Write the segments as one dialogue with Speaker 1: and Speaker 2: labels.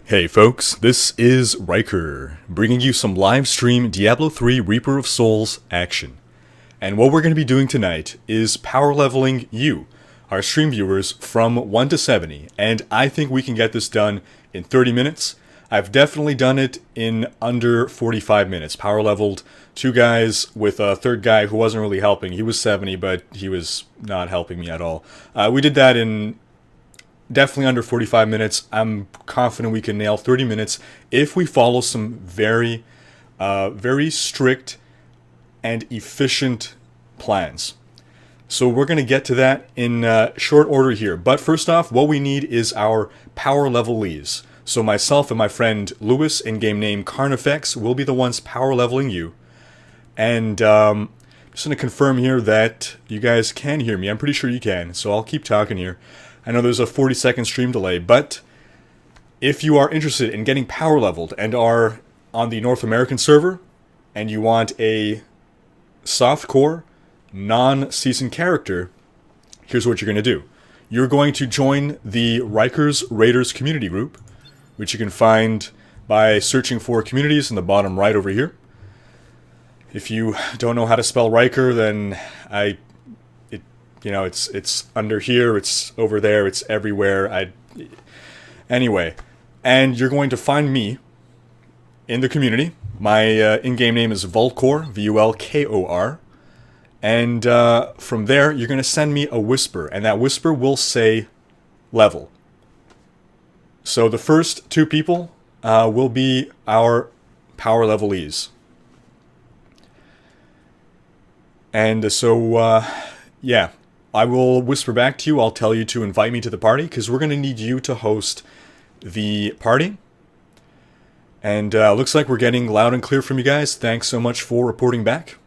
Speaker 1: Hey folks, this is Riker, bringing you some live stream Diablo 3 Reaper of Souls action. And what we're going to be doing tonight is power leveling you, our stream viewers, from 1 to 70, and I think we can get this done in 30 minutes. I've definitely done it in under 45 minutes, power leveled 2 guys with a 3rd guy who wasn't really helping. He was 70, but he was not helping me at all. We did that in definitely under 45 minutes. I'm confident we can nail 30 minutes if we follow some very strict and efficient plans. So we're going to get to that in short order here. But first off, what we need is our power level leads. So myself and my friend Lewis, in-game name Carnifex, will be the ones power leveling you. And just going to confirm here that you guys can hear me. I'm pretty sure you can, so I'll keep talking here. I know there's a 40-second stream delay, but if you are interested in getting power leveled and are on the North American server and you want a softcore, non-seasoned character, here's what you're going to do. You're going to join the Rikers Raiders community group, which you can find by searching for communities in the bottom right over here. If you don't know how to spell Riker, then it's under here, it's over there, it's everywhere. Anyway, and you're going to find me in the community. My in-game name is Vulkor, V-U-L-K-O-R. And from there, you're going to send me a whisper, and that whisper will say level. So the first 2 people will be our power levelees. And so, yeah. I will whisper back to you. I'll tell you to invite me to the party, because we're going to need you to host the party. And looks like we're getting loud and clear from you guys. Thanks so much for reporting back,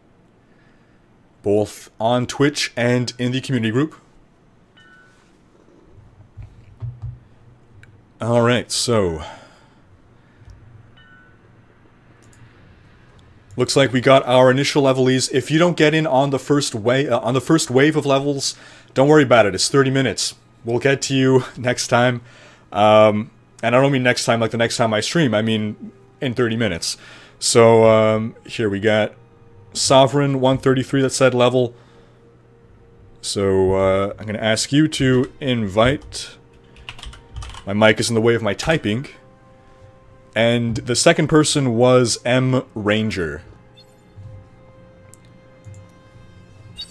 Speaker 1: both on Twitch and in the community group. Alright, so looks like we got our initial levelies. If you don't get in on the first wave of levels, don't worry about it. It's 30 minutes. We'll get to you next time. And I don't mean next time like the next time I stream. I mean in 30 minutes. So here we got Sovereign 133 that said level. So I'm going to ask you to invite. My mic is in the way of my typing. And the second person was M. Ranger.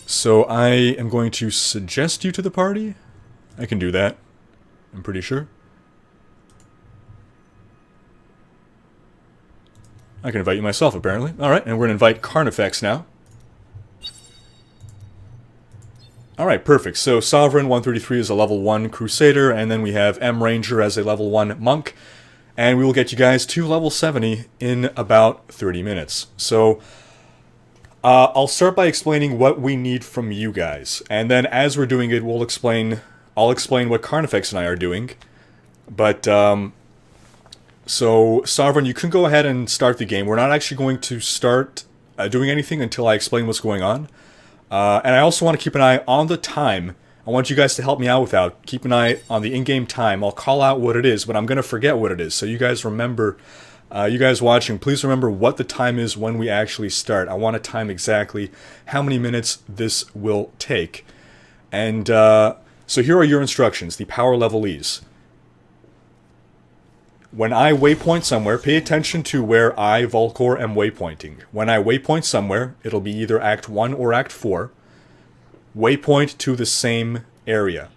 Speaker 1: So I am going to suggest you to the party. I can do that, I'm pretty sure. I can invite you myself, apparently. Alright, and we're going to invite Carnifex now. Alright, perfect. So Sovereign 133 is a level 1 Crusader, and then we have M. Ranger as a level 1 Monk. And we will get you guys to level 70 in about 30 minutes. So, I'll start by explaining what we need from you guys. And then as we're doing it, I'll explain what Carnifex and I are doing. But, so, Sovereign, you can go ahead and start the game. We're not actually going to start doing anything until I explain what's going on. And I also want to keep an eye on the time. I want you guys to help me out with that. Keep an eye on the in-game time. I'll call out what it is, but I'm going to forget what it is. So you guys remember, you guys watching, please remember what the time is when we actually start. I want to time exactly how many minutes this will take. And so here are your instructions, the power levelees. When I waypoint somewhere, pay attention to where I, Vulkor, am waypointing. When I waypoint somewhere, it'll be either Act 1 or Act 4. Waypoint to the same area.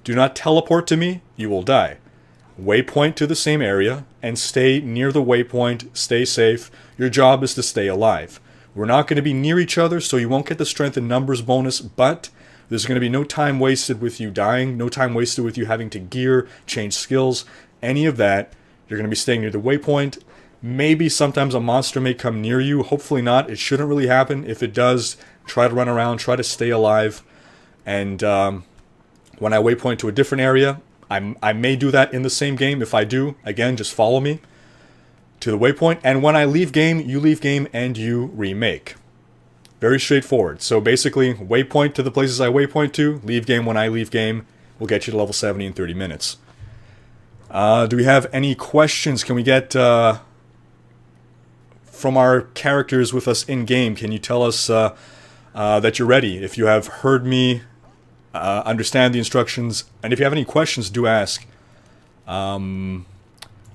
Speaker 1: Do not teleport to me, you will die. Waypoint to the same area, and stay near the waypoint, stay safe. Your job is to stay alive. We're not going to be near each other, so you won't get the strength and numbers bonus, but there's going to be no time wasted with you dying, no time wasted with you having to gear, change skills, any of that. You're going to be staying near the waypoint. Maybe sometimes a monster may come near you, hopefully not. It shouldn't really happen. If it does, try to run around, try to stay alive, and when I waypoint to a different area, I may do that in the same game. If I do, again, just follow me to the waypoint, and when I leave game, and you remake. Very straightforward. So basically, waypoint to the places I waypoint to, leave game when I leave game, will get you to level 70 in 30 minutes. Do we have any questions? Can we get from our characters with us in-game? Can you tell us that you're ready? If you have heard me, understand the instructions, and if you have any questions, do ask. And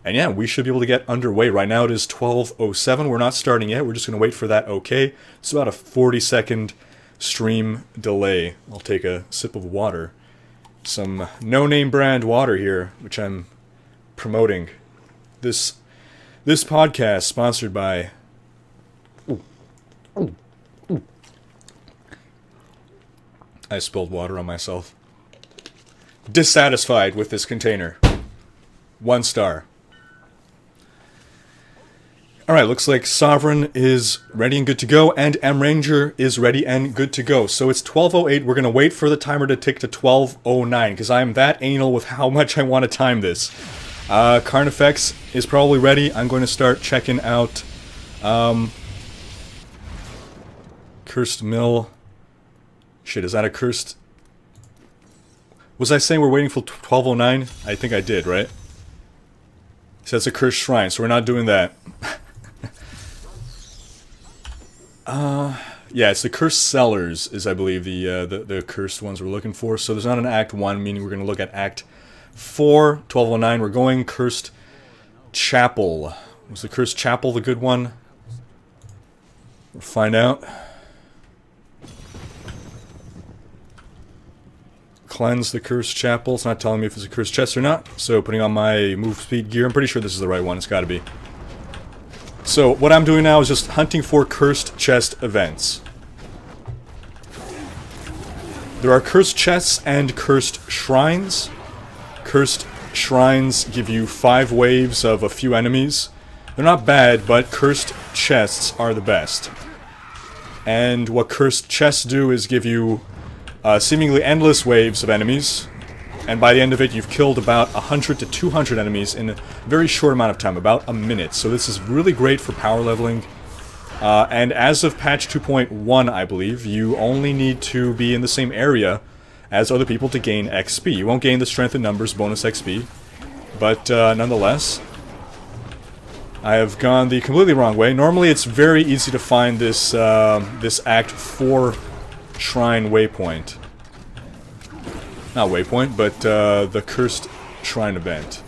Speaker 1: yeah, we should be able to get underway. Right now it is 12:07. We're not starting yet. We're just going to wait for that okay. It's about a 40-second stream delay. I'll take a sip of water. Some no-name brand water here, which I'm promoting. This podcast sponsored by... I spilled water on myself. Dissatisfied with this container. 1 star. Alright, looks like Sovereign is ready and good to go, and M Ranger is ready and good to go. So it's 12:08, we're going to wait for the timer to tick to 12:09, because I am that anal with how much I want to time this. Carnifex is probably ready. I'm going to start checking out Cursed Mill. Shit, is that a cursed... Was I saying we're waiting for 12:09? I think I did, right? So that's a cursed shrine, so we're not doing that. Yeah, it's the cursed cellars is, I believe, the cursed ones we're looking for. So there's not an Act 1, meaning we're going to look at Act 4, 12:09. We're going Cursed Chapel. Was the Cursed Chapel the good one? We'll find out. Cleanse the Cursed Chapel. It's not telling me if it's a Cursed Chest or not. So putting on my move speed gear. I'm pretty sure this is the right one. It's got to be. So what I'm doing now is just hunting for Cursed Chest events. There are Cursed Chests and Cursed Shrines. Cursed Shrines give you 5 waves of a few enemies. They're not bad, but Cursed Chests are the best. And what Cursed Chests do is give you seemingly endless waves of enemies. And by the end of it, you've killed about 100 to 200 enemies in a very short amount of time, about a minute. So this is really great for power leveling. And as of patch 2.1, I believe, you only need to be in the same area as other people to gain XP. You won't gain the strength in numbers bonus XP, but nonetheless, I have gone the completely wrong way. Normally, it's very easy to find this this Act 4 Shrine waypoint. Not waypoint, but the Cursed Shrine event.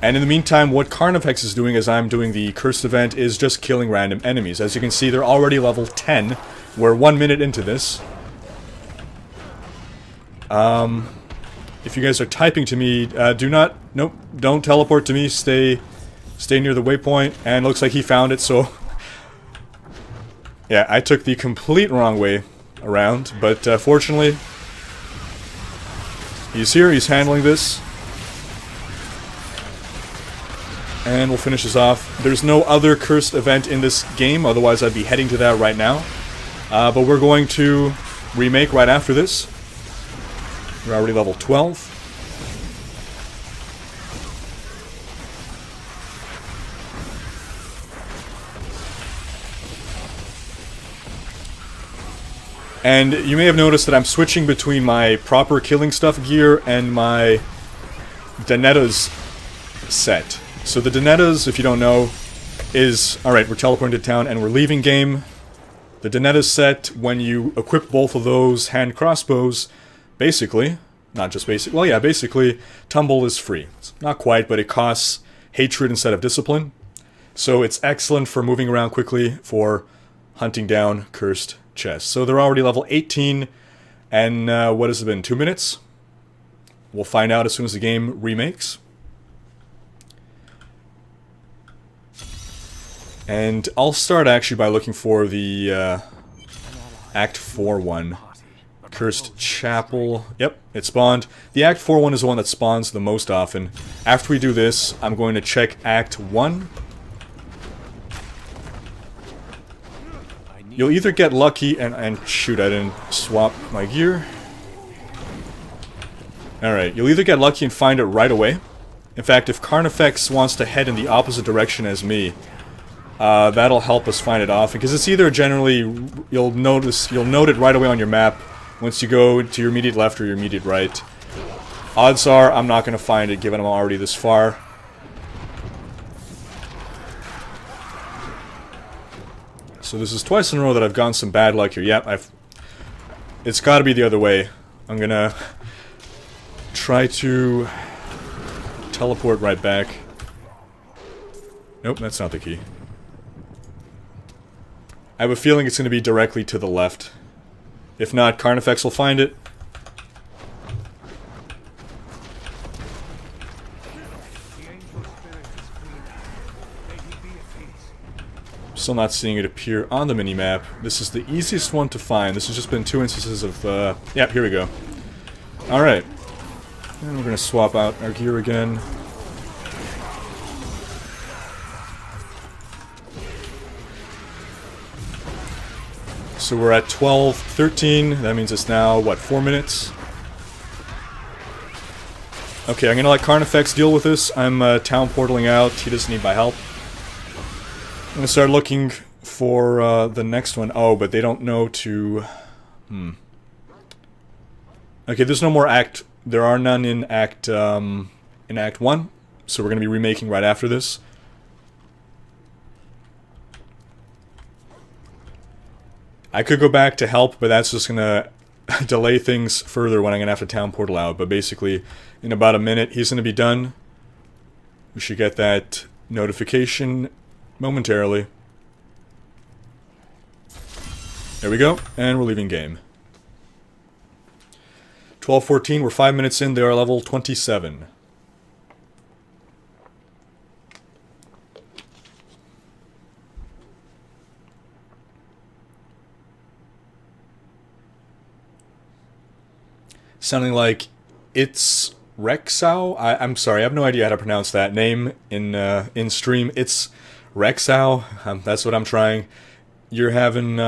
Speaker 1: And in the meantime, what Carnifex is doing as I'm doing the Cursed event is just killing random enemies. As you can see, they're already level 10. We're 1 minute into this. If you guys are typing to me, don't teleport to me. Stay near the waypoint. And looks like he found it, so... Yeah, I took the complete wrong way around, but fortunately, he's here, he's handling this. And we'll finish this off. There's no other cursed event in this game, otherwise I'd be heading to that right now. But we're going to remake right after this. We're already level 12. And you may have noticed that I'm switching between my proper killing stuff gear and my Danetta's set. So the Danetta's, if you don't know, is... Alright, we're teleporting to town and we're leaving game. The Danetta's set, when you equip both of those hand crossbows, basically, not just basic, well yeah, basically, Tumble is free. It's not quite, but it costs hatred instead of discipline. So it's excellent for moving around quickly, for hunting down cursed chests. So they're already level 18, and what has it been, 2 minutes? We'll find out as soon as the game remakes. And I'll start actually by looking for the Act 4 one. Cursed Chapel. Yep, it spawned. The Act 4 one is the one that spawns the most often. After we do this, I'm going to check Act 1. You'll either get lucky and shoot, I didn't swap my gear. Alright, you'll either get lucky and find it right away. In fact, if Carnifex wants to head in the opposite direction as me, that'll help us find it off. Because it's either generally, you'll note it right away on your map once you go to your immediate left or your immediate right. Odds are I'm not going to find it, given I'm already this far. So this is twice in a row that I've gotten some bad luck here. Yep, it's got to be the other way. I'm going to try to teleport right back. Nope, that's not the key. I have a feeling it's going to be directly to the left. If not, Carnifex will find it. Still not seeing it appear on the minimap. This is the easiest one to find. This has just been 2 instances of, yep, here we go. Alright. And we're going to swap out our gear again. So we're at 12:13. That means it's now, what, 4 minutes? Okay, I'm going to let Carnifex deal with this. I'm town portaling out. He doesn't need my help. I'm going to start looking for the next one. Oh, but they don't know to... Okay, there's no more Act... There are none in Act 1. So we're going to be remaking right after this. I could go back to help, but that's just going to delay things further when I'm going to have to town portal out. But basically, in about a minute, he's going to be done. We should get that notification momentarily. There we go, and we're leaving game. 12:14, we're 5 minutes in, they are level 27. Sounding like it's Rexau? I'm sorry, I have no idea how to pronounce that name in stream. It's Rexau, that's what I'm trying. You're having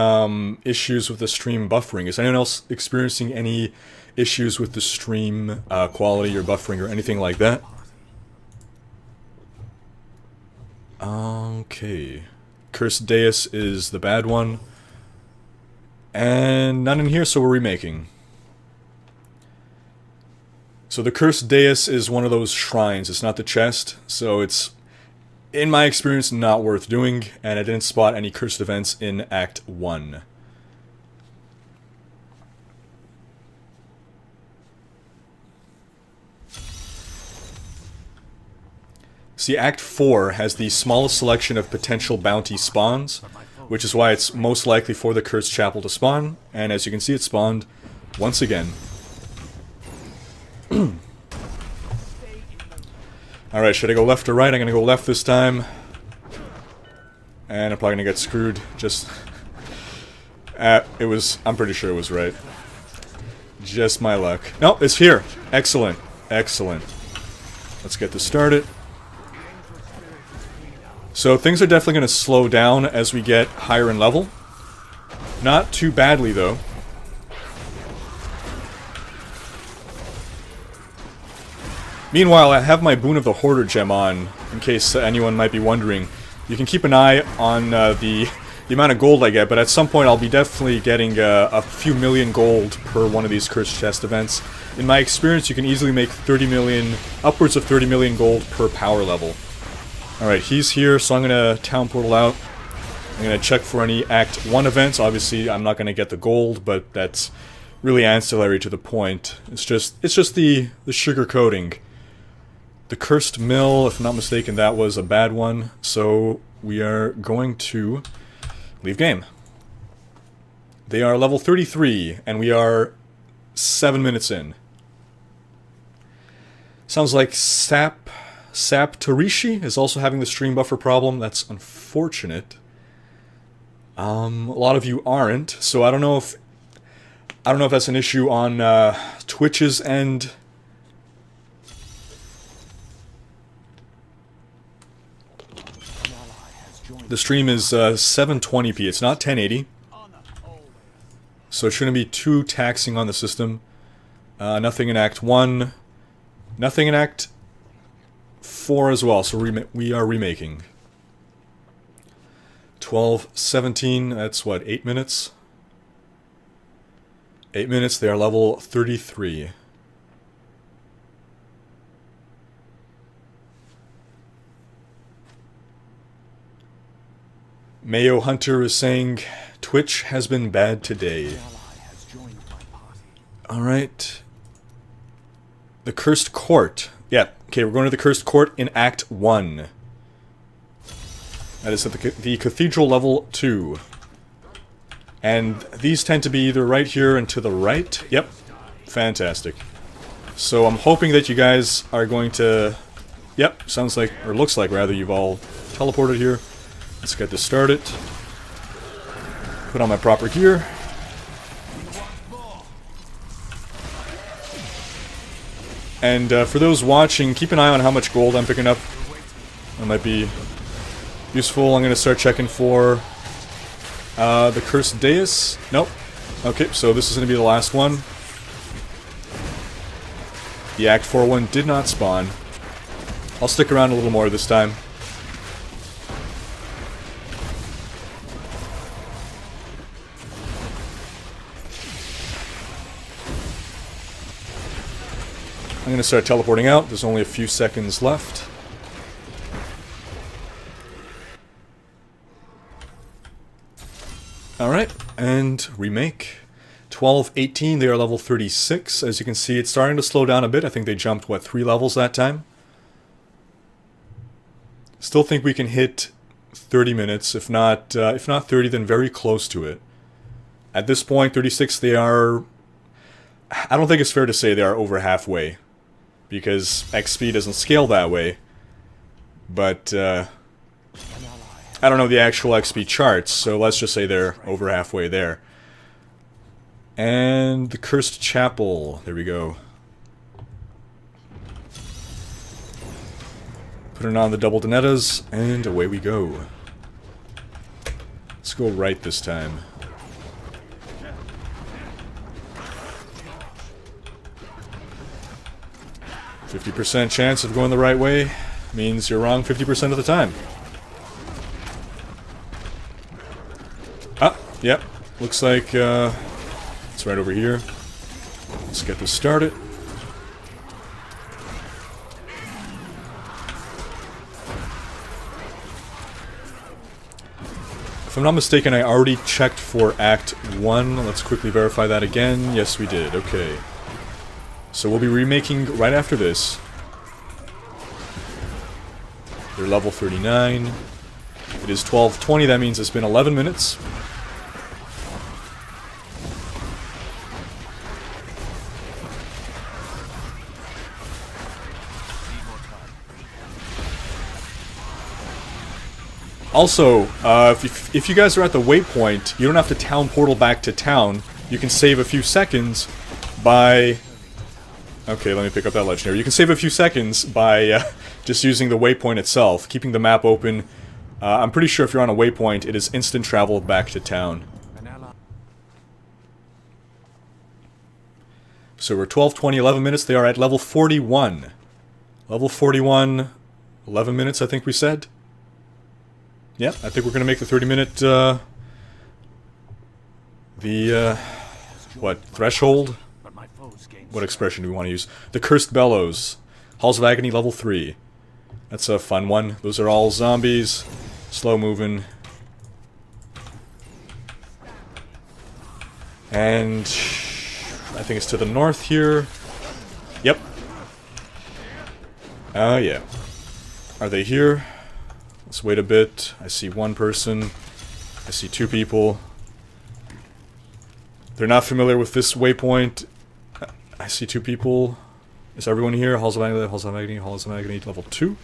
Speaker 1: issues with the stream buffering. Is anyone else experiencing any issues with the stream quality or buffering or anything like that? Okay. Cursed Deus is the bad one. And none in here, so we're remaking. So the Cursed Deus is one of those shrines. It's not the chest, so it's, in my experience, not worth doing, and I didn't spot any cursed events in Act 1. See, Act 4 has the smallest selection of potential bounty spawns, which is why it's most likely for the Cursed Chapel to spawn, and as you can see, it spawned once again. Alright, should I go left or right? I'm gonna go left this time. And I'm probably gonna get screwed. Just... I'm pretty sure it was right. Just my luck. No, it's here! Excellent. Excellent. Let's get this started. So things are definitely gonna slow down as we get higher in level. Not too badly, though. Meanwhile, I have my Boon of the Hoarder gem on, in case anyone might be wondering. You can keep an eye on the amount of gold I get, but at some point I'll be definitely getting a few million gold per one of these Cursed Chest events. In my experience, you can easily make 30 million, upwards of 30 million gold per power level. Alright, he's here, so I'm going to town portal out. I'm going to check for any Act 1 events. Obviously, I'm not going to get the gold, but that's really ancillary to the point. It's just the sugar coating. The Cursed Mill, if I'm not mistaken, that was a bad one, so we are going to leave game. They are level 33, and we are 7 minutes in. Sounds like Sap Tarishi is also having the stream buffer problem. That's unfortunate. A lot of you aren't, so I don't know if that's an issue on Twitch's end. The stream is 720p, it's not 1080, so it shouldn't be too taxing on the system. Nothing in Act 1, nothing in Act 4 as well, so we are remaking. 12:17, that's what, 8 minutes? 8 minutes, they are level 33. Mayo Hunter is saying, Twitch has been bad today. Alright. The Cursed Court. Yeah, okay, we're going to the Cursed Court in Act 1. That is at the Cathedral level 2. And these tend to be either right here and to the right. Yep, fantastic. So I'm hoping that you guys are going to... Yep, sounds like, or looks like rather, you've all teleported here. Let's get this started. Put on my proper gear. And for those watching, keep an eye on how much gold I'm picking up. That might be useful. I'm going to start checking for the Cursed Dais. Nope. Okay, so this is going to be the last one. The Act 4 one did not spawn. I'll stick around a little more this time. I'm going to start teleporting out. There's only a few seconds left. Alright, and remake. 12-18, they are level 36. As you can see, it's starting to slow down a bit. I think they jumped, what, 3 levels that time? Still think we can hit 30 minutes, if not 30, then very close to it. At this point, 36, they are... I don't think it's fair to say they are over halfway, because XP doesn't scale that way. But, I don't know the actual XP charts, so let's just say they're over halfway there. And the Cursed Chapel, there we go. Putting on the double Donettas, and away we go. Let's go right this time. %50 chance of going the right way means you're wrong 50% of the time. Ah, yep. Looks like it's right over here. Let's get this started. If I'm not mistaken, I already checked for Act 1. Let's quickly verify that again. Yes, we did. Okay. So we'll be remaking right after this. They're level 39. It is 12:20, that means it's been 11 minutes. Also, if you guys are at the waypoint, you don't have to town portal back to town. You can save a few seconds by... Okay, let me pick up that legendary. You can save a few seconds by just using the waypoint itself, keeping the map open. I'm pretty sure if you're on a waypoint, it is instant travel back to town. So we're 12:20, 11 minutes. They are at level 41. Level 41, 11 minutes, I think we said. Yeah, I think we're going to make the 30-minute, what, threshold? What expression do we want to use? The Cursed Bellows. Halls of Agony, level 3. That's a fun one. Those are all zombies. Slow moving. And I think it's to the north here. Yep. Oh, yeah. Are they here? Let's wait a bit. I see one person. I see 2 people. They're not familiar with this waypoint. I see 2 people. Is everyone here? Halls of Agony, Halls of Agony, Halls of Agony, level 2.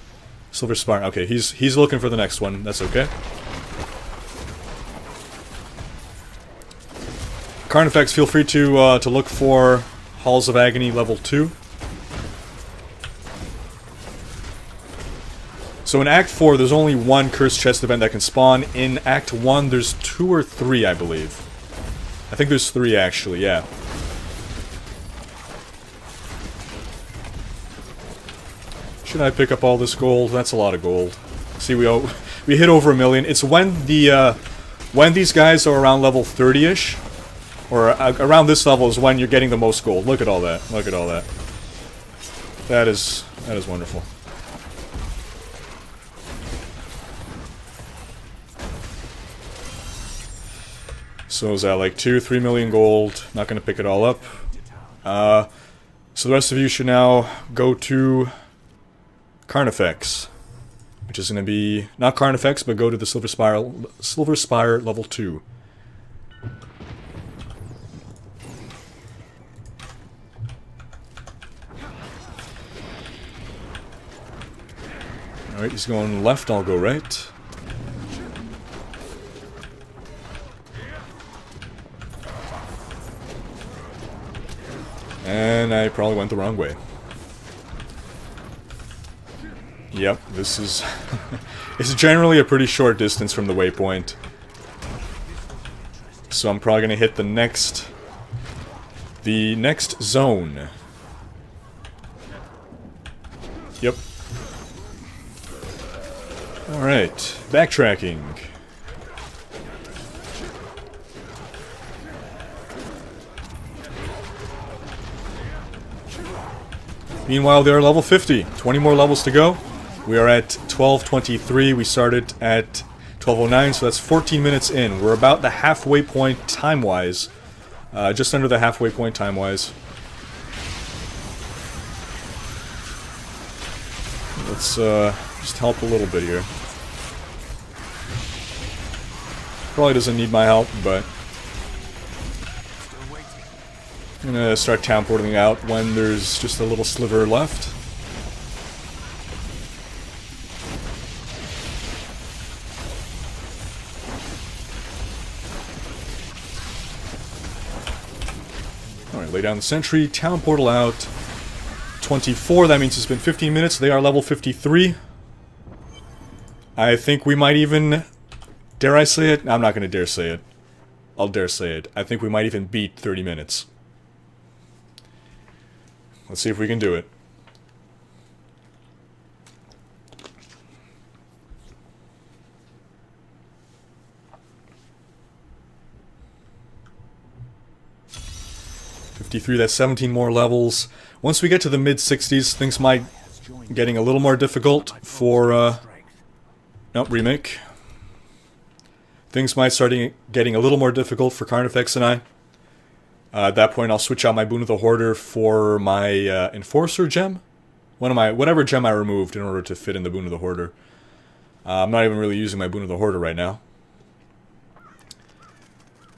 Speaker 1: Silver Spire. Okay, he's looking for the next one. That's okay. Carnifex, feel free to look for Halls of Agony level 2. So in Act 4, there's only one Cursed Chest event that can spawn. In Act 1, there's 2 or 3, I believe. I think there's 3, actually, yeah. Should I pick up all this gold? That's a lot of gold. See, we hit over 1 million. It's when the when these guys are around level 30-ish, or around this level is when you're getting the most gold. Look at all that. Look at all that. That is wonderful. So is that like 3 million gold? Not gonna pick it all up. So the rest of you should now go to Carnifex, which is gonna be not Carnifex, but go to the Silver Spire level 2. Alright, he's going left, I'll go right. And I probably went the wrong way. Yep, this is... it's generally a pretty short distance from the waypoint. So I'm probably gonna hit the next zone. Yep. Alright, backtracking. Meanwhile, they are level 50. 20 more levels to go. We are at 12:23. We started at 12:09, so that's 14 minutes in. We're about the halfway point time-wise. Just under the halfway point time-wise. Let's just help a little bit here. Probably doesn't need my help, but I'm gonna start town portaling out when there's just a little sliver left. Alright, lay down the sentry, town portal out. 24, that means it's been 15 minutes. They are level 53. I think we might even... Dare I say it? I'm not gonna dare say it. I'll dare say it. I think we might even beat 30 minutes. Let's see if we can do it. '53, that's 17 more levels. Once we get to the mid-60s, things might getting a little more difficult for, nope, remake. Things might start getting a little more difficult for Carnifex and I. At that point, I'll switch out my Boon of the Hoarder for my Enforcer gem. Whatever gem I removed in order to fit in the Boon of the Hoarder. I'm not even really using my Boon of the Hoarder right now.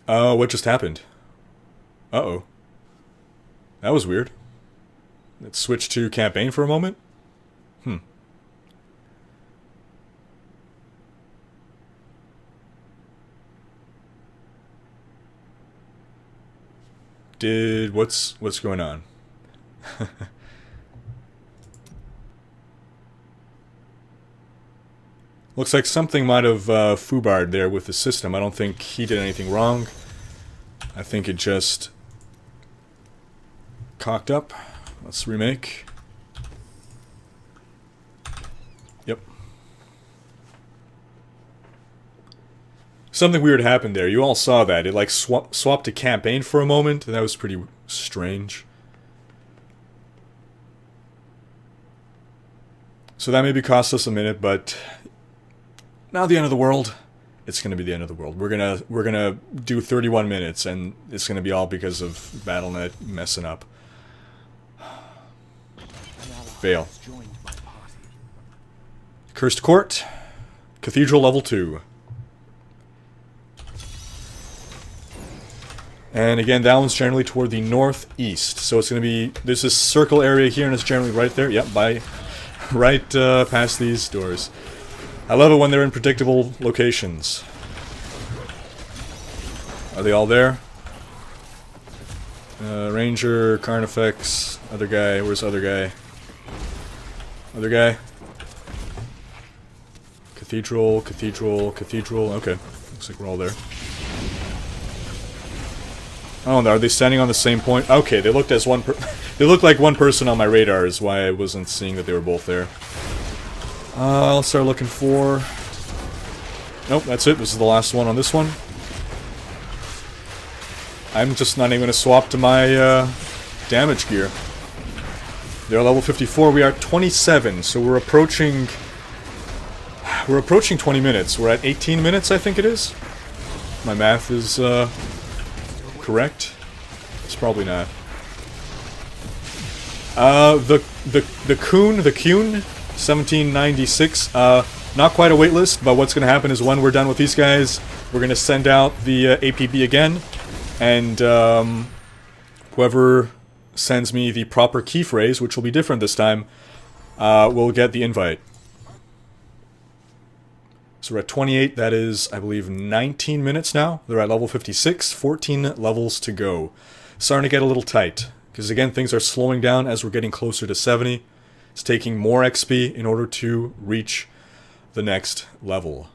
Speaker 1: What just happened? Uh-oh. That was weird. Let's switch to campaign for a moment. What's going on? Looks like something might have foobarred there with the system. I don't think he did anything wrong. I think it just cocked up. Let's remake. Yep. Something weird happened there. You all saw that. It like swapped to campaign for a moment, and that was pretty strange. So that maybe cost us a minute, but not the end of the world. It's gonna be the end of the world. We're gonna do 31 minutes, and it's gonna be all because of BattleNet messing up. Fail. Cursed Court, Cathedral level 2. And again, that one's generally toward the northeast. So it's going to be, there's this circle area here, and it's generally right there. Yep, right past these doors. I love it when they're in predictable locations. Are they all there? Ranger, Carnifex, other guy. Where's the other guy? Other guy. Cathedral, Cathedral, Cathedral. Okay, looks like we're all there. Oh, are they standing on the same point? Okay, they looked as they looked like one person on my radar is why I wasn't seeing that they were both there. I'll start looking for... Nope, that's it. This is the last one on this one. I'm just not even going to swap to my damage gear. They're level 54. We are 27, so we're approaching 20 minutes. We're at 18 minutes, I think it is. my math is correct. It's probably not. The Kuhn, 1796, not quite a waitlist, but what's going to happen is when we're done with these guys, we're going to send out the APB again, and whoever sends me the proper key phrase, which will be different this time, will get the invite. So we're at 28, that is, I believe, 19 minutes now. They're at level 56, 14 levels to go. Starting to get a little tight, because again, things are slowing down as we're getting closer to 70. It's taking more XP in order to reach the next level.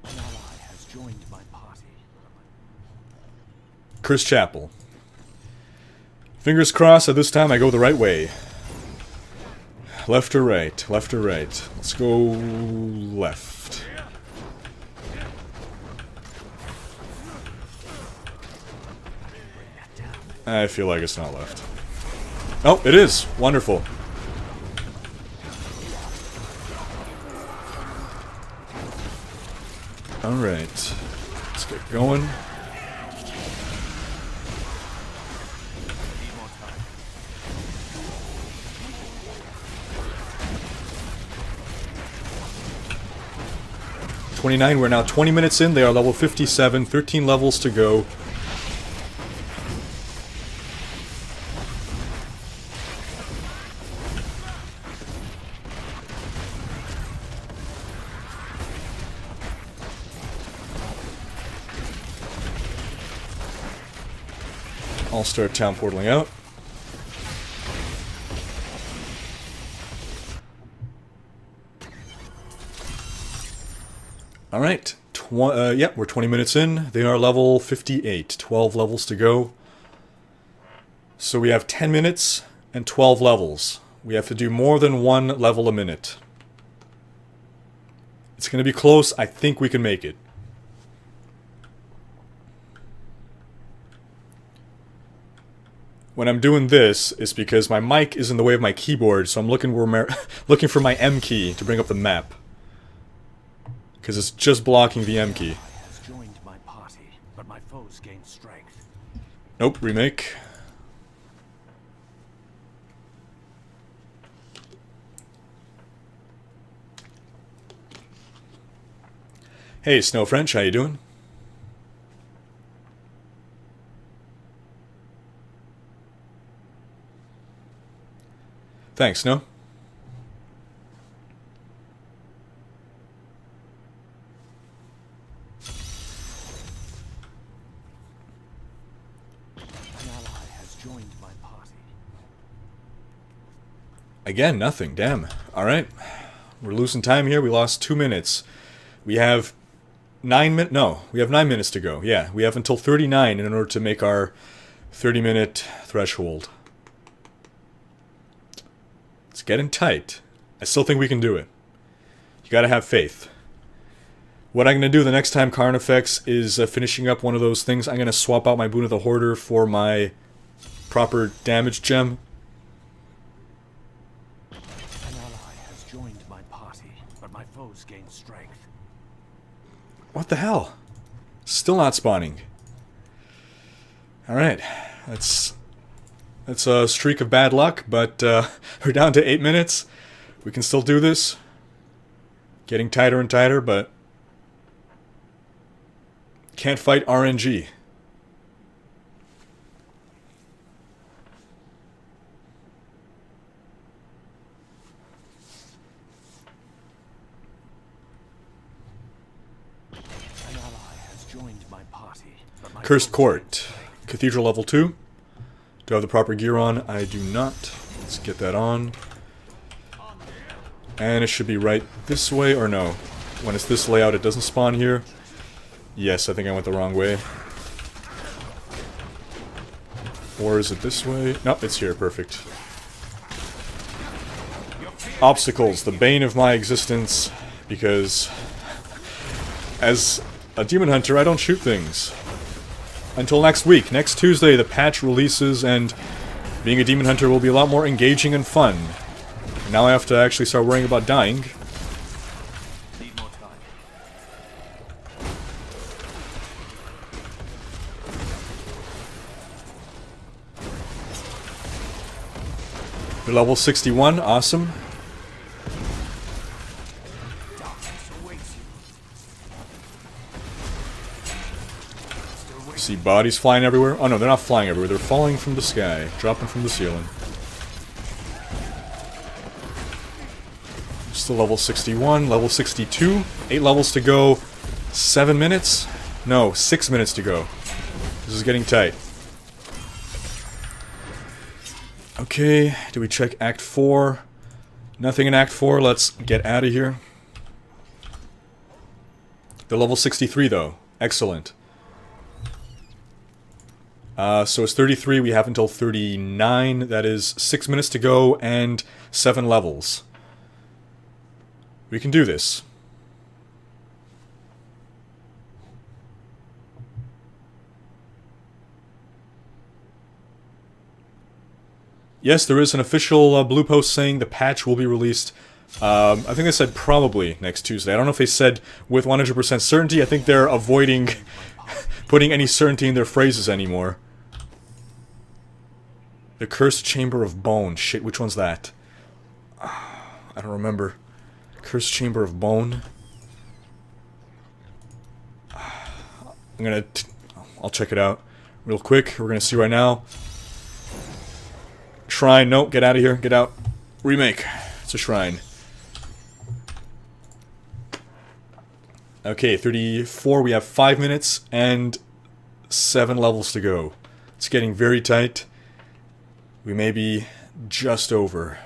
Speaker 2: An ally has joined my party.
Speaker 1: Chris Chappell. Fingers crossed that this time I go the right way. Left or right? Left or right? Let's go left. I feel like it's not left. Oh, it is! Wonderful. Alright. Let's get going. We're now 20 minutes in. They are level 57, 13 levels to go. I'll start town portaling out. Alright, yeah, we're 20 minutes in. They are level 58, 12 levels to go. So we have 10 minutes and 12 levels. We have to do more than one level a minute. It's going to be close. I think we can make it. When I'm doing this, it's because my mic is in the way of my keyboard, so I'm looking for my M key to bring up the map. Because it's just blocking the M key.
Speaker 2: Has joined my party, but my foes gain strength.
Speaker 1: Nope, remake. Hey, Snow French, how you doing? Thanks, Snow. Again, nothing. Damn. Alright. We're losing time here. We lost 2 minutes. We have 9 minutes. No, we have 9 minutes to go. Yeah, we have until 39 in order to make our 30-minute threshold. It's getting tight. I still think we can do it. You gotta have faith. What I'm gonna do the next time Carnifex is finishing up one of those things, I'm gonna swap out my Boon of the Hoarder for my proper damage gem.
Speaker 2: Gain strength.
Speaker 1: What the hell? Still not spawning. Alright. That's a streak of bad luck, but we're down to 8 minutes. We can still do this. Getting tighter and tighter, but can't fight RNG. Cursed Court. Cathedral level 2. Do I have the proper gear on? I do not. Let's get that on. And it should be right this way, or no? When it's this layout, it doesn't spawn here. Yes, I think I went the wrong way. Or is it this way? Nope, it's here. Perfect. Obstacles, the bane of my existence, because as a demon hunter, I don't shoot things. Until next week. Next Tuesday, the patch releases, and being a demon hunter will be a lot more engaging and fun. Now I have to actually start worrying about dying. You're level 61, awesome. See bodies flying everywhere. Oh no, they're not flying everywhere. They're falling from the sky, dropping from the ceiling. Still level 61, level 62. 8 levels to go. 7 minutes? No, 6 minutes to go. This is getting tight. Okay, do we check Act 4? Nothing in Act 4. Let's get out of here. They're level 63 though. Excellent. So it's 33, we have until 39, that is 6 minutes to go and 7 levels. We can do this. Yes, there is an official blue post saying the patch will be released, I think they said probably next Tuesday. I don't know if they said with 100% certainty. I think they're avoiding putting any certainty in their phrases anymore. The Cursed Chamber of Bone. Shit, which one's that? I don't remember. Cursed Chamber of Bone. I'll check it out real quick. We're gonna see right now. Shrine. Nope, get out of here. Get out. Remake. It's a shrine. Okay, 34. We have 5 minutes and 7 levels to go. It's getting very tight. We may be just over.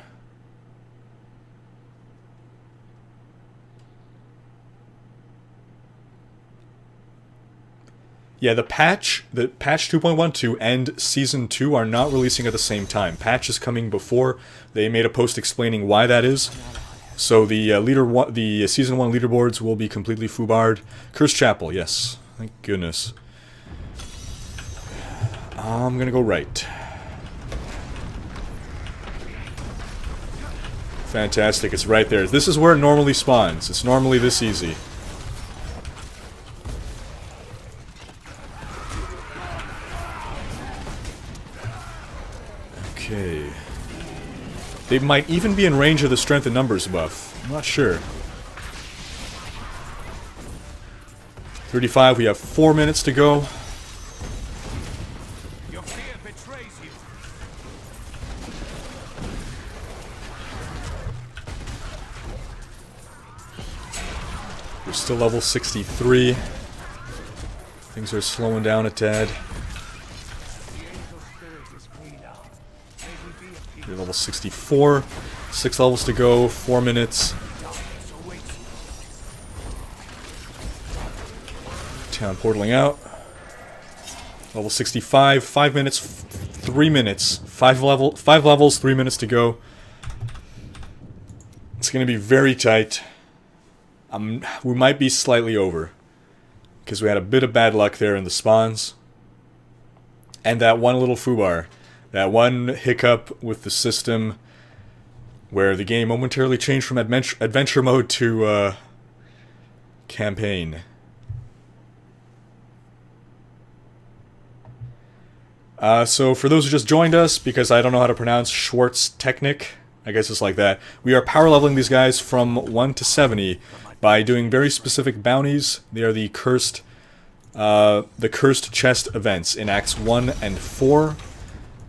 Speaker 1: Yeah, the patch 2.12 and Season 2 are not releasing at the same time. Patch is coming before. They made a post explaining why that is. So the the Season 1 leaderboards will be completely foobarred. Cursed Chapel, yes. Thank goodness. I'm gonna go right. Fantastic, it's right there. This is where it normally spawns. It's normally this easy. Okay. They might even be in range of the strength and numbers buff. I'm not sure. 35, we have 4 minutes to go.
Speaker 2: Your fear betrays you.
Speaker 1: We're still level 63. Things are slowing down a tad. We're level 64. 6 levels to go. 4 minutes. Town portaling out. Level 65. 5 minutes. 3 minutes. 5 levels. 3 minutes to go. It's going to be very tight. We might be slightly over, because we had a bit of bad luck there in the spawns. And that one little foobar. That one hiccup with the system where the game momentarily changed from adventure mode to campaign. So for those who just joined us, because I don't know how to pronounce Schwartz Technic, I guess it's like that, we are power leveling these guys from 1 to 70 by doing very specific bounties. They are the cursed chest events in Acts 1 and 4.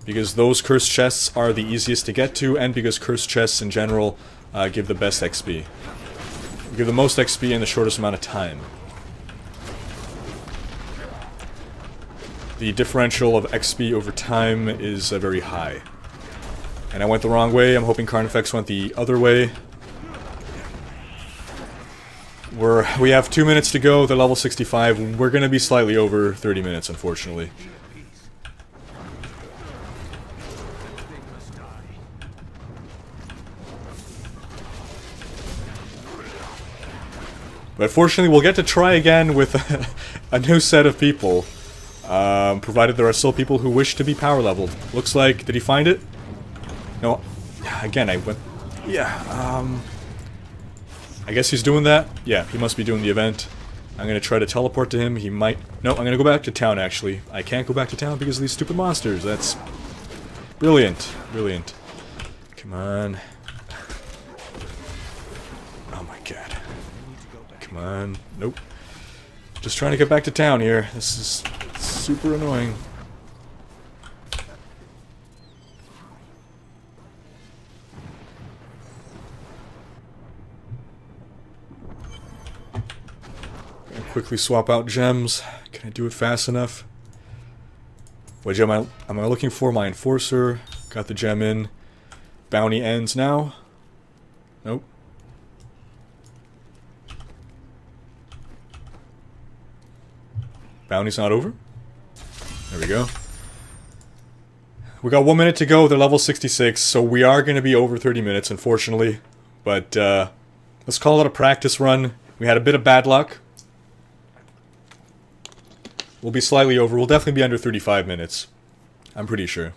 Speaker 1: Because those cursed chests are the easiest to get to, and because cursed chests in general give the best XP. Give the most XP in the shortest amount of time. The differential of XP over time is very high. And I went the wrong way. I'm hoping Carnifex went the other way. We have 2 minutes to go. They're level 65. We're going to be slightly over 30 minutes, unfortunately. But fortunately, we'll get to try again with a new set of people. Provided there are still people who wish to be power leveled. Looks like... Did he find it? No. Again, I went... Yeah, I guess he's doing that? Yeah, he must be doing the event. I'm gonna try to teleport to him. He might... No, I'm gonna go back to town, actually. I can't go back to town because of these stupid monsters. That's... Brilliant. Brilliant. Come on. Oh my god. Come on. Nope. Just trying to get back to town here. This is super annoying. Gonna quickly swap out gems. Can I do it fast enough? What gem am I looking for? My Enforcer. Got the gem in. Bounty ends now. Nope. Bounty's not over. There we go. We got 1 minute to go. They're level 66, so we are going to be over 30 minutes, unfortunately. But let's call it a practice run. We had a bit of bad luck. We'll be slightly over. We'll definitely be under 35 minutes. I'm pretty sure.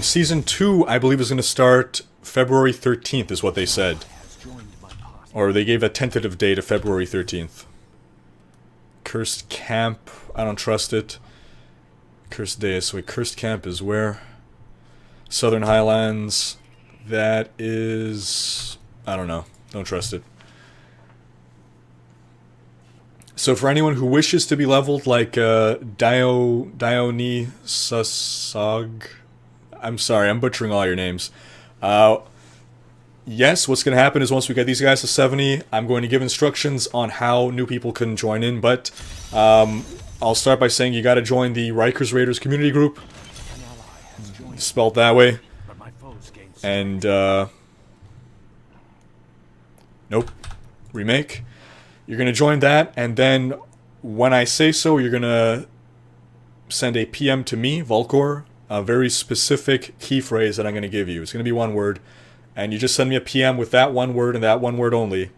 Speaker 1: Season 2, I believe, is going to start February 13th, is what they said. Or they gave a tentative date of February 13th. Cursed Camp, I don't trust it. Cursed Days, wait, Cursed Camp is where? Southern Highlands, that is... I don't know, don't trust it. So for anyone who wishes to be leveled like Dionysosog... I'm sorry, I'm butchering all your names. Yes, what's going to happen is once we get these guys to 70, I'm going to give instructions on how new people can join in, but I'll start by saying you got to join the Rikers Raiders community group, spelled that way, and nope, remake. You're going to join that, and then when I say so, you're going to send a PM to me, Volcor, a very specific key phrase that I'm going to give you. It's going to be one word, and you just send me a PM with that one word and that one word only.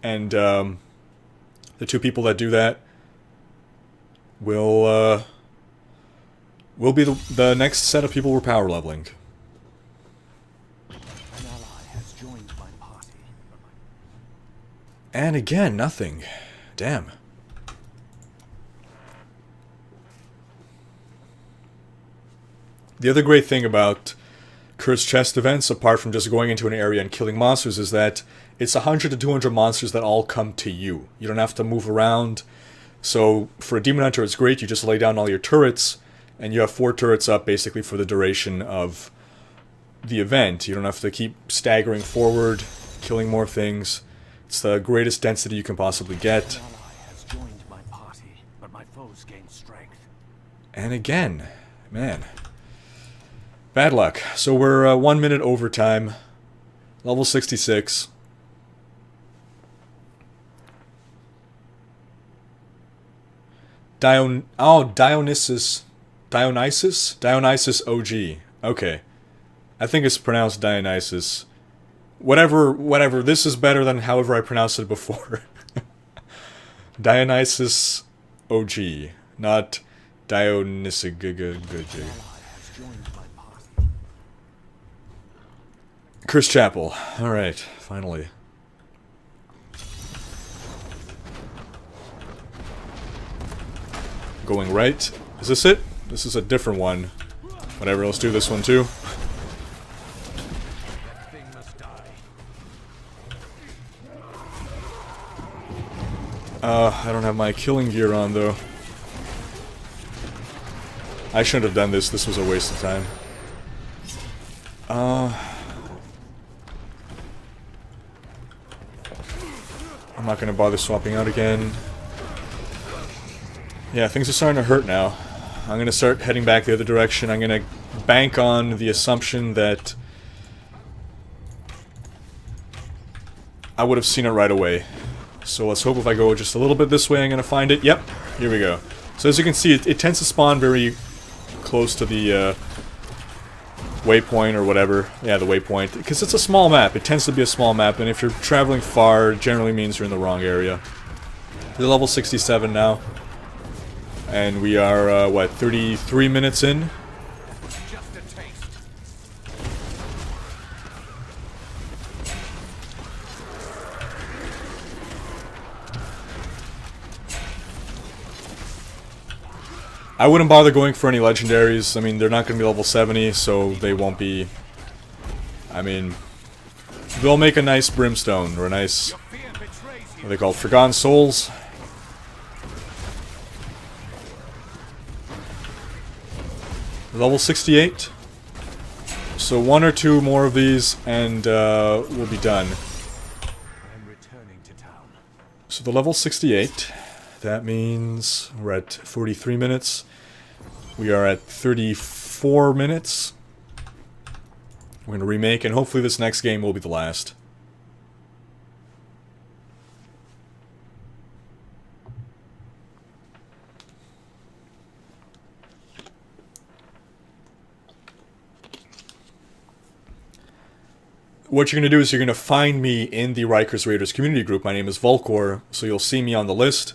Speaker 1: And the two people that do that will be the next set of people we're power leveling.
Speaker 2: An ally has joined my party.
Speaker 1: And again, nothing. Damn. The other great thing about Cursed Chest events, apart from just going into an area and killing monsters, is that it's 100 to 200 monsters that all come to you. You don't have to move around. So for a Demon Hunter, it's great. You just lay down all your turrets, and you have 4 turrets up basically for the duration of the event. You don't have to keep staggering forward, killing more things. It's the greatest density you can possibly get.
Speaker 2: An ally has joined my party, but my foes gain strength.
Speaker 1: And again, man. Bad luck. So we're 1 minute overtime. Level 66. Dionysus OG. Okay. I think it's pronounced Dionysus. Whatever. This is better than however I pronounced it before. Dionysus OG. Not Dionysus. Cursed Chapel. Alright, finally. Going right. Is this it? This is a different one. Whatever, let's do this one too.
Speaker 2: That thing must die.
Speaker 1: I don't have my killing gear on though. I shouldn't have done this. This was a waste of time. I'm not gonna bother swapping out again. Yeah, things are starting to hurt now. I'm gonna start heading back the other direction. I'm gonna bank on the assumption that I would have seen it right away. So let's hope if I go just a little bit this way, I'm gonna find it. Yep, here we go. So as you can see, it tends to spawn very close to the waypoint or whatever. Yeah, the waypoint. Because it's a small map. It tends to be a small map, and if you're traveling far, it generally means you're in the wrong area. We're level 67 now. And we are, what, 33 minutes in?
Speaker 2: Just a taste.
Speaker 1: I wouldn't bother going for any legendaries. I mean, they're not going to be level 70, so they won't be... I mean, they'll make a nice brimstone, or a nice... What are they called? Forgotten Souls? Level 68. So 1 or 2 more of these, and we'll be done.
Speaker 2: I'm returning to town.
Speaker 1: So the level 68, that means we're at 43 minutes. We are at 34 minutes. We're going to remake, and hopefully this next game will be the last. What you're going to do is you're going to find me in the Rikers Raiders community group. My name is Volkor, so you'll see me on the list.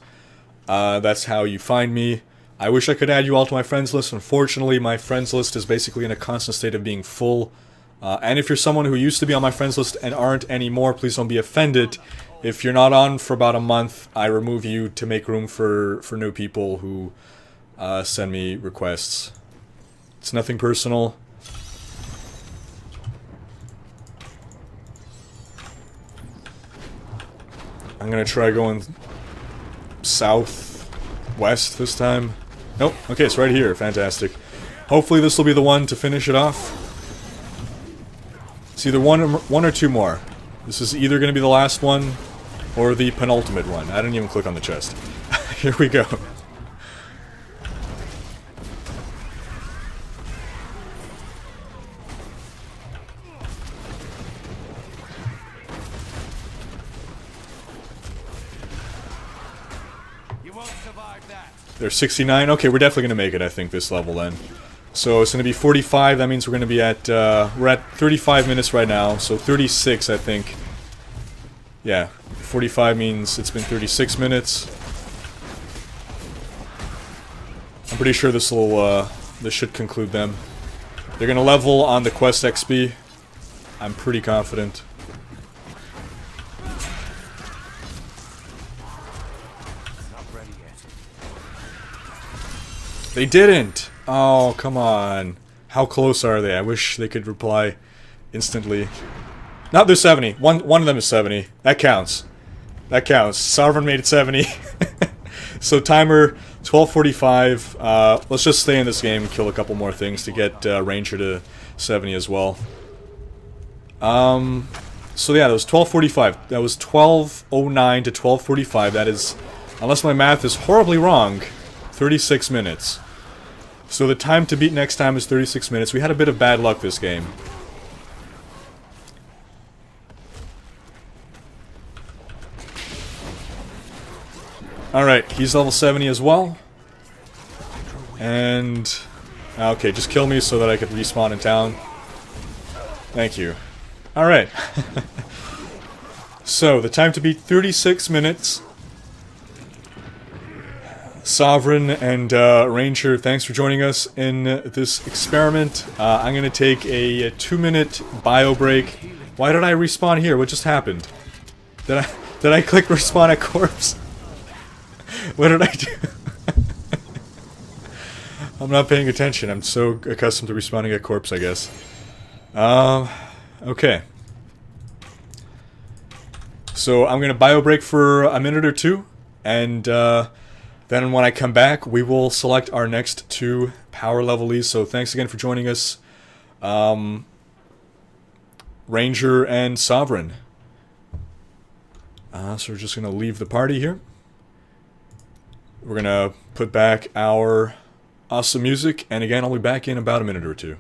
Speaker 1: That's how you find me. I wish I could add you all to my friends list. Unfortunately, my friends list is basically in a constant state of being full. And if you're someone who used to be on my friends list and aren't anymore, please don't be offended. If you're not on for about a month, I remove you to make room for new people who send me requests. It's nothing personal. I'm gonna try going southwest this time. Nope. Okay, it's right here. Fantastic. Hopefully this will be the one to finish it off. It's either one or 2 more. This is either gonna be the last one or the penultimate one. I didn't even click on the chest. Here we go. There's 69. Okay, we're definitely gonna make it, I think, this level then. So it's gonna be 45. That means we're gonna be at we're at 35 minutes right now. So 36, I think. Yeah, 45 means it's been 36 minutes. I'm pretty sure this should conclude them. They're gonna level on the quest XP. I'm pretty confident. They didn't! Oh, come on. How close are they? I wish they could reply instantly. No, they're 70. One of them is 70. That counts. That counts. Sovereign made it 70. So timer, 12:45. Let's just stay in this game and kill a couple more things to get Ranger to 70 as well. So yeah, that was 12:45. That was 12:09 to 12:45. That is, unless my math is horribly wrong, 36 minutes. So the time to beat next time is 36 minutes. We had a bit of bad luck this game. Alright, he's level 70 as well. And... okay, just kill me so that I can respawn in town. Thank you. Alright. So, the time to beat 36 minutes. Sovereign and Ranger, thanks for joining us in this experiment. I'm going to take a 2-minute bio break. Why did I respawn here? What just happened? Did I click respawn at corpse? What did I do? I'm not paying attention. I'm so accustomed to respawning at corpse, I guess. Okay. So I'm going to bio break for a minute or 2, and then when I come back, we will select our next 2 power levelies. So thanks again for joining us, Ranger and Sovereign. So we're just going to leave the party here. We're going to put back our awesome music, and again, I'll be back in about a minute or 2.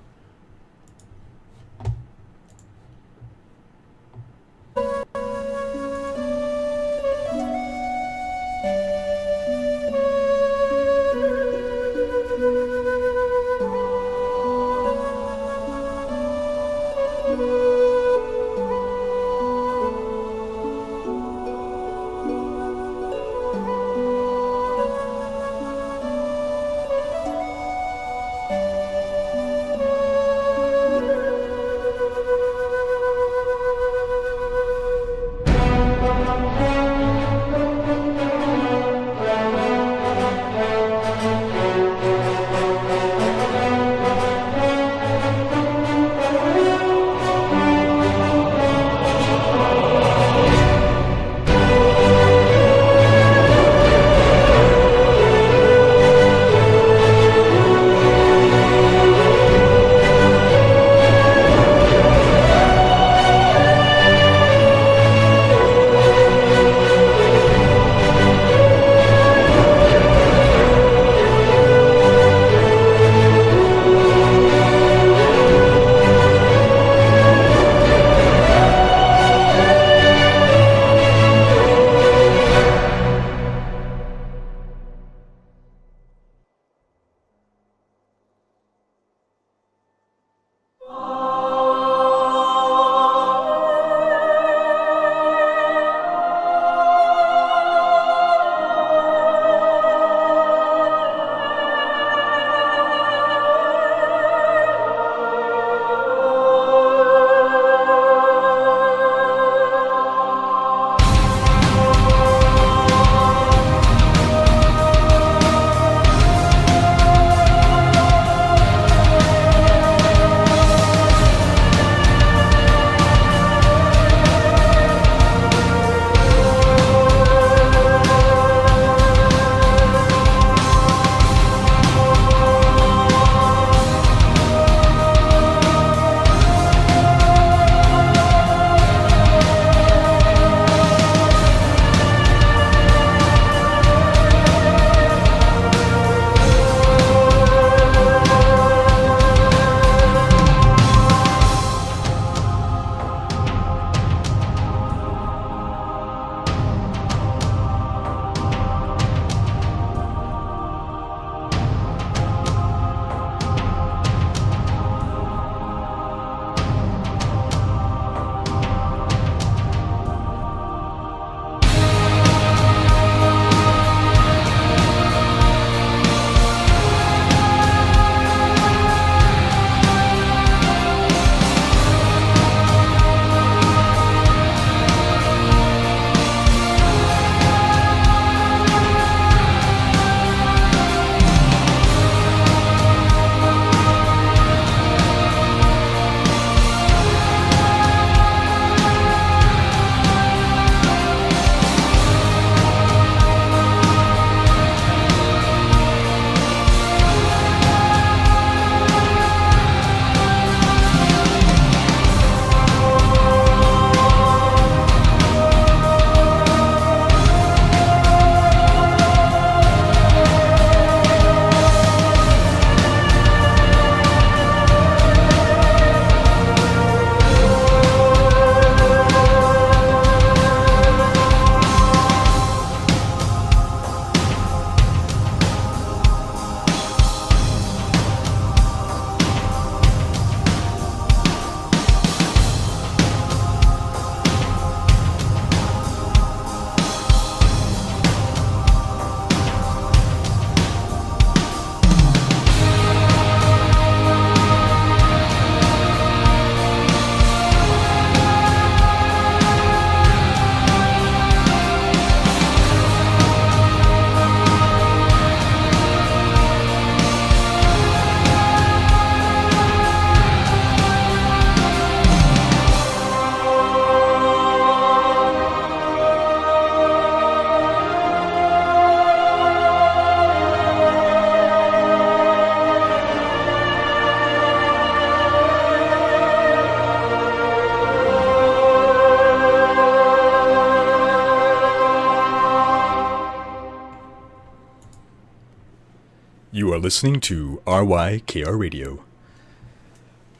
Speaker 1: are listening to RYKR Radio.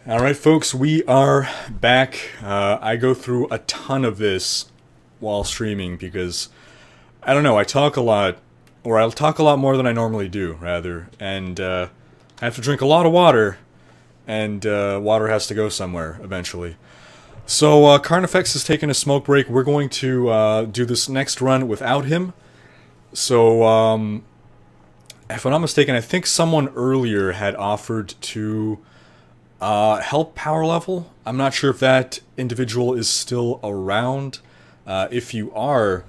Speaker 1: Alright folks, we are back. I go through a ton of this while streaming because, I don't know, I talk a lot, or I'll talk a lot more than I normally do, rather, and I have to drink a lot of water, and water has to go somewhere, eventually. So, Carnifex has taken a smoke break. We're going to do this next run without him. So, if I'm not mistaken, I think someone earlier had offered to help Powerlevel. I'm not sure if that individual is still around. If you are,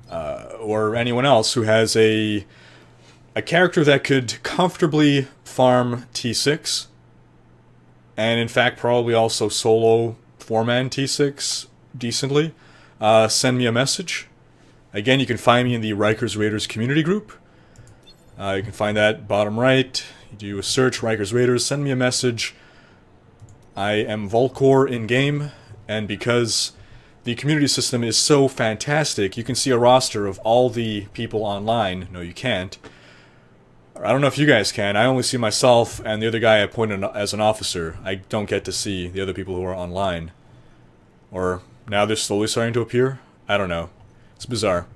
Speaker 1: or anyone else who has a character that could comfortably farm T6, and in fact probably also solo 4-man T6 decently, send me a message. Again, you can find me in the Rikers Raiders community group. You can find that bottom right. You do a search, Rikers Raiders, send me a message. I am Volcor in-game, and because the community system is so fantastic, you can see a roster of all the people online. No, you can't. I don't know if you guys can. I only see myself and the other guy I appointed as an officer. I don't get to see the other people who are online. Or now they're slowly starting to appear? I don't know. It's bizarre.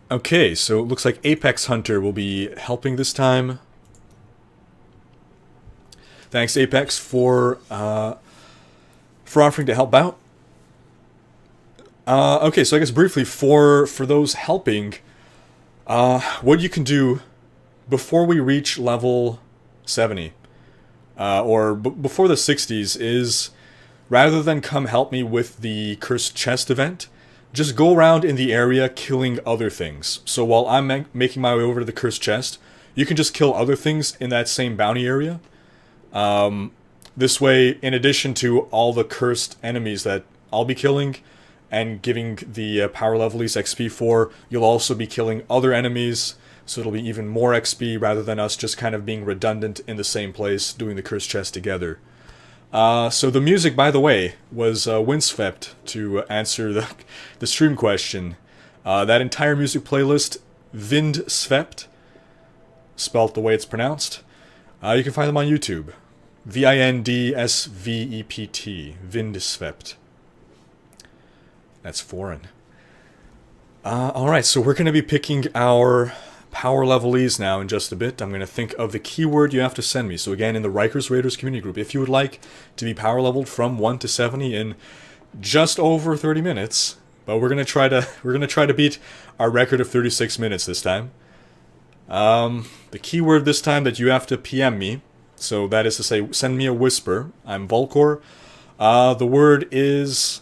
Speaker 1: Okay, so it looks like Apex Hunter will be helping this time. Thanks, Apex, for offering to help out. Okay, so I guess briefly, for those helping, what you can do before we reach level 70, or before the 60s, is rather than come help me with the Cursed Chest event, just go around in the area killing other things. So while I'm making my way over to the Cursed Chest, you can just kill other things in that same bounty area. This way, in addition to all the cursed enemies that I'll be killing and giving the power levelies XP for, you'll also be killing other enemies, so it'll be even more XP rather than us just kind of being redundant in the same place doing the Cursed Chest together. So the music, by the way, was Windswept, to answer the stream question. That entire music playlist, Vindswept, spelt the way it's pronounced, you can find them on YouTube. Vindsvept, Vindswept. That's foreign. Alright, so we're going to be picking our power levelies now in just a bit. I'm going to think of the keyword you have to send me. So again, in the Rikers Raiders community group, if you would like to be power leveled from 1 to 70 in just over 30 minutes, but we're going to try to beat our record of 36 minutes this time. The keyword this time that you have to PM me, so that is to say, send me a whisper. I'm Volcor. The word is...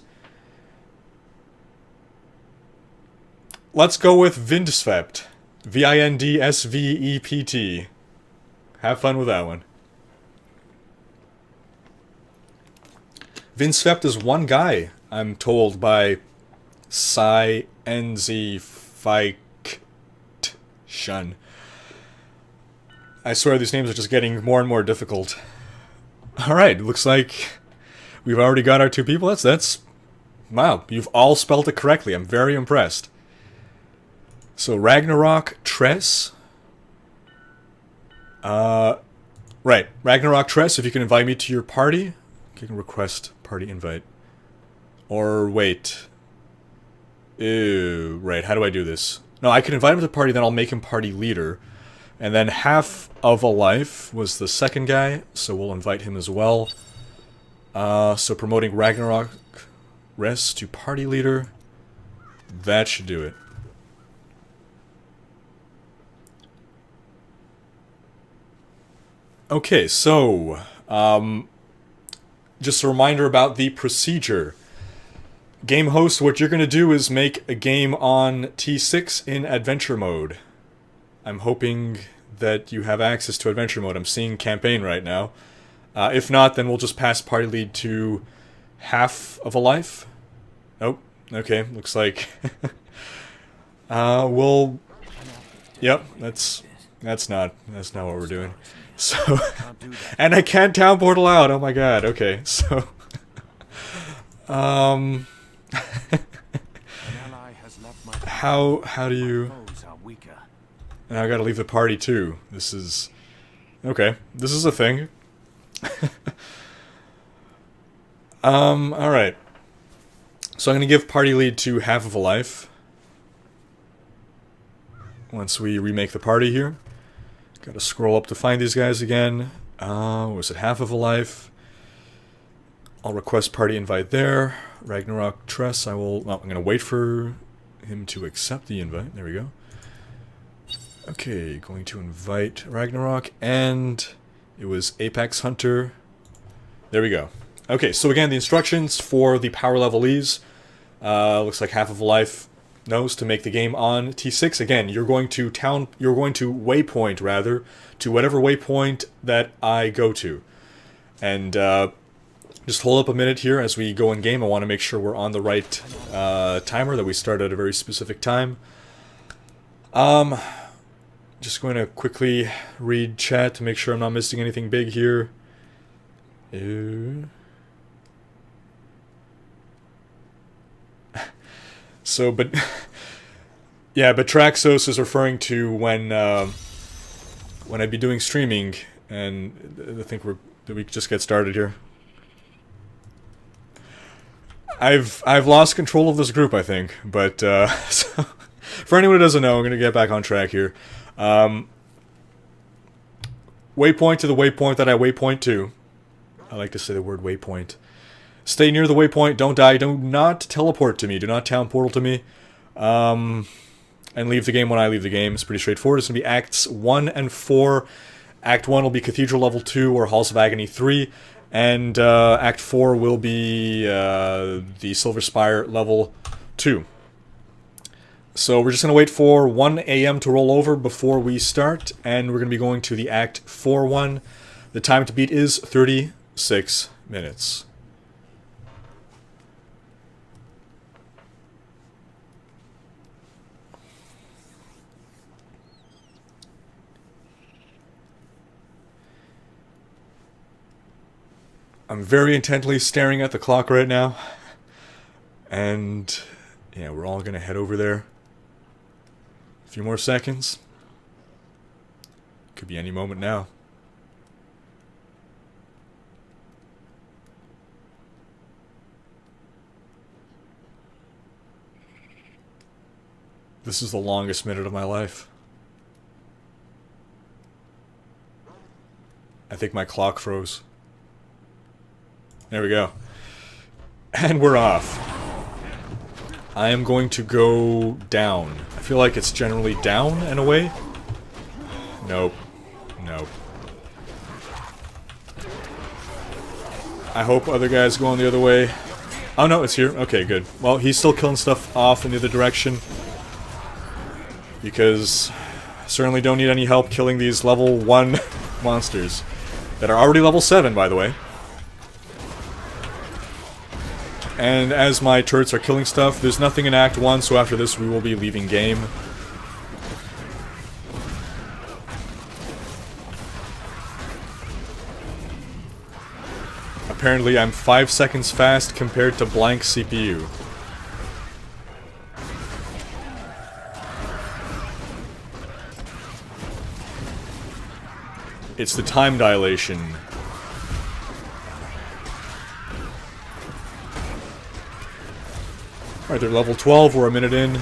Speaker 1: let's go with Vindswept. Vindsvept. Have fun with that one. Vindswept is one guy, I'm told by Psy NZ Shun. I swear these names are just getting more and more difficult. Alright, looks like we've already got our 2 people. That's wow, you've all spelled it correctly. I'm very impressed. So Ragnarok Tress. Right, Ragnarok Tress, if you can invite me to your party. You can request party invite. Or wait. Ew, right, how do I do this? No, I can invite him to the party, then I'll make him party leader. And then Half of a Life was the second guy, so we'll invite him as well. So promoting Ragnarok Rest to party leader. That should do it. Okay, so, just a reminder about the procedure. Game host, what you're going to do is make a game on T6 in adventure mode. I'm hoping that you have access to adventure mode. I'm seeing campaign right now. If not, then we'll just pass party lead to Half of a Life. Nope. Okay, looks like... we'll... Yep, that's not what we're doing. So... and I can't town portal out, oh my god, okay, so... how do you... And I gotta leave the party too. This is... Okay, this is a thing. Alright. So I'm gonna give party lead to half of a life. Once we remake the party here. Gotta scroll up to find these guys again. Was it half of a life? I'll request party invite there. Ragnarok Tress, I'm gonna wait for him to accept the invite. There we go. Okay, going to invite Ragnarok, and it was Apex Hunter. There we go. Okay, so again, the instructions for the power level E's. Looks like half of a life knows to make the game on T6. Again, you're going to waypoint rather to whatever waypoint that I go to, and just hold up a minute here as we go in game. I want to make sure we're on the right timer, that we start at a very specific time. Just going to quickly read chat to make sure I'm not missing anything big here. So, but yeah, but Traxos is referring to when I'd be doing streaming, and I think we just get started here. I've lost control of this group, I think, but so, for anyone who doesn't know, I'm gonna get back on track here. Waypoint to the waypoint that I waypoint to. I like to say the word waypoint. Stay near the waypoint, don't die, do not teleport to me, do not town portal to me. And leave the game when I leave the game. It's pretty straightforward. It's going to be Acts 1 and 4. Act 1 will be Cathedral Level 2 or Halls of Agony 3. And Act 4 will be the Silver Spire Level 2. So we're just going to wait for 1 a.m. to roll over before we start. And we're going to be going to the Act 4 one. The time to beat is 36 minutes. I'm very intently staring at the clock right now. And yeah, we're all going to head over there. A few more seconds. Could be any moment now. This is the longest minute of my life. I think my clock froze. There we go. And we're off. I am going to go down. I feel like it's generally down and away. Nope. Nope. I hope other guys going the other way. Oh no, it's here. Okay, good. Well, he's still killing stuff off in the other direction. Because I certainly don't need any help killing these level 1 monsters. That are already level 7, by the way. And as my turrets are killing stuff, there's nothing in Act 1, so after this we will be leaving game. Apparently I'm 5 seconds fast compared to blank CPU. It's the time dilation. Alright, they're level 12, we're a minute in.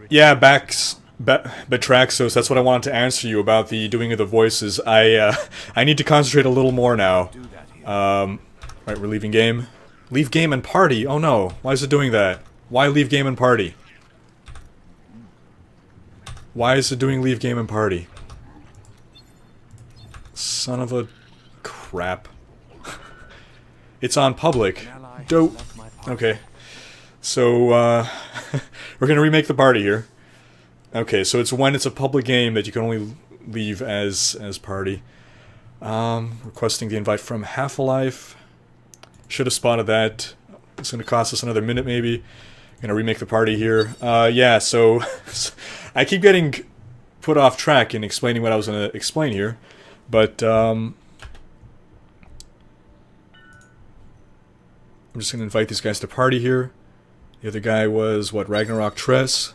Speaker 1: Yeah, Batraxos, that's what I wanted to answer you about the doing of the voices. I need to concentrate a little more now. Right, we're leaving game. Leave game and party? Oh no, why is it doing that? Why leave game and party? Why is it doing leave game and party? Son of a crap. It's on public. Dope. Okay. So, we're gonna remake the party here. Okay, so it's when it's a public game that you can only leave as party. Requesting the invite from Half-a-Life. Should have spotted that. It's gonna cost us another minute maybe. Gonna remake the party here. Yeah, so I keep getting put off track in explaining what I was gonna explain here. But, I'm just going to invite these guys to party here. The other guy was, what, Ragnarok Tress?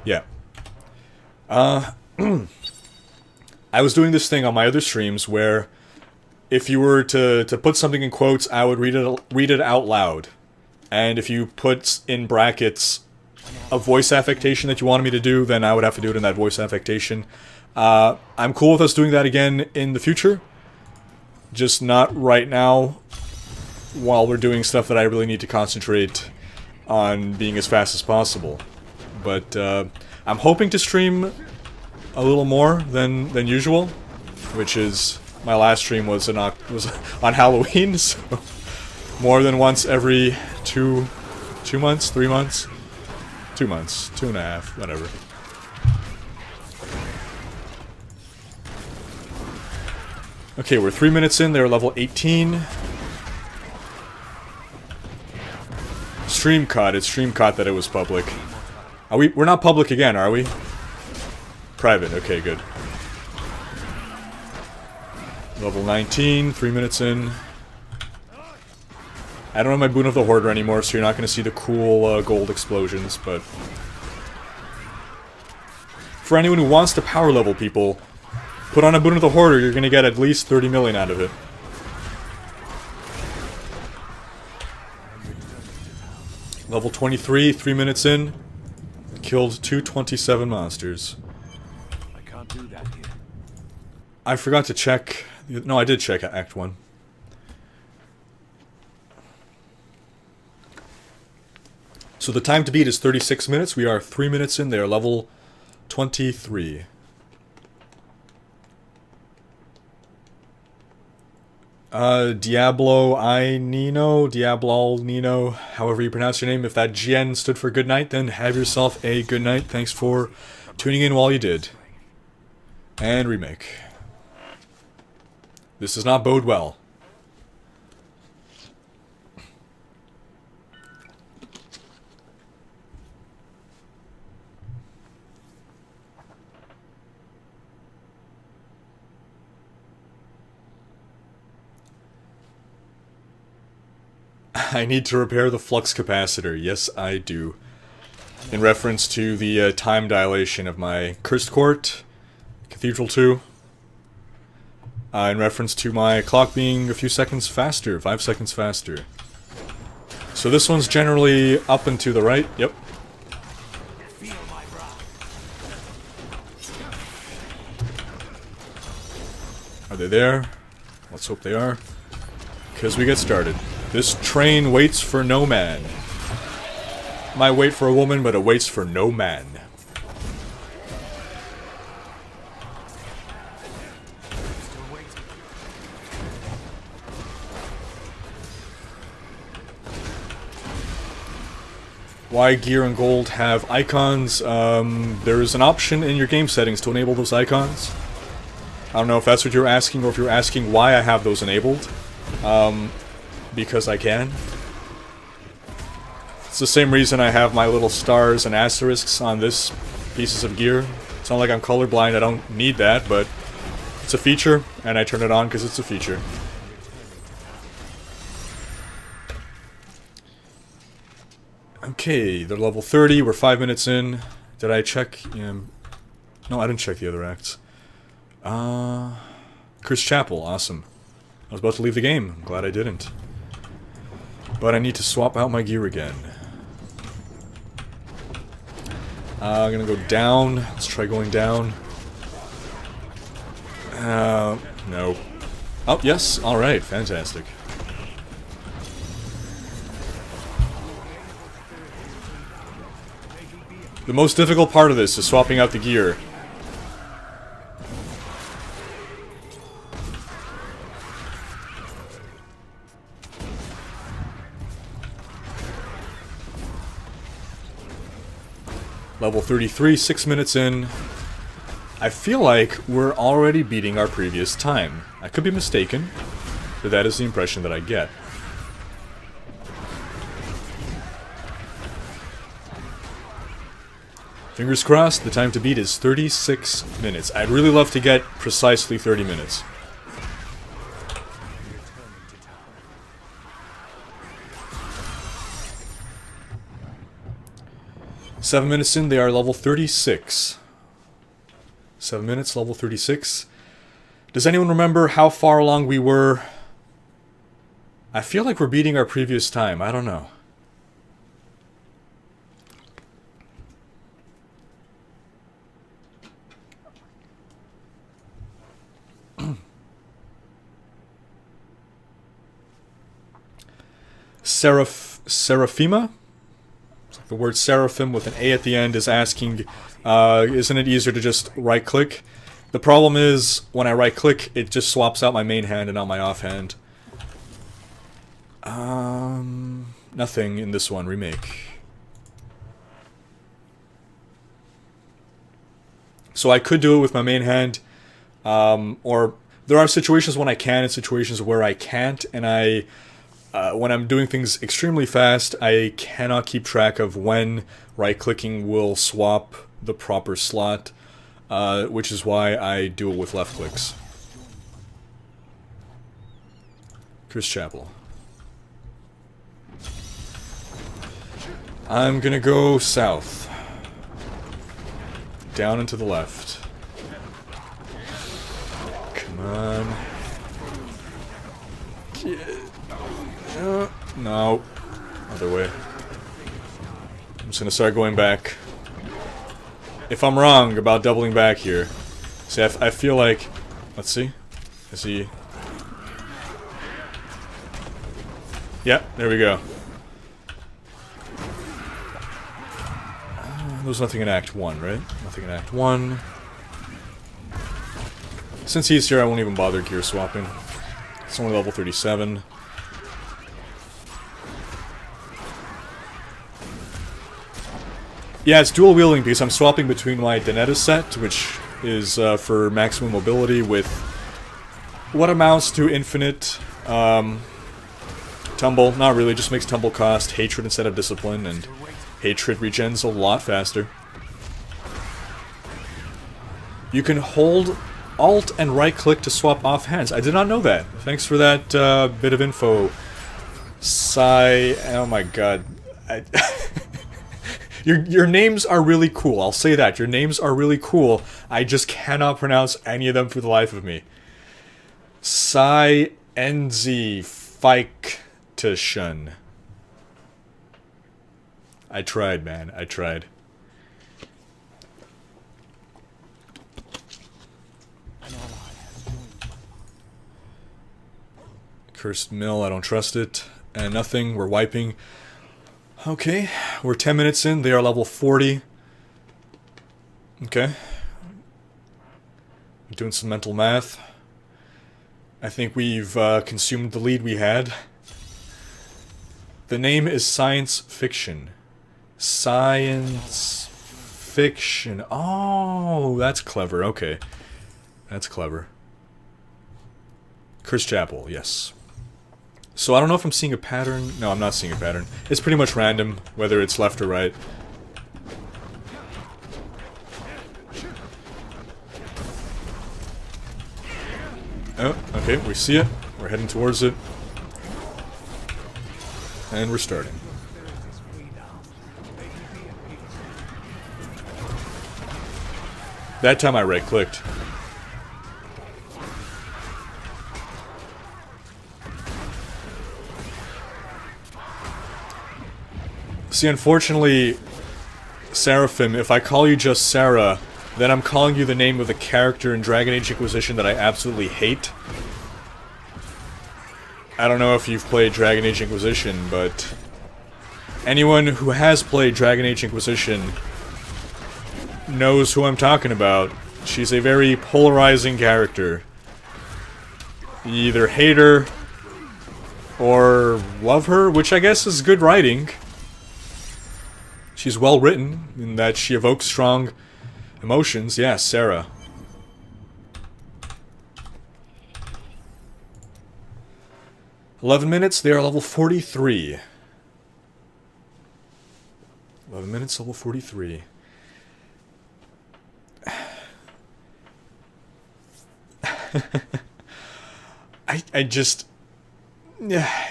Speaker 1: Yeah. I was doing this thing on my other streams where if you were to put something in quotes, I would read it out loud. And if you put in brackets a voice affectation that you wanted me to do, then I would have to do it in that voice affectation. I'm cool with us doing that again in the future. Just not right now, while we're doing stuff that I really need to concentrate on being as fast as possible. But I'm hoping to stream a little more than usual, which is my last stream was on Halloween, so more than once every 2 months, 3 months, 2 months, 2.5, whatever. Okay, we're 3 minutes in. They're level 18. Stream caught. It's stream caught that it was public. We're not public again, are we? Private. Okay, good. Level 19. 3 minutes in. I don't have my Boon of the Hoarder anymore, so you're not going to see the cool gold explosions, but for anyone who wants to power level people, put on a Boon of the Hoarder, you're going to get at least 30 million out of it. Level 23, 3 minutes in. Killed 227 monsters.
Speaker 2: I can't do that here.
Speaker 1: I forgot to check. No, I did check Act 1. So the time to beat is 36 minutes. We are 3 minutes in. They are level 23. Diablo Nino, however you pronounce your name. If that GN stood for good night, then have yourself a good night. Thanks for tuning in while you did. And remake. This does not bode well. I need to repair the flux capacitor. Yes, I do. In reference to the time dilation of my Cursed Court, Cathedral 2. In reference to my clock being a few seconds faster, 5 seconds faster. So this one's generally up and to the right. Yep. Are they there? Let's hope they are. Because we get started. This train waits for no man. Might wait for a woman, but it waits for no man. Why gear and gold have icons? There is an option in your game settings to enable those icons. I don't know if that's what you're asking, or if you're asking why I have those enabled. Because I can. It's the same reason I have my little stars and asterisks on this pieces of gear. It's not like I'm colorblind, I don't need that, but it's a feature, and I turn it on because it's a feature. Okay, they're level 30, we're 5 minutes in. Did I check? No, I didn't check the other acts. Cursed Chapel, awesome. I was about to leave the game, I'm glad I didn't. But I need to swap out my gear again. I'm gonna go down. Let's try going down. No. Oh, yes. Alright, fantastic. The most difficult part of this is swapping out the gear. Level 33, 6 minutes in. I feel like we're already beating our previous time. I could be mistaken, but that is the impression that I get. Fingers crossed, the time to beat is 36 minutes. I'd really love to get precisely 30 minutes. 7 minutes in, they are level 36. 7 minutes, level 36. Does anyone remember how far along we were? I feel like we're beating our previous time. I don't know. Seraphima? The word seraphim with an A at the end is asking, isn't it easier to just right-click? The problem is, when I right-click, it just swaps out my main hand and not my offhand. Nothing in this one. Remake. So I could do it with my main hand, or there are situations when I can and situations where I can't, and when I'm doing things extremely fast, I cannot keep track of when right-clicking will swap the proper slot, which is why I do it with left clicks. Chris Chapel. I'm gonna go south. Down and to the left. Come on. No. Other way. I'm just gonna start going back. If I'm wrong about doubling back here. See, I feel like... Let's see. Is he... Yeah, there we go. There was nothing in Act 1, right? Nothing in Act 1. Since he's here, I won't even bother gear swapping. It's only level 37. Yeah, it's dual wielding because I'm swapping between my Donetta set, which is for maximum mobility, with what amounts to infinite tumble. Not really, just makes tumble cost hatred instead of discipline, and hatred regens a lot faster. You can hold Alt and right click to swap off hands. I did not know that. Thanks for that bit of info. Oh my god. Your names are really cool, I'll say that. Your names are really cool. I just cannot pronounce any of them for the life of me. Sai Enzi Fiktation. I tried, man. I tried. Cursed Mill, I don't trust it. And nothing, we're wiping. Okay, we're 10 minutes in, they are level 40. Okay. Doing some mental math. I think we've consumed the lead we had. The name is Science Fiction. Science Fiction. Oh, that's clever, okay. That's clever. Chris Chapel, yes. So I don't know if I'm seeing a pattern. No, I'm not seeing a pattern. It's pretty much random, whether it's left or right. Oh, okay, we see it. We're heading towards it. And we're starting. That time I right-clicked. See, unfortunately, Seraphim, if I call you just Sarah, then I'm calling you the name of the character in Dragon Age Inquisition that I absolutely hate. I don't know if you've played Dragon Age Inquisition, but anyone who has played Dragon Age Inquisition knows who I'm talking about. She's a very polarizing character. You either hate her or love her, which I guess is good writing. She's well written in that she evokes strong emotions. Yeah, Sarah. $11 they are level 43. 11 minutes, level 43. I just...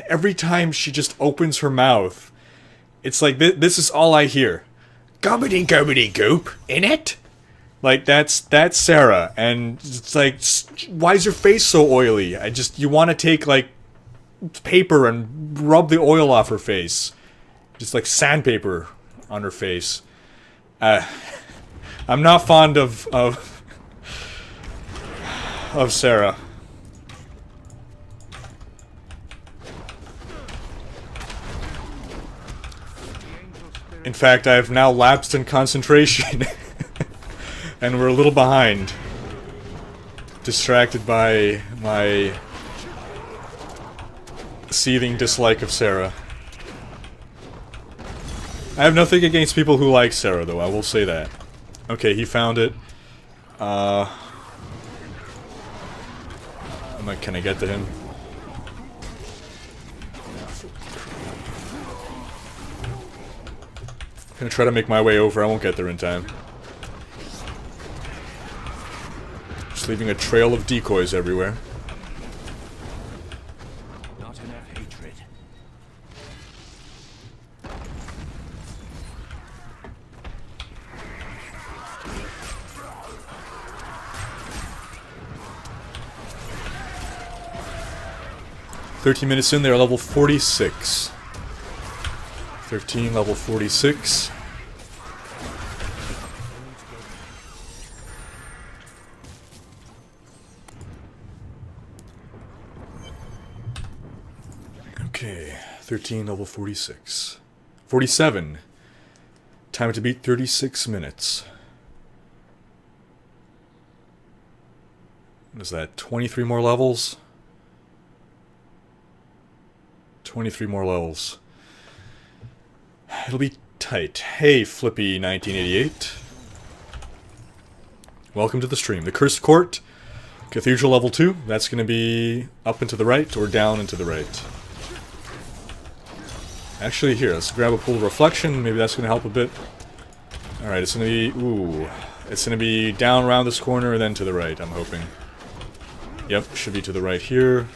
Speaker 1: Every time she just opens her mouth, it's like, this is all I hear. Gobbity gobbity goop in it. Like that's Sarah, and it's like, why is your face so oily? You want to take like paper and rub the oil off her face, just like sandpaper on her face. I'm not fond of Sarah. In fact, I have now lapsed in concentration. And we're a little behind. Distracted by my seething dislike of Sarah. I have nothing against people who like Sarah, though, I will say that. Okay, he found it. Can I get to him? I'm gonna try to make my way over, I won't get there in time. Just leaving a trail of decoys everywhere.
Speaker 2: Not enough hatred.
Speaker 1: "13 minutes in, they are level 46. 13, level 46. Okay, 13, level 46. 47. Time to beat 36 minutes. What is that, 23 more levels? 23 more levels. It'll be tight. Hey, Flippy1988. Welcome to the stream. The Cursed Court, Cathedral level 2. That's going to be up and to the right or down and to the right. Actually, here, let's grab a pool of reflection. Maybe that's going to help a bit. Alright, it's going to be... Ooh. It's going to be down around this corner and then to the right, I'm hoping. Yep, should be to the right here.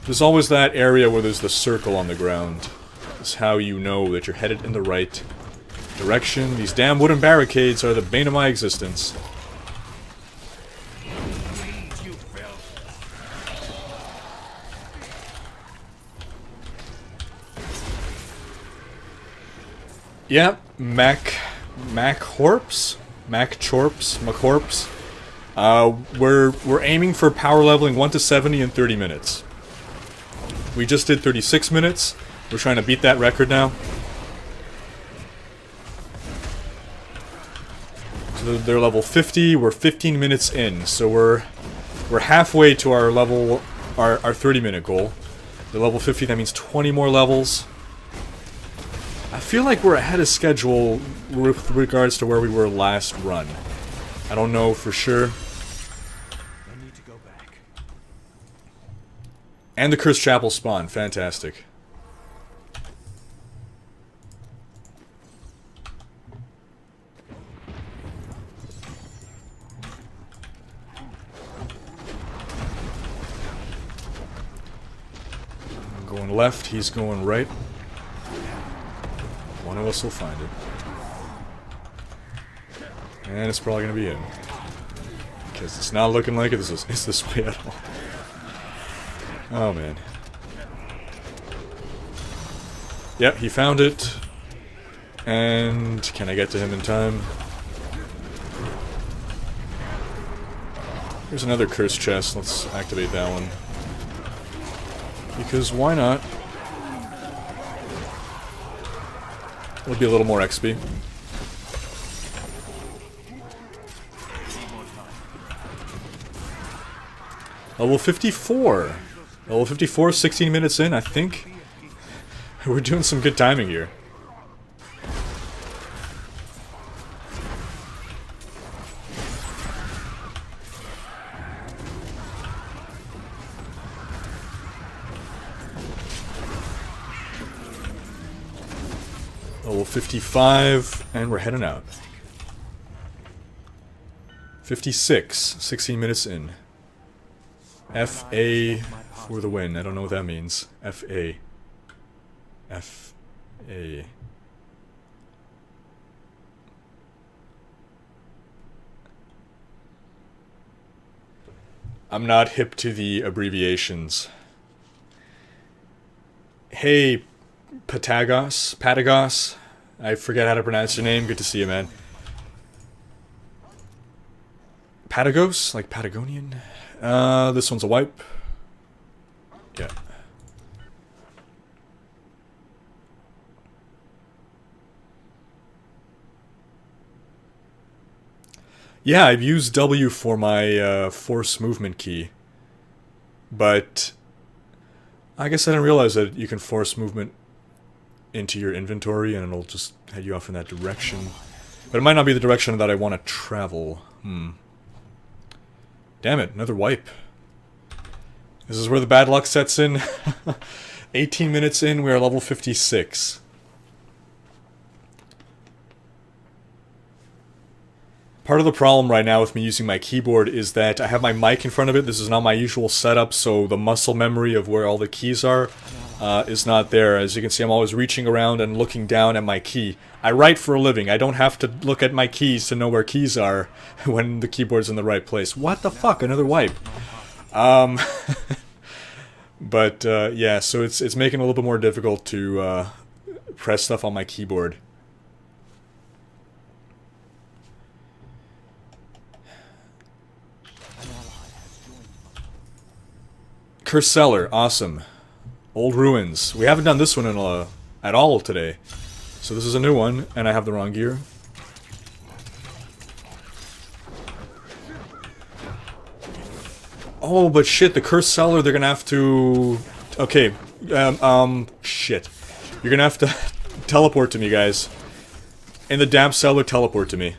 Speaker 1: There's always that area where there's the circle on the ground. That's how you know that you're headed in the right direction. These damn wooden barricades are the bane of my existence. Yep, Mac Chorps? We're aiming for power leveling 1 to 70 in 30 minutes. We just did 36 minutes. We're trying to beat that record now. So they're level 50, we're 15 minutes in, so we're halfway to our level, our 30-minute goal. They're level 50, that means 20 more levels. I feel like we're ahead of schedule with regards to where we were last run. I don't know for sure.
Speaker 2: I need to go back.
Speaker 1: And the Cursed Chapel spawn, fantastic. I'm going left, he's going right. One of us will find it. And it's probably going to be him. Because it's not looking like it's this way at all. Oh, man. Yep, he found it. And can I get to him in time? Here's another cursed chest. Let's activate that one. Because why not? It'll be a little more XP. Level 54. Level 54, 16 minutes in, I think. We're doing some good timing here. Level 55, and we're heading out. 56, 16 minutes in. FA for the win. I don't know what that means. FA. FA. I'm not hip to the abbreviations. Hey, Patagos. I forget how to pronounce your name. Good to see you, man. Patagos? Like Patagonian? This one's a wipe. Yeah. Yeah, I've used W for my force movement key. But I guess I didn't realize that you can force movement into your inventory and it'll just head you off in that direction. But it might not be the direction that I want to travel. Damn it, another wipe. This is where the bad luck sets in. 18 minutes in, we are level 56. Part of the problem right now with me using my keyboard is that I have my mic in front of it. This is not my usual setup, so the muscle memory of where all the keys are is not there. As you can see, I'm always reaching around and looking down at my key. I write for a living. I don't have to look at my keys to know where keys are when the keyboard's in the right place. What the fuck? Another wipe. But yeah, so it's making it a little bit more difficult to press stuff on my keyboard. Cursed Cellar, awesome. Old Ruins. We haven't done this one in at all today. So this is a new one, and I have the wrong gear. Oh, but shit, the Cursed Cellar, they're gonna have to... Okay, shit. You're gonna have to teleport to me, guys. In the damp cellar, teleport to me.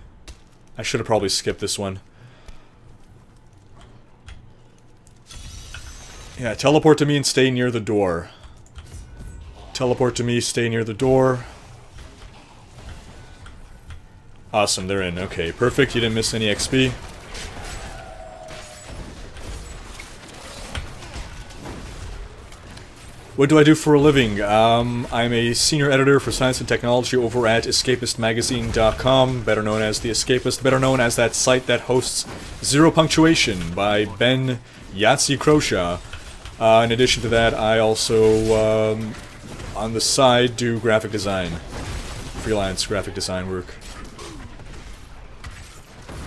Speaker 1: I should have probably skipped this one. Yeah, teleport to me and stay near the door. Teleport to me, stay near the door. Awesome, they're in. Okay, perfect. You didn't miss any XP. What do I do for a living? I'm a senior editor for science and technology over at escapistmagazine.com, better known as The Escapist, better known as that site that hosts Zero Punctuation by Ben Yahtzee Croshaw. In addition to that, I also, on the side, do graphic design. Freelance graphic design work.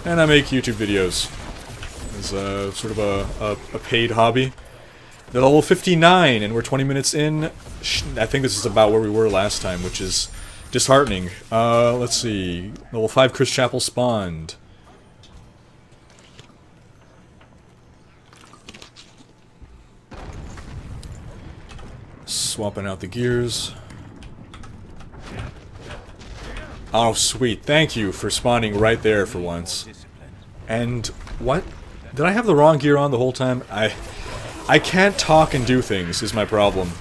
Speaker 1: And I make YouTube videos. As sort of a paid hobby. They're level 59, and we're 20 minutes in. I think this is about where we were last time, which is disheartening. Let's see. Level 5 Chris Chapel spawned. Swapping out the gears. Oh, sweet. Thank you for spawning right there for once. And what? Did I have the wrong gear on the whole time? I can't talk and do things, is my problem.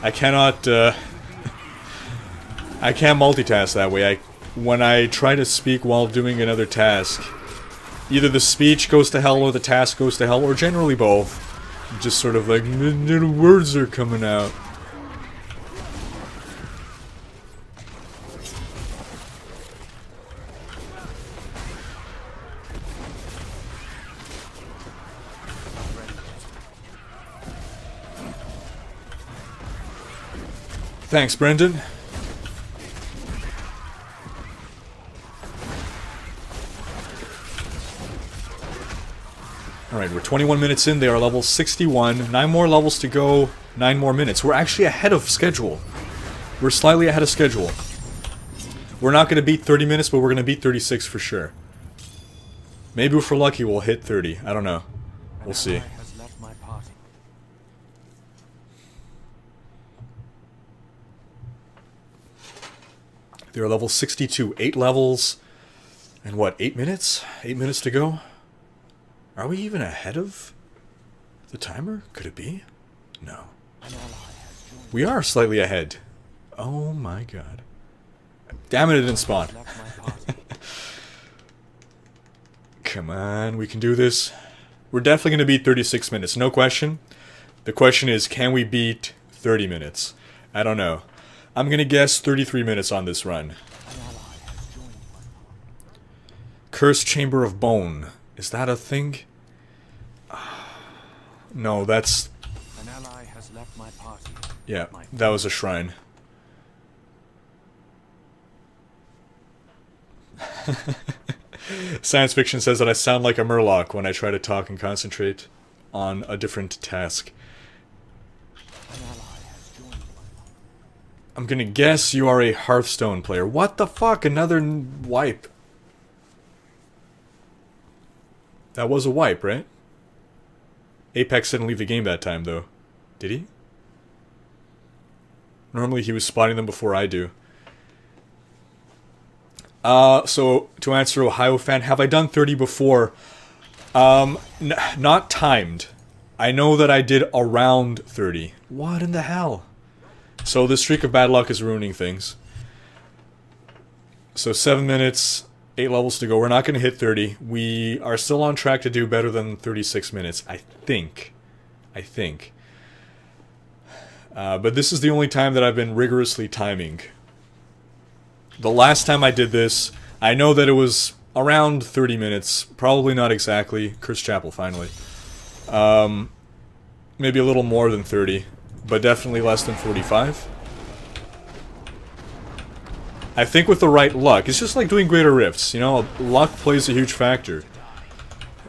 Speaker 1: I cannot, I can't multitask that way. When I try to speak while doing another task, either the speech goes to hell or the task goes to hell, or generally both. Just sort of like, the words are coming out. Thanks, Brendan. Alright, we're 21 minutes in. They are level 61. 9 more levels to go. 9 more minutes. We're actually ahead of schedule. We're slightly ahead of schedule. We're not going to beat 30 minutes, but we're going to beat 36 for sure. Maybe if we're lucky, we'll hit 30. I don't know. We'll see. They're level 62. 8 levels. And what, 8 minutes? 8 minutes to go? Are we even ahead of the timer? Could it be? No. We are slightly ahead. Oh my god. Damn it, it didn't spawn. Come on, we can do this. We're definitely going to beat 36 minutes, no question. The question is, can we beat 30 minutes? I don't know. I'm going to guess 33 minutes on this run. Cursed Chamber of Bone. Is that a thing? No, that's...
Speaker 2: An ally has left my party.
Speaker 1: Yeah, that was a shrine. Science fiction says that I sound like a murloc when I try to talk and concentrate on a different task.
Speaker 2: An ally has joined my party.
Speaker 1: I'm gonna guess you are a Hearthstone player. What the fuck? Another wipe. That was a wipe, right? Apex didn't leave the game that time, though. Did he? Normally he was spotting them before I do. So, to answer Ohio fan, have I done 30 before? Not timed. I know that I did around 30. What in the hell? So, this streak of bad luck is ruining things. So, 7 minutes, 8 levels to go. We're not going to hit 30. We are still on track to do better than 36 minutes, I think. But this is the only time that I've been rigorously timing. The last time I did this, I know that it was around 30 minutes. Probably not exactly. Chris Chapel, finally. Maybe a little more than 30. But definitely less than 45. I think with the right luck, it's just like doing Greater Rifts, you know, luck plays a huge factor.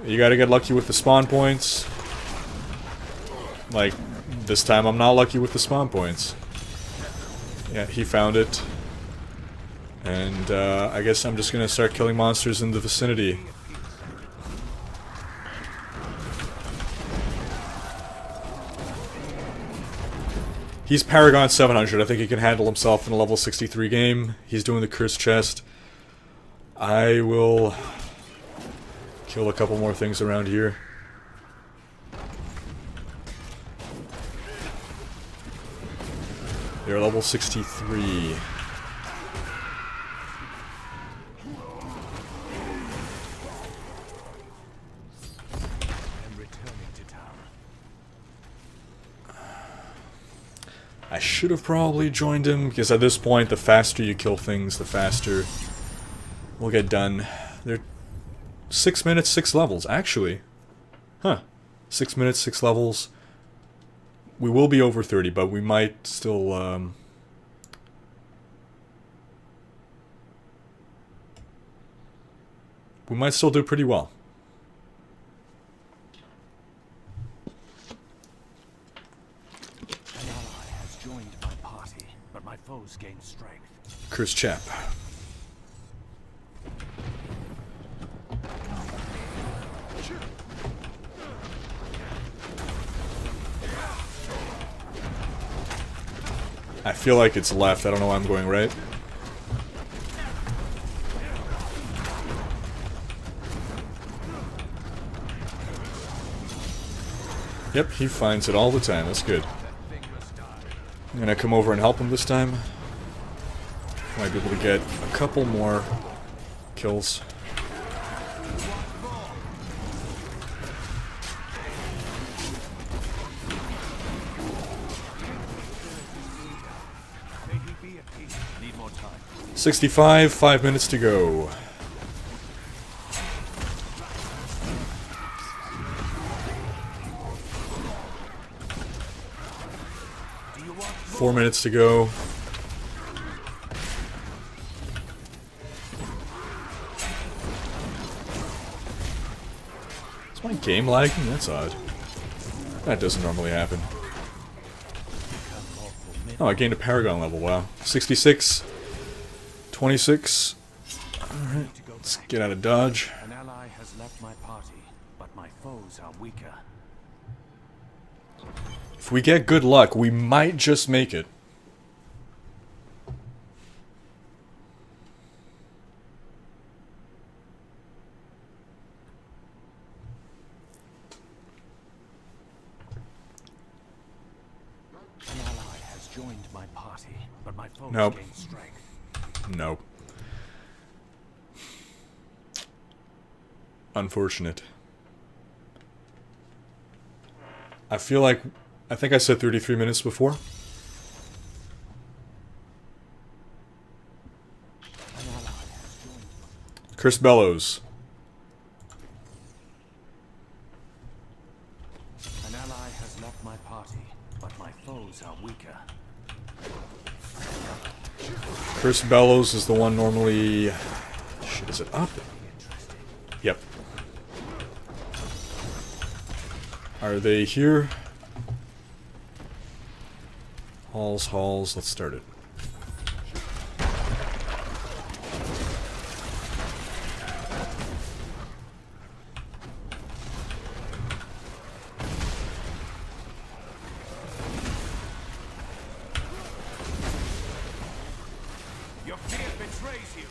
Speaker 1: You gotta get lucky with the spawn points. Like, this time I'm not lucky with the spawn points. Yeah, he found it. And, I guess I'm just gonna start killing monsters in the vicinity. He's Paragon 700. I think he can handle himself in a level 63 game. He's doing the cursed chest. I will kill a couple more things around here. They're level 63. I should have probably joined him, because at this point, the faster you kill things, the faster we'll get done. They're 6 minutes, 6 levels, actually. Huh. 6 minutes, 6 levels. We will be over 30, but we might still, we might still do pretty well.
Speaker 2: Foes gain strength.
Speaker 1: Chris Chap. I feel like it's left. I don't know why I'm going right. Yep, he finds it all the time. That's good. I'm gonna come over and help him this time. Might be able to get a couple more kills.
Speaker 2: Need more time.
Speaker 1: 65, 5 minutes to go. Four minutes to go. Is my game lagging? That's odd. That doesn't normally happen. Oh, I gained a Paragon level, wow. 66. 26. Alright, let's get out of dodge.
Speaker 2: An ally has left my party, but my foes are weaker.
Speaker 1: If we get good luck, we might just make it.
Speaker 2: An ally has joined my party, but my foes
Speaker 1: Nope.
Speaker 2: gain strength.
Speaker 1: Nope. Unfortunate. I feel like... I think I said 33 minutes before.
Speaker 2: An ally has joined my
Speaker 1: Chris Bellows.
Speaker 2: An ally but my foes are weaker.
Speaker 1: Curse Bellows is the one normally... Shit, is it up? Yep. Are they here? Halls, let's start it.
Speaker 2: Your fear betrays you.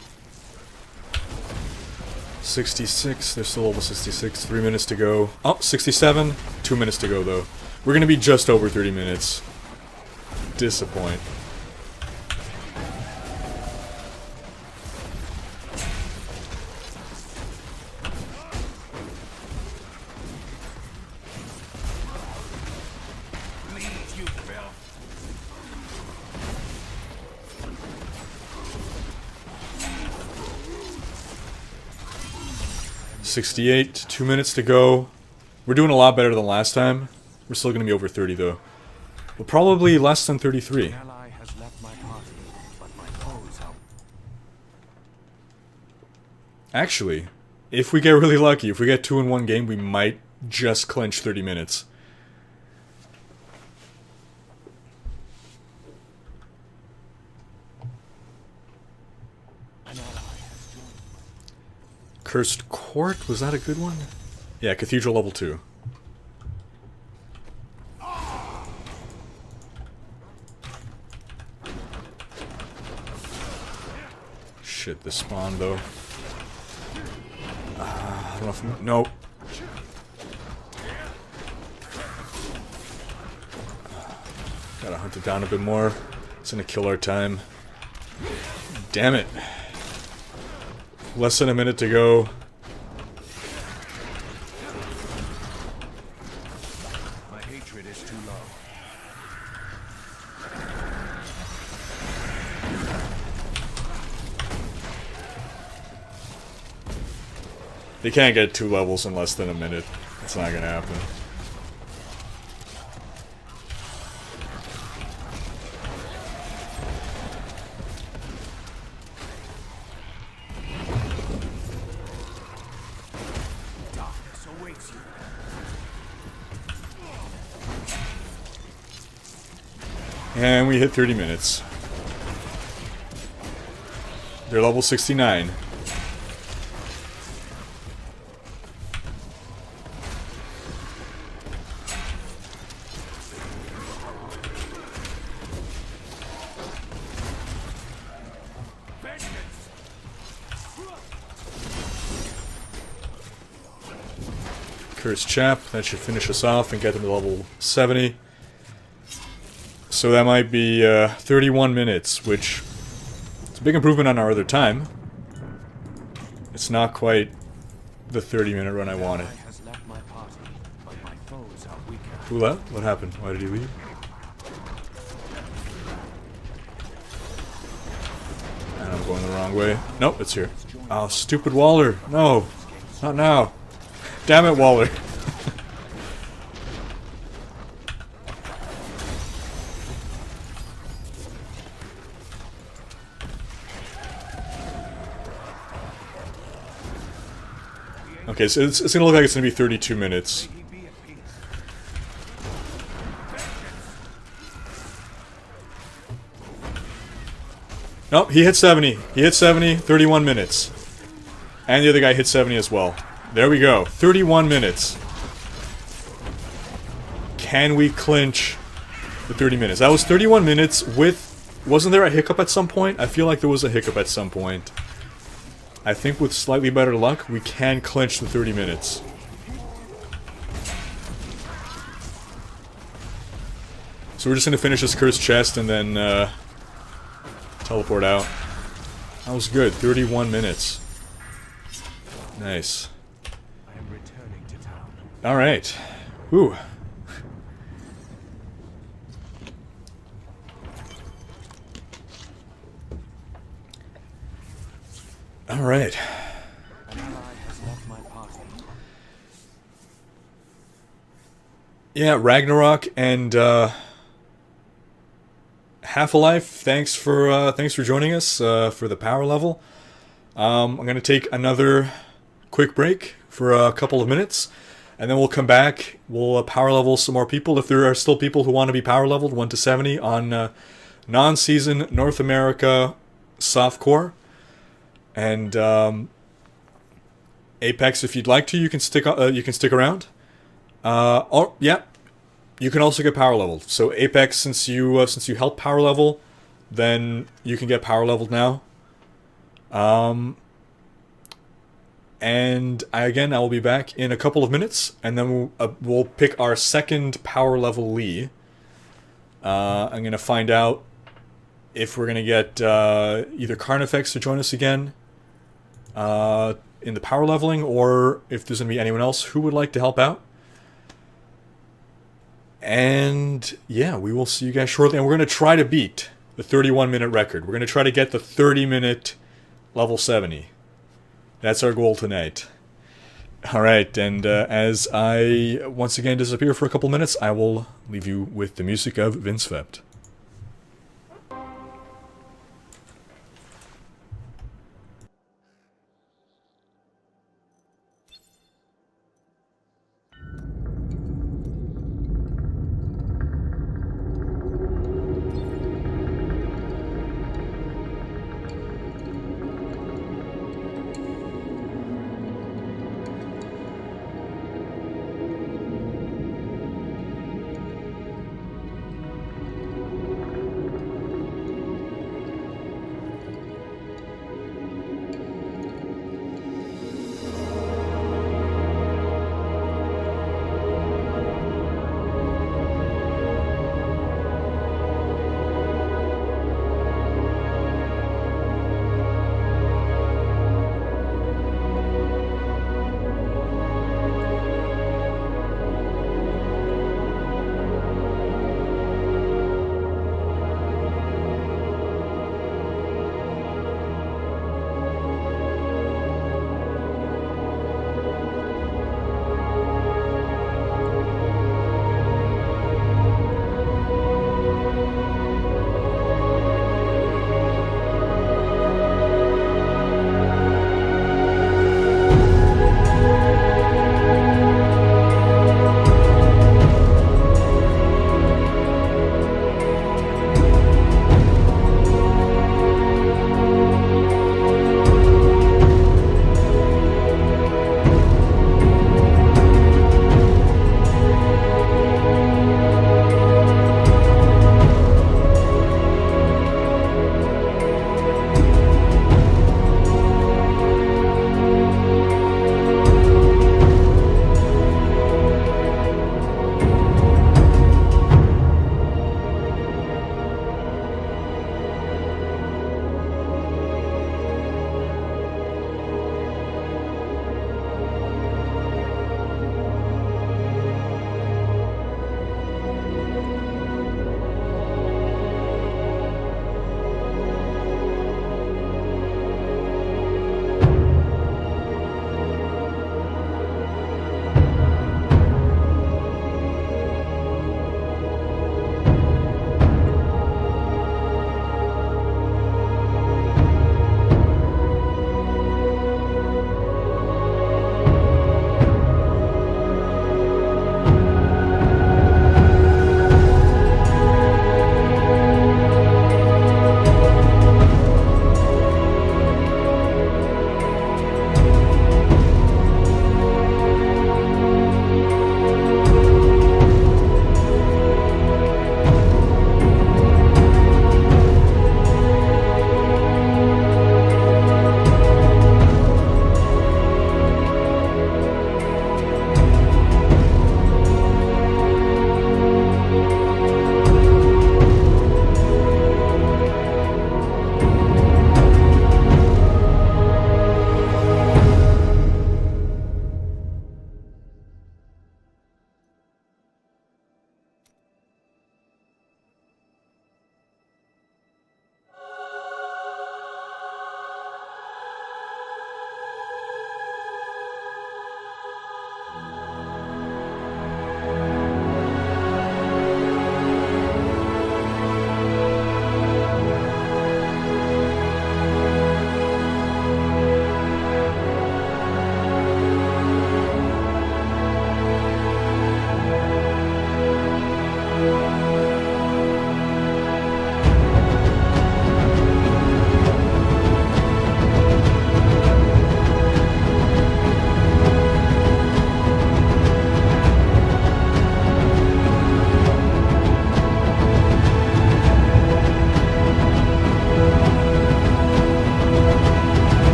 Speaker 1: 66, they're still level 66, 3 minutes to go. Oh, 67, 2 minutes to go though. We're gonna be just over 30 minutes. Disappoint.
Speaker 2: Lead, you filth.
Speaker 1: 68, 2 minutes to go. We're doing a lot better than last time. We're still gonna be over 30 though. Well, probably less than 33.
Speaker 2: An ally has left my party, but my foes are...
Speaker 1: Actually, if we get really lucky, if we get 2 in one game, we might just clinch 30 minutes.
Speaker 2: An ally has joined.
Speaker 1: Cursed Court, was that a good one? Yeah, Cathedral level 2. Shit, this spawn though. I don't know if... Nope. Gotta hunt it down a bit more. It's gonna kill our time. Damn it. Less than a minute to go.
Speaker 2: My hatred is too low.
Speaker 1: They can't get 2 levels in less than a minute. It's not gonna happen.
Speaker 2: Darkness awaits you.
Speaker 1: And we hit 30 minutes. They're level 69. Cursed Chap, that should finish us off and get them to level 70. So that might be 31 minutes, which is a big improvement on our other time. It's not quite the 30-minute run I wanted.
Speaker 2: Ally has left my party, but my foes are weaker.
Speaker 1: Who left? What happened? Why did he leave? And I'm going the wrong way. Nope, it's here. Oh, stupid Waller. No, not now. Damn it, Waller. Okay, so it's gonna look like it's gonna be 32 minutes.
Speaker 2: May he be at peace.
Speaker 1: Nope, he hit 70. He hit 70, 31 minutes. And the other guy hit 70 as well. There we go. 31 minutes. Can we clinch the 30 minutes? That was 31 minutes with... Wasn't there a hiccup at some point? I feel like there was a hiccup at some point. I think with slightly better luck, we can clinch the 30 minutes. So we're just going to finish this cursed chest and then teleport out. That was good. 31 minutes. Nice.
Speaker 2: I am returning to town.
Speaker 1: Alright. Whew. Alright.
Speaker 2: An ally has left my party.
Speaker 1: Yeah, Ragnarok and Half a Life, thanks for joining us for the power level. I'm gonna take another quick break for a couple of minutes, and then we'll come back. We'll power level some more people if there are still people who want to be power leveled 1 to 70 on non-season North America softcore. And Apex, if you'd like to, you can stick around. Oh yeah, you can also get power leveled. So Apex, since you helped power level, then you can get power leveled now. And I will be back in a couple of minutes, and then we'll pick our second power level Lee. I'm gonna find out if we're gonna get either Carnifex to join us again in the power leveling, or if there's gonna be anyone else who would like to help out. And yeah, we will see you guys shortly, and we're gonna try to beat the 31-minute record. We're gonna try to get the 30-minute level 70. That's our goal tonight. Alright, and as I once again disappear for a couple minutes, I will leave you with the music of Vince Vept.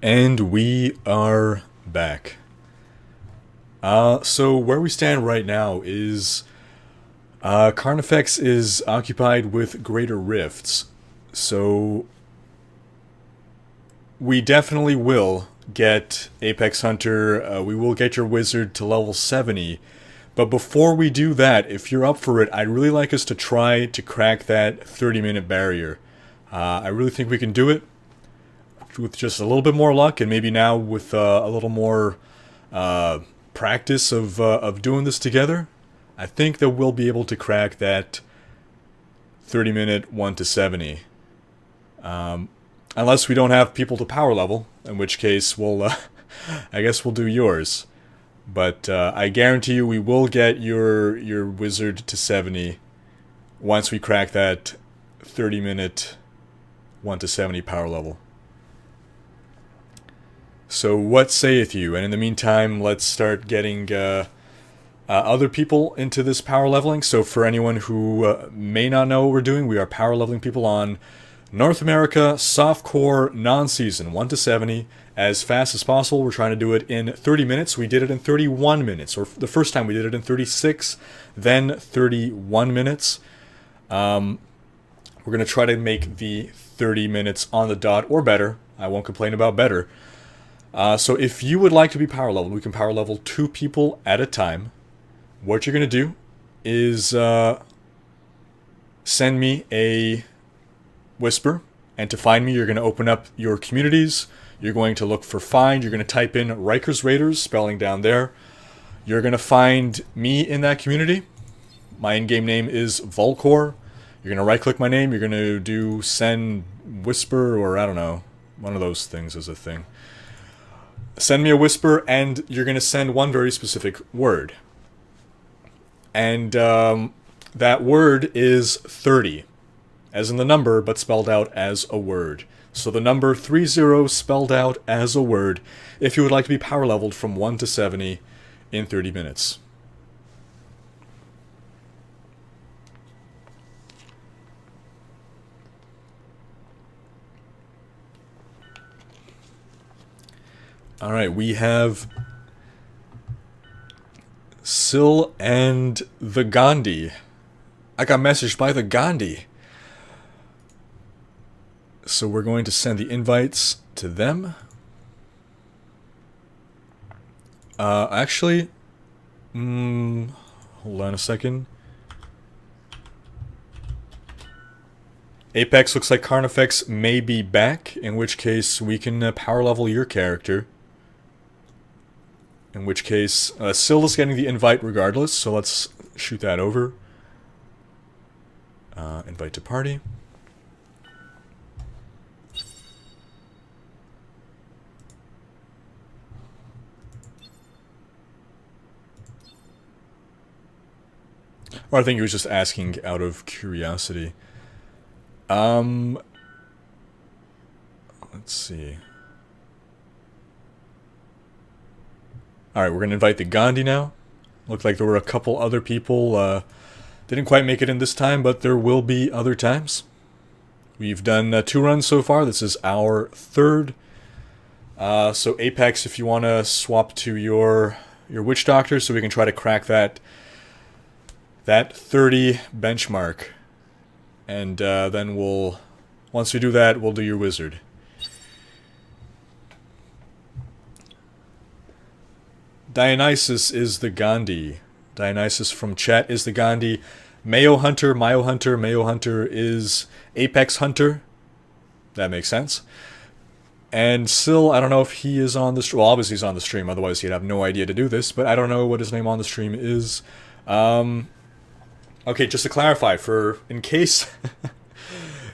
Speaker 1: And we are back. So where we stand right now is Carnifex is occupied with greater rifts. So we definitely will get Apex Hunter, we will get your wizard to level 70. But before we do that, if you're up for it, I'd really like us to try to crack that 30-minute barrier. I really think we can do it with just a little bit more luck, and maybe now with a little more practice of doing this together. I think that we'll be able to crack that 30-minute 1 to 70. Unless we don't have people to power level, in which case we'll, I guess we'll do yours. But I guarantee you we will get your wizard to 70 once we crack that 30-minute 1 to 70 power level. So what saith you? And in the meantime, let's start getting other people into this power leveling. So for anyone who may not know what we're doing, we are power leveling people on North America, softcore, non-season, 1 to 70, as fast as possible. We're trying to do it in 30 minutes. We did it in 31 minutes, or the first time we did it in 36, then 31 minutes. We're going to try to make the 30 minutes on the dot, or better. I won't complain about better. So if you would like to be power leveled, we can power level 2 people at a time. What you're going to do is send me a whisper, and to find me, you're going to open up your communities. You're going to look for find. You're going to type in Riker's Raiders, spelling down there. You're going to find me in that community. My in-game name is Volcor. You're going to right-click my name. You're going to do send whisper, or I don't know, one of those things is a thing. Send me a whisper, and you're going to send one very specific word. And that word is 30. As in the number, but spelled out as a word. So the number 30 spelled out as a word, if you would like to be power leveled from 1 to 70 in 30 minutes. Alright, we have Syl and the Gandhi. I got messaged by the Gandhi. So we're going to send the invites to them. Actually, hold on a second. Apex looks like Carnifex may be back, in which case we can power level your character. In which case, Syl is getting the invite regardless, so let's shoot that over. Invite to party. Or I think he was just asking out of curiosity. Let's see. Alright, we're going to invite the Gandhi now. Looked like there were a couple other people. Didn't quite make it in this time, but there will be other times. We've done 2 runs so far. This is our 3rd. So Apex, if you want to swap to your Witch Doctor so we can try to crack that 30 benchmark, and then once we do that, we'll do your wizard. Dionysus is the Gandhi. Dionysus from chat is the Gandhi. Mayo Hunter is Apex Hunter. That makes sense. And Syl, I don't know if he is on the stream. Well, obviously he's on the stream, otherwise he'd have no idea to do this, but I don't know what his name on the stream is. Okay, just to clarify, in case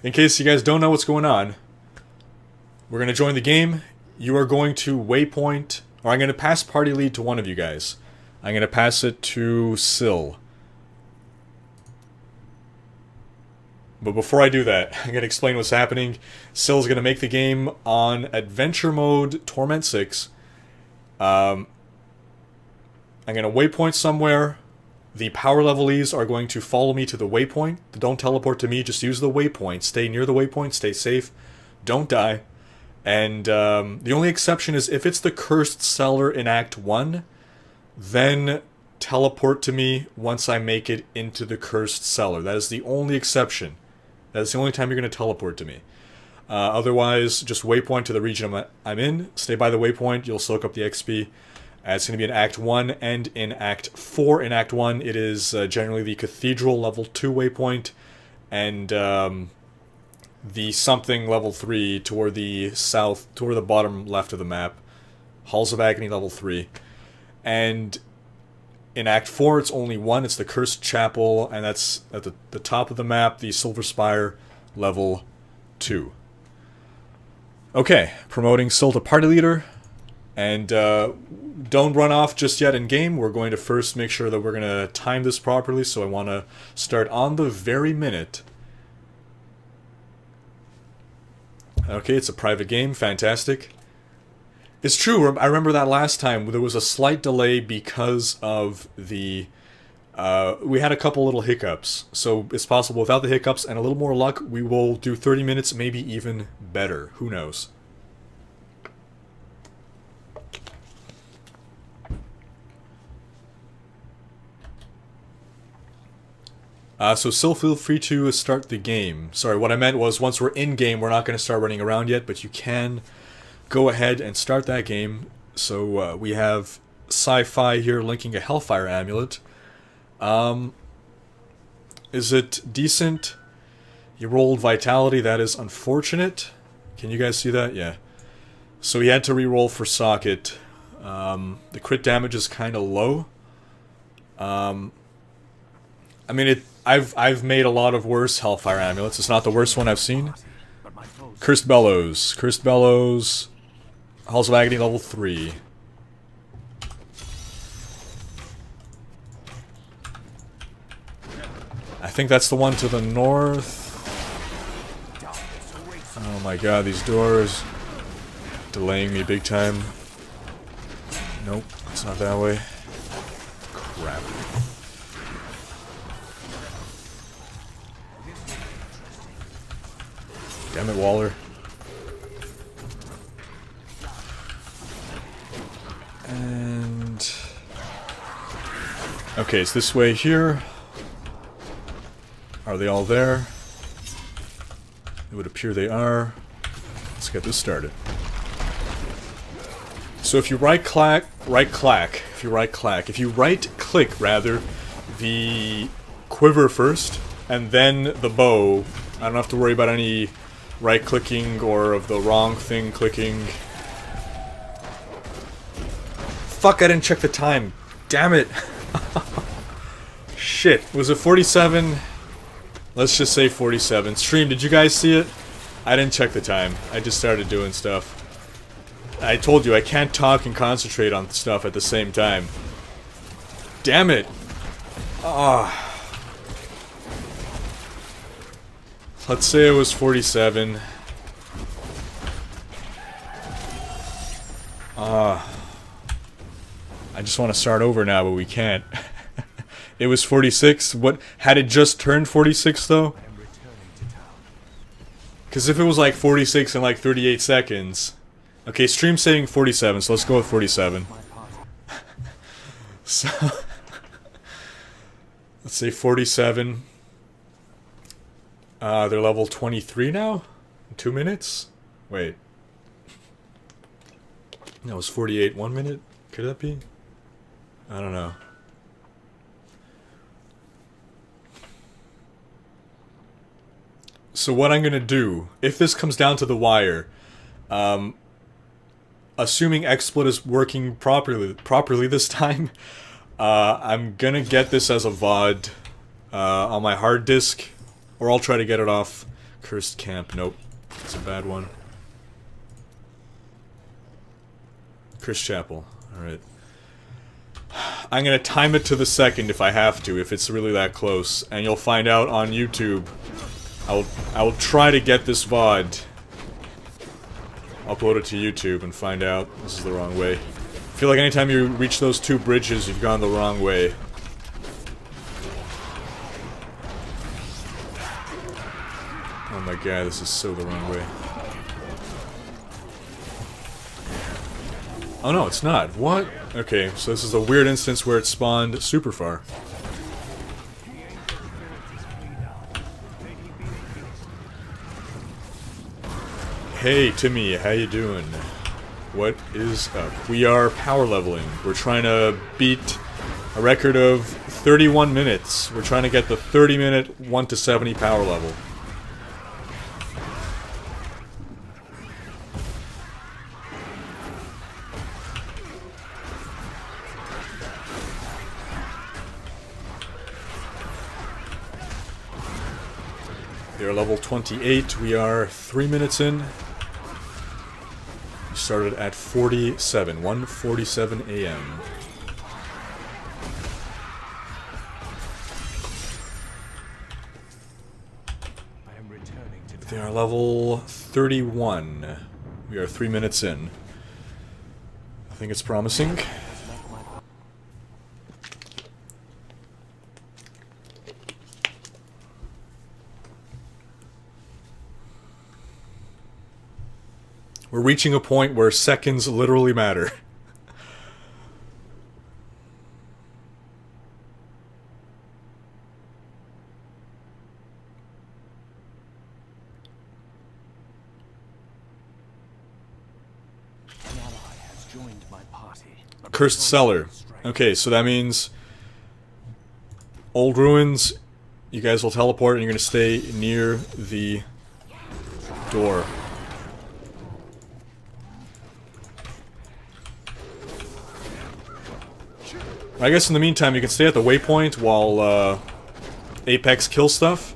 Speaker 1: you guys don't know what's going on, we're going to join the game. You are going to waypoint, or I'm going to pass party lead to one of you guys. I'm going to pass it to Syl. But before I do that, I'm going to explain what's happening. Syl's going to make the game on Adventure Mode Torment 6. I'm going to waypoint somewhere. The power levelees are going to follow me to the waypoint. Don't teleport to me, just use the waypoint. Stay near the waypoint, stay safe, don't die. And the only exception is if it's the Cursed Cellar in Act 1, then teleport to me once I make it into the Cursed Cellar. That is the only exception. That is the only time you're going to teleport to me. Otherwise, just waypoint to the region I'm in. Stay by the waypoint. You'll soak up the XP. It's going to be in Act 1 and in Act 4. In Act 1, it is generally the Cathedral level 2 waypoint. And the something level 3 toward the south, toward the bottom left of the map. Halls of Agony level 3. And in Act 4, it's only one. It's the Cursed Chapel, and that's at the top of the map, the Silver Spire level 2. Okay, promoting Syl to Party Leader. And don't run off just yet in game. We're going to first make sure that we're going to time this properly, so I want to start on the very minute. Okay, it's a private game. Fantastic. It's true. I remember that last time there was a slight delay because of the... we had a couple little hiccups. So it's possible without the hiccups and a little more luck, we will do 30 minutes, maybe even better. Who knows? So still feel free to start the game. Sorry, what I meant was once we're in game, we're not going to start running around yet, but you can go ahead and start that game. So we have Sci-Fi here linking a Hellfire Amulet. Is it decent? He rolled Vitality, that is unfortunate. Can you guys see that? Yeah. So he had to re-roll for Socket. The crit damage is kind of low. I mean, I've made a lot of worse Hellfire Amulets. It's not the worst one I've seen. Cursed Bellows. Cursed Bellows. Halls of Agony level 3. I think that's the one to the north. Oh my god, these doors. Delaying me big time. Nope, it's not that way. Crap. Damn it, Waller. And... okay, it's this way here. Are they all there? It would appear they are. Let's get this started. So if you right-click, if you right-click rather, the quiver first, and then the bow, I don't have to worry about any right-clicking or of the wrong thing clicking. Fuck, I didn't check the time. Damn it. Shit. Was it 47? Let's just say 47. Stream, did you guys see it? I didn't check the time. I just started doing stuff. I told you, I can't talk and concentrate on stuff at the same time. Damn it. Ah. Let's say it was 47. I just want to start over now, but we can't. It was 46. What had it just turned 46 though? Because if it was like 46 in like 38 seconds. Okay, stream saying 47, so let's go with 47. So let's say 47. They're level 23 now? In 2 minutes? Wait. That was 48, 1 minute? Could that be? I don't know. So what I'm gonna do, if this comes down to the wire, assuming XSplit is working properly this time, I'm gonna get this as a VOD on my hard disk. Or I'll try to get it off Cursed Camp. Nope. It's a bad one. Cursed Chapel. Alright. I'm gonna time it to the second if I have to, if it's really that close. And you'll find out on YouTube. I will try to get this VOD. Upload it to YouTube and find out this is the wrong way. I feel like anytime you reach those 2 bridges, you've gone the wrong way. Oh my god, this is so the wrong way. Oh no, it's not. What? Okay, so this is a weird instance where it spawned super far. Hey Timmy, how you doing? What is up? We are power leveling. We're trying to beat a record of 31 minutes. We're trying to get the 30-minute 1 to 70 power level. We are level 28. We are 3 minutes in. We started at 47, 1:47 a.m.
Speaker 2: I am returning to
Speaker 1: They are level 31. We are 3 minutes in. I think it's promising. We're reaching a point where seconds literally matter.
Speaker 2: an ally has joined my party.
Speaker 1: Cursed Cellar. Okay, so that means Old Ruins, you guys will teleport and you're going to stay near the door. I guess in the meantime you can stay at the waypoint while Apex kills stuff.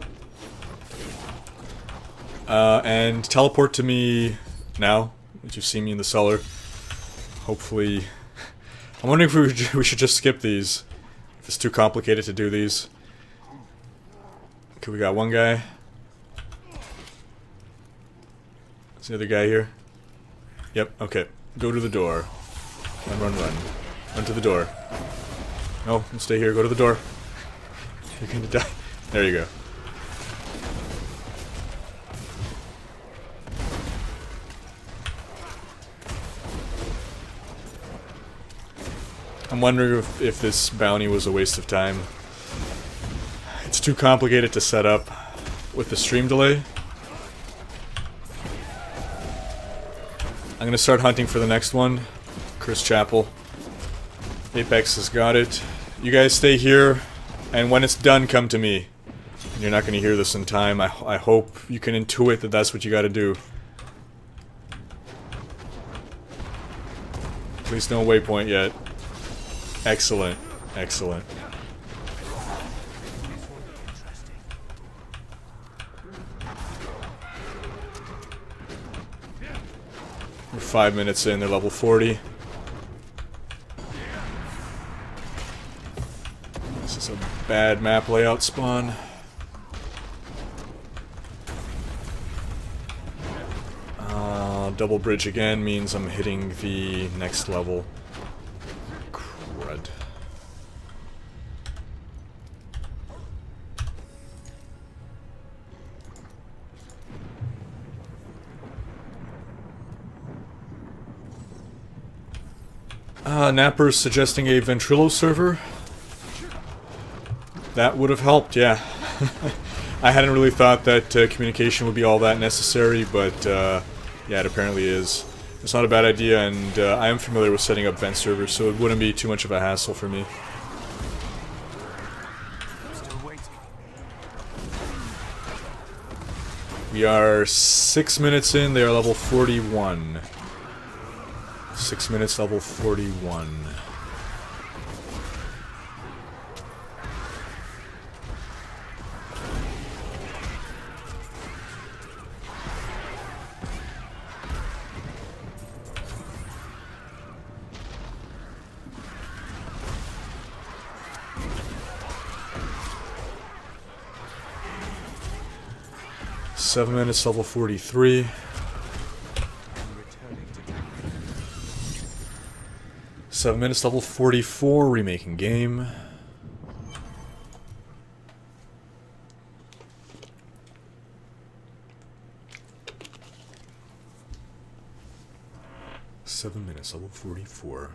Speaker 1: And teleport to me now that you've seen me in the cellar. Hopefully... I'm wondering if we should just skip these. If it's too complicated to do these. Okay, we got one guy. There's the other guy here. Yep, okay. Go to the door. Run, run, run. Run to the door. No, stay here. Go to the door. You're gonna die. There you go. I'm wondering if this bounty was a waste of time. It's too complicated to set up with the stream delay. I'm gonna start hunting for the next one. Chris Chapel. Apex has got it. You guys stay here, and when it's done, come to me. You're not gonna hear this in time. I hope you can intuit that that's what you gotta do. Please no waypoint yet. Excellent. Excellent. We're 5 minutes in, they're level 40. This is a bad map layout spawn. Double bridge again means I'm hitting the next level. Crud. Napper's suggesting a Ventrilo server. That would have helped, yeah. I hadn't really thought that communication would be all that necessary, but yeah, it apparently is. It's not a bad idea, and I am familiar with setting up vent servers, so it wouldn't be too much of a hassle for me.
Speaker 2: Still waiting.
Speaker 1: We are 6 minutes in, they are level 41. 6 minutes, level 41. Seven minutes, level 43. 7 minutes, level 44, remaking game. 7 minutes, level 44.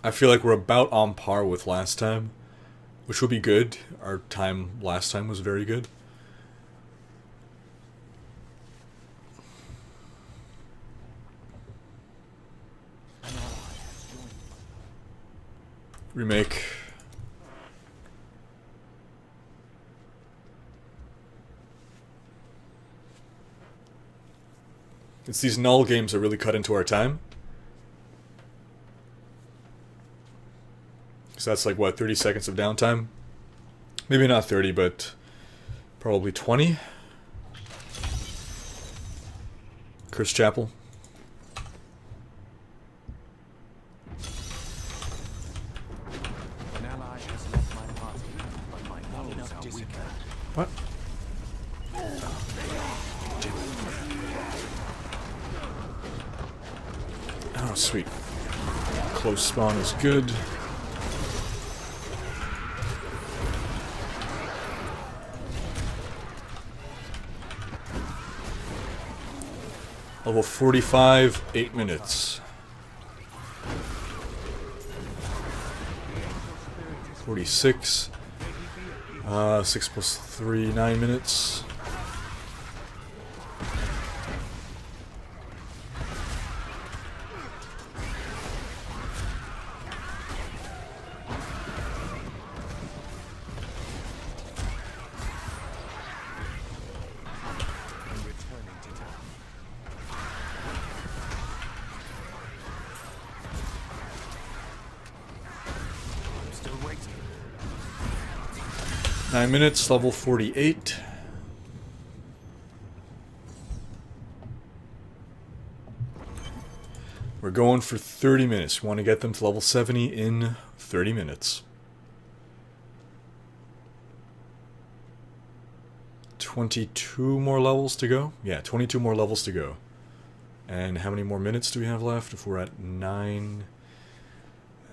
Speaker 1: I feel like we're about on par with last time, which will be good. Our time last time was very good. Remake. It's these null games that really cut into our time. So that's like, what, 30 seconds of downtime? Maybe not 30, but probably 20. Cursed Chapel.
Speaker 2: An ally has left my party, but my foes are weaker.
Speaker 1: What? Oh, sweet. Close spawn is good. Level 45, 8 minutes. 46. 6 plus 3, 9 minutes.
Speaker 2: I'm returning to town. I'm still waiting.
Speaker 1: 9 minutes, level 48. We're going for 30 minutes. We want to get them to level 70 in 30 minutes. 22 more levels to go? Yeah, 22 more levels to go. And how many more minutes do we have left? If we're at 9...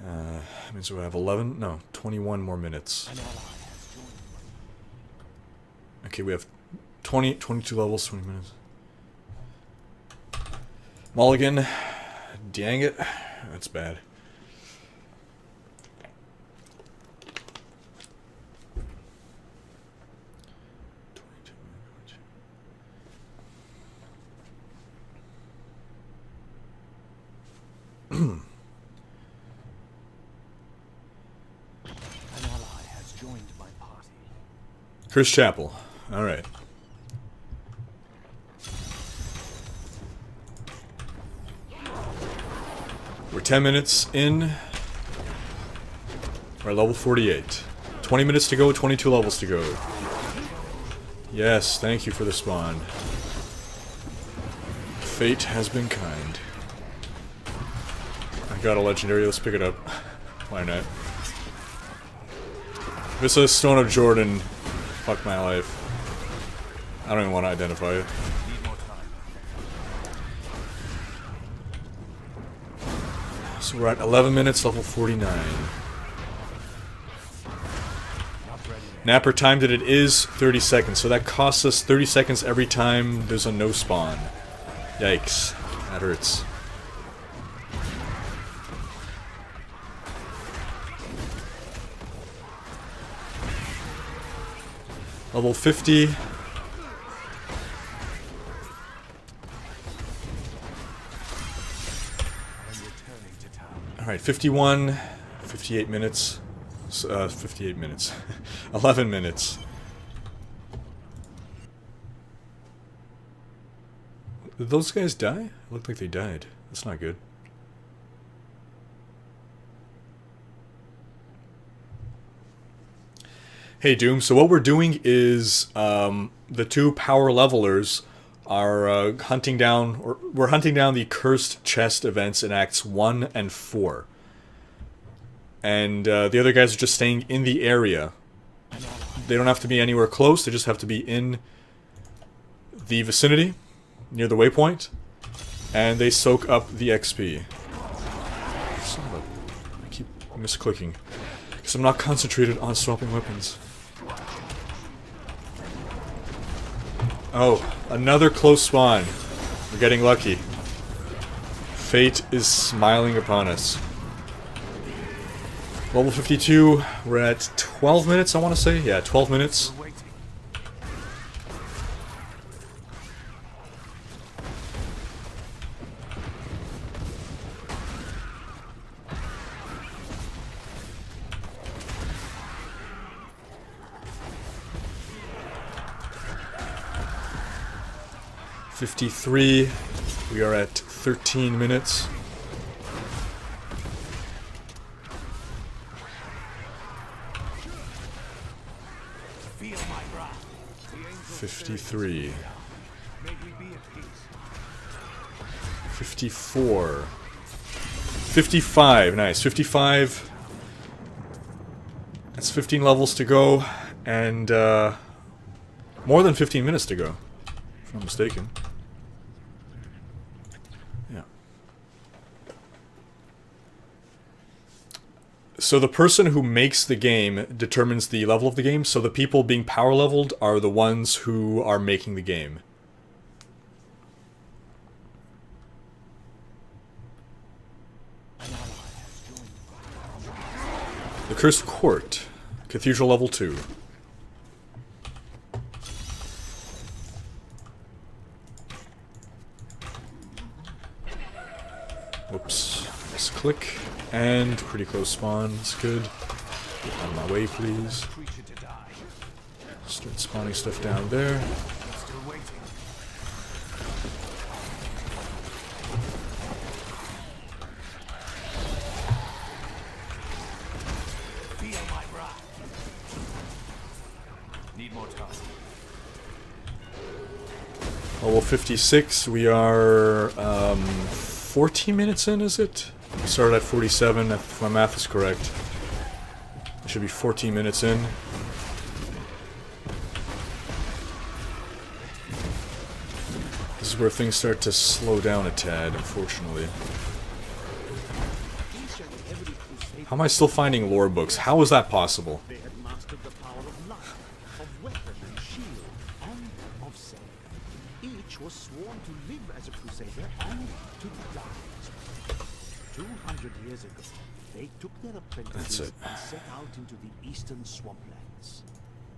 Speaker 1: that means we have 11? No, 21 more minutes.
Speaker 2: An ally has joined.
Speaker 1: Okay, we have 22 levels, 20 minutes. Mulligan. Dang it. That's bad.
Speaker 2: An ally has joined my party.
Speaker 1: Cursed Chapel. Alright. We're 10 minutes in. We're at level 48. 20 minutes to go, 22 levels to go. Yes, thank you for the spawn. Fate has been kind. I got a legendary, let's pick it up. Why not? This is Stone of Jordan. Fuck my life. I don't even want to identify it.
Speaker 2: Need more time.
Speaker 1: So we're at 11 minutes, level 49.
Speaker 2: Not ready.
Speaker 1: Napper timed it is 30 seconds, so that costs us 30 seconds every time there's a no spawn. Yikes. That hurts. Level 50.
Speaker 2: I'm returning to town.
Speaker 1: Alright, 51, 58 minutes. 58 minutes. 11 minutes. Did those guys die? It looked like they died. That's not good. Hey Doom, so what we're doing is the two power levelers are hunting down, or we're hunting down the cursed chest events in Acts 1 and 4. And the other guys are just staying in the area. They don't have to be anywhere close, they just have to be in the vicinity, near the waypoint, and they soak up the XP. Son of a... I keep misclicking, because I'm not concentrated on swapping weapons. Oh, another close spawn. We're getting lucky. Fate is smiling upon us. Level 52, we're at 12 minutes, I want to say. Yeah, 12 minutes.
Speaker 2: Waiting.
Speaker 1: 53, we are at 13 minutes.
Speaker 2: Feel my wrath. The angel
Speaker 1: 53,
Speaker 2: may we be at peace.
Speaker 1: 54, 55, nice, 55. That's 15 levels to go, and more than 15 minutes to go, if I'm not mistaken. Yeah. So the person who makes the game determines the level of the game, so the people being power leveled are the ones who are making the game. The Cursed Court, Cathedral level 2. Whoops. Just click. And pretty close spawn. That's good. Get out of my way, please.
Speaker 2: Creature to die.
Speaker 1: Start spawning stuff down there.
Speaker 2: Still waiting. Feel my wrath. Need more time.
Speaker 1: Level 56, we are 14 minutes in, is it? We started at 47, if my math is correct. It should be 14 minutes in. This is where things start to slow down a tad, unfortunately. How am I still finding lore books? How is that possible?
Speaker 3: They had mastered the power of life, of weapon and shield, and of self. Each was sworn to live as a crusader and to die as one. 200 years ago, they took their apprentices
Speaker 1: it.
Speaker 3: and set out into the eastern swamplands.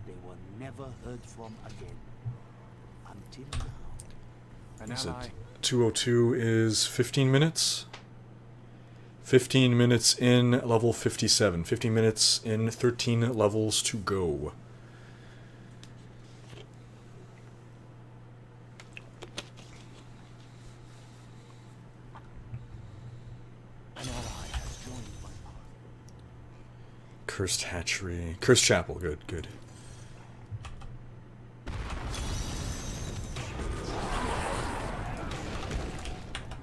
Speaker 3: They were never heard from again. Until now.
Speaker 2: An
Speaker 1: Is
Speaker 2: ally.
Speaker 1: it 202 is 15 minutes? 15 minutes in, level 57. 15 minutes in, 13 levels to go.
Speaker 2: An ally has joined my party.
Speaker 1: Cursed Hatchery. Cursed Chapel, good, good.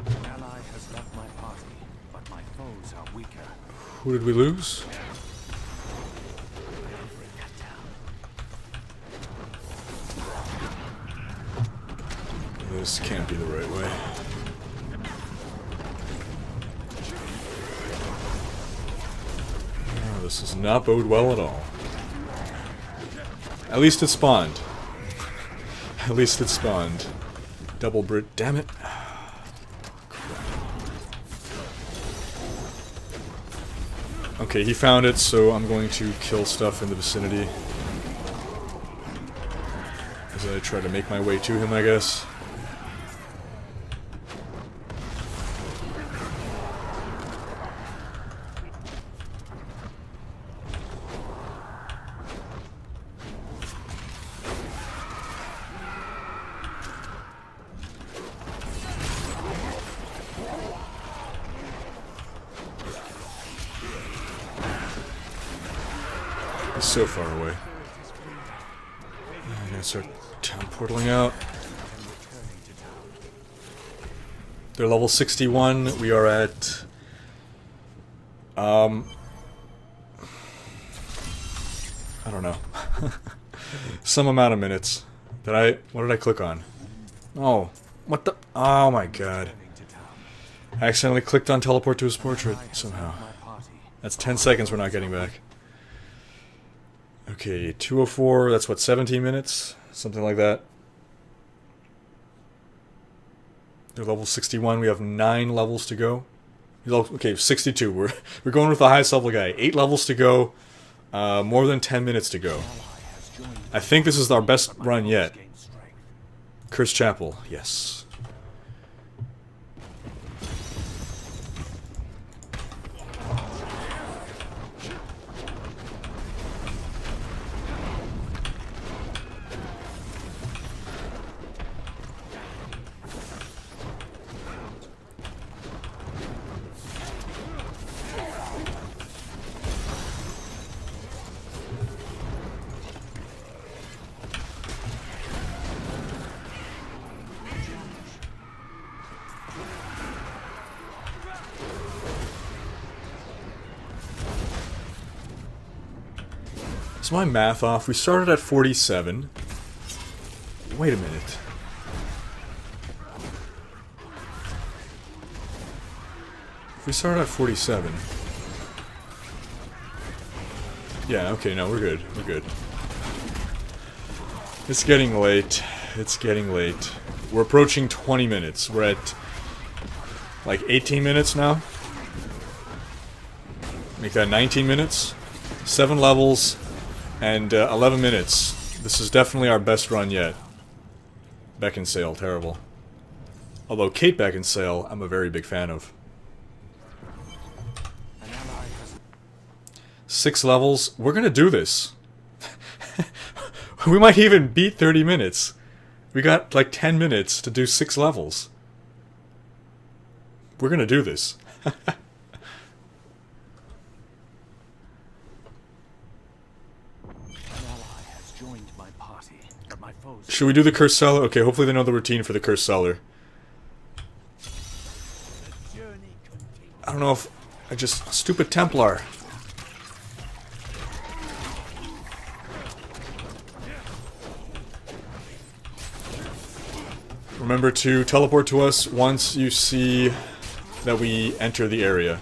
Speaker 2: An ally has left my party, but my foes are weaker.
Speaker 1: Who did we lose? This can't be the right way. Oh, this does not bode well at all. At least it spawned. At least it spawned. Double Brit, damn it. Okay, he found it, so I'm going to kill stuff in the vicinity. As I try to make my way to him, I guess. He's so far away. I'm gonna start teleporting out. They're level 61. We are at I don't know. Some amount of minutes. What did I click on? Oh, what the? Oh my god. I accidentally clicked on teleport to his portrait somehow.
Speaker 2: My party.
Speaker 1: That's 10 seconds we're not getting back. Okay, 204, that's what, 17 minutes? Something like that. They're level 61. We have 9 levels to go. Okay, 62. We're going with the highest level guy. 8 levels to go. More than 10 minutes to go. I think this is our best run yet. Cursed Chapel, yes. Is my math off? We started at 47. Wait a minute. If we started at 47. Yeah, okay, no, we're good. We're good. It's getting late. It's getting late. We're approaching 20 minutes. We're at like 18 minutes now. Make that 19 minutes. 7 levels. And 11 minutes. This is definitely our best run yet. Beckinsale, terrible. Although Kate Beckinsale, I'm a very big fan of. 6 levels. We're gonna do this. We might even beat 30 minutes. We got like 10 minutes to do 6 levels. We're gonna do this. Should we do the Cursed Cellar? Okay, hopefully they know the routine for the Cursed Cellar. I don't know if I just... Stupid Templar. Remember to teleport to us once you see that we enter the area.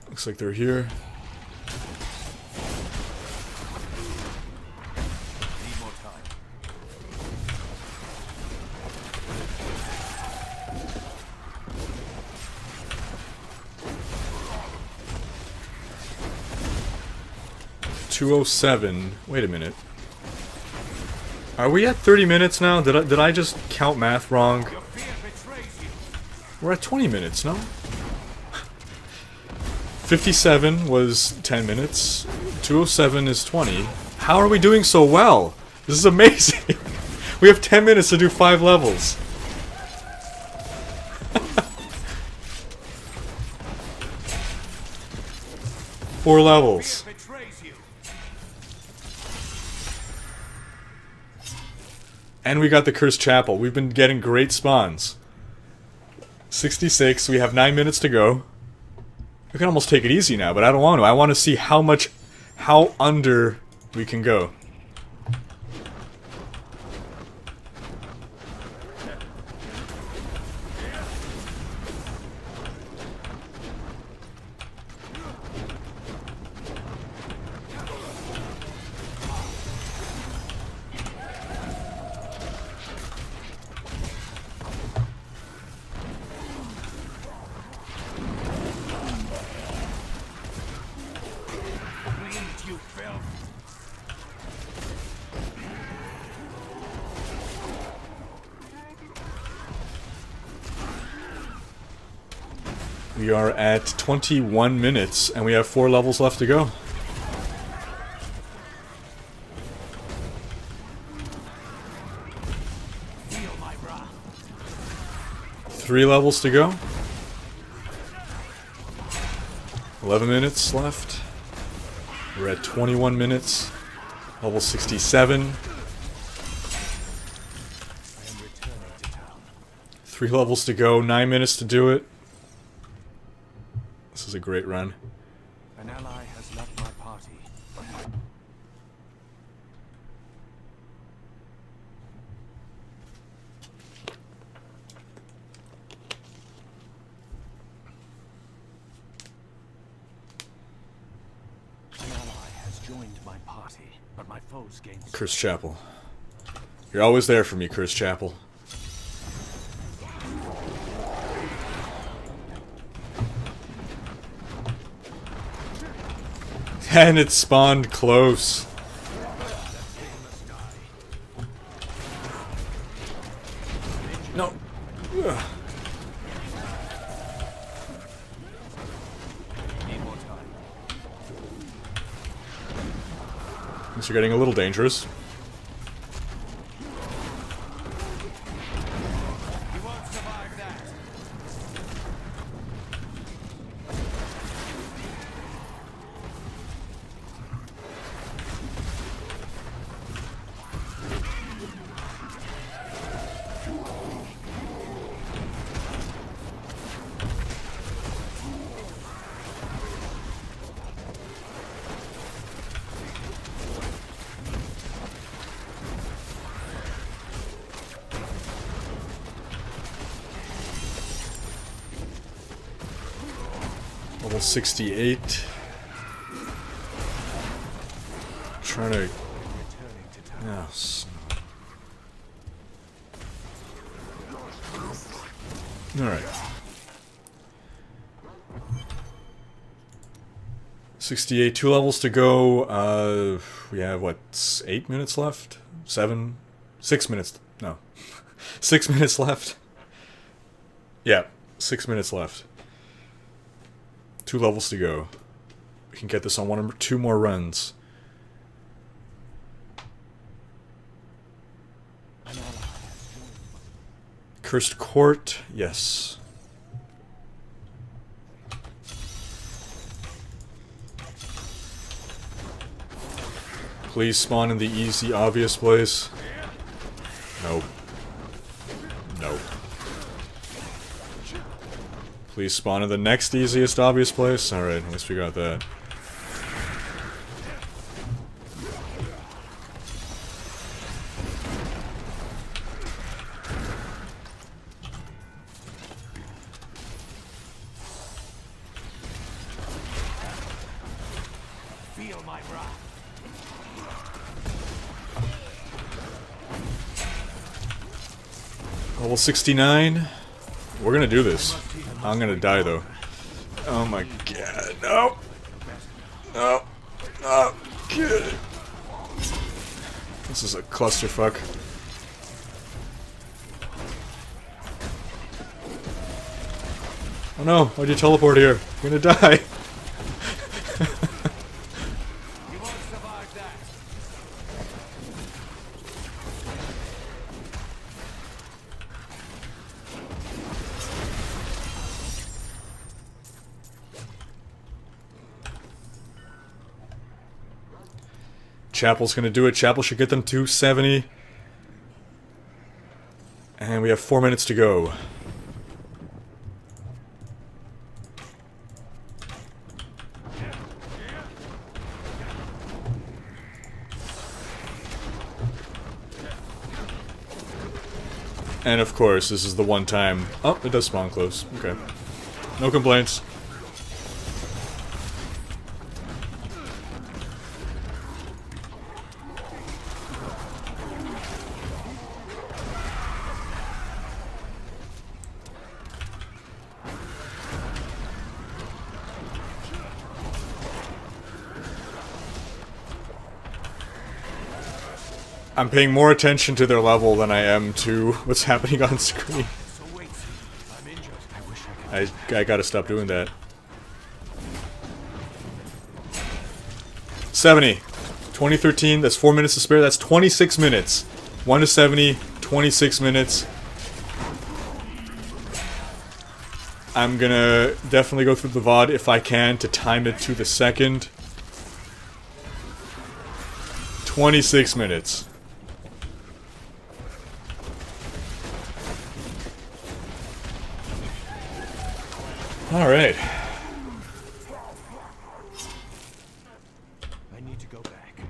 Speaker 1: Looks like they're here.
Speaker 2: Need more time.
Speaker 1: .207. Wait a minute. Are we at 30 minutes now? Did I just count math wrong? We're at 20 minutes, no? 57 was 10 minutes. 207 is 20. How are we doing so well? This is amazing. We have 10 minutes to do 5 levels. Four levels. And we got the Cursed Chapel. We've been getting great spawns. 66. We have 9 minutes to go. We can almost take it easy now, but I don't want to. I want to see how under we can go. We are at 21 minutes, and we have 4 levels left to go. Three levels to go. 11 minutes left. We're at 21 minutes. Level 67. 3 levels to go, 9 minutes to do it. This is a great run.
Speaker 2: An ally has left my party. An ally has joined my party. party, but my foes gained
Speaker 1: Cursed Chapel. You're always there for me, Cursed Chapel. And it spawned close. No. Ugh. Things are getting a little dangerous.
Speaker 2: You won't survive that.
Speaker 1: Level 68. Trying to...
Speaker 2: Returning to town.
Speaker 1: Yes. Alright. 68, 2 levels to go. We have, what, 8 minutes left? 7? 6 minutes. No. 6 minutes left. Yeah, 6 minutes left. 2 levels to go. We can get this on 1 or 2 more runs. Cursed Court, yes. Please spawn in the easy, obvious place. Nope. Nope. Please spawn in the next easiest, obvious place. Alright, at least we got that.
Speaker 2: Feel my wrath.
Speaker 1: Level 69. We're gonna do this. I'm gonna die though. Oh my god. No! No! No! Good. This is a clusterfuck. Oh no! Why'd you teleport here? I'm gonna die!
Speaker 2: You won't survive that.
Speaker 1: Chapel's gonna do it. Chapel should get them to 70. And we have 4 minutes to go. And of course, this is the one time... Oh, it does spawn close. Okay. No complaints. I'm paying more attention to their level than I am to what's happening on screen.
Speaker 2: So wait. I'm injured. I wish I could.
Speaker 1: I gotta stop doing that. 70. 2013, that's 4 minutes to spare. That's 26 minutes. 1 to 70, 26 minutes. I'm gonna definitely go through the VOD if I can to time it to the second. 26 minutes. Alright.
Speaker 2: I need to go back.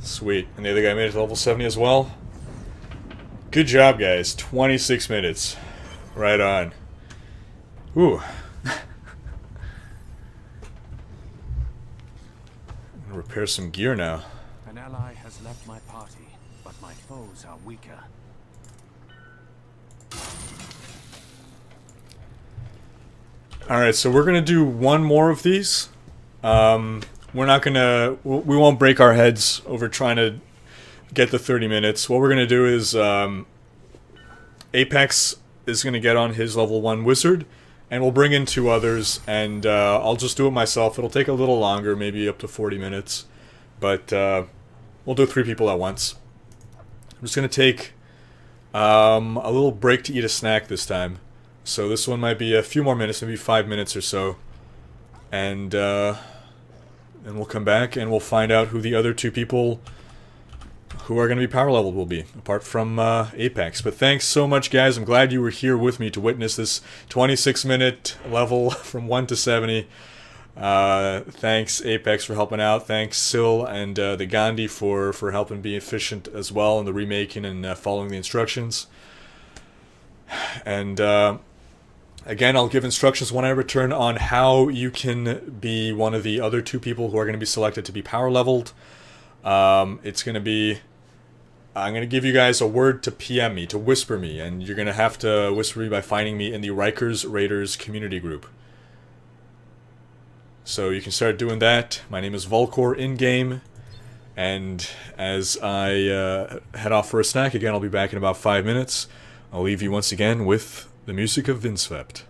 Speaker 1: Sweet. And the other guy made it to level 70 as well. Good job, guys. 26 minutes. Right on. Ooh. I'm gonna repair some gear now.
Speaker 2: An ally has left my party, but my foes are weaker.
Speaker 1: Alright, so we're gonna do one more of these. We're not gonna... We won't break our heads over trying to get the 30 minutes. What we're gonna do is... Apex is gonna get on his level 1 wizard, and we'll bring in 2 others, and I'll just do it myself. It'll take a little longer, maybe up to 40 minutes. But we'll do 3 people at once. I'm just gonna take a little break to eat a snack this time. So this one might be a few more minutes, maybe 5 minutes or so. And then we'll come back and we'll find out who the other 2 people who are going to be power leveled will be, apart from Apex. But thanks so much, guys. I'm glad you were here with me to witness this 26-minute level from 1 to 70. Thanks, Apex, for helping out. Thanks, Sil and the Gandhi for helping be efficient as well in the remaking and following the instructions. And again, I'll give instructions when I return on how you can be one of the other 2 people who are going to be selected to be power leveled. It's going to be... I'm going to give you guys a word to PM me, to whisper me, and you're going to have to whisper me by finding me in the Rikers Raiders community group. So you can start doing that. My name is Volcor in-game, and as I head off for a snack, again, I'll be back in about 5 minutes. I'll leave you once again with the music of Vinswept.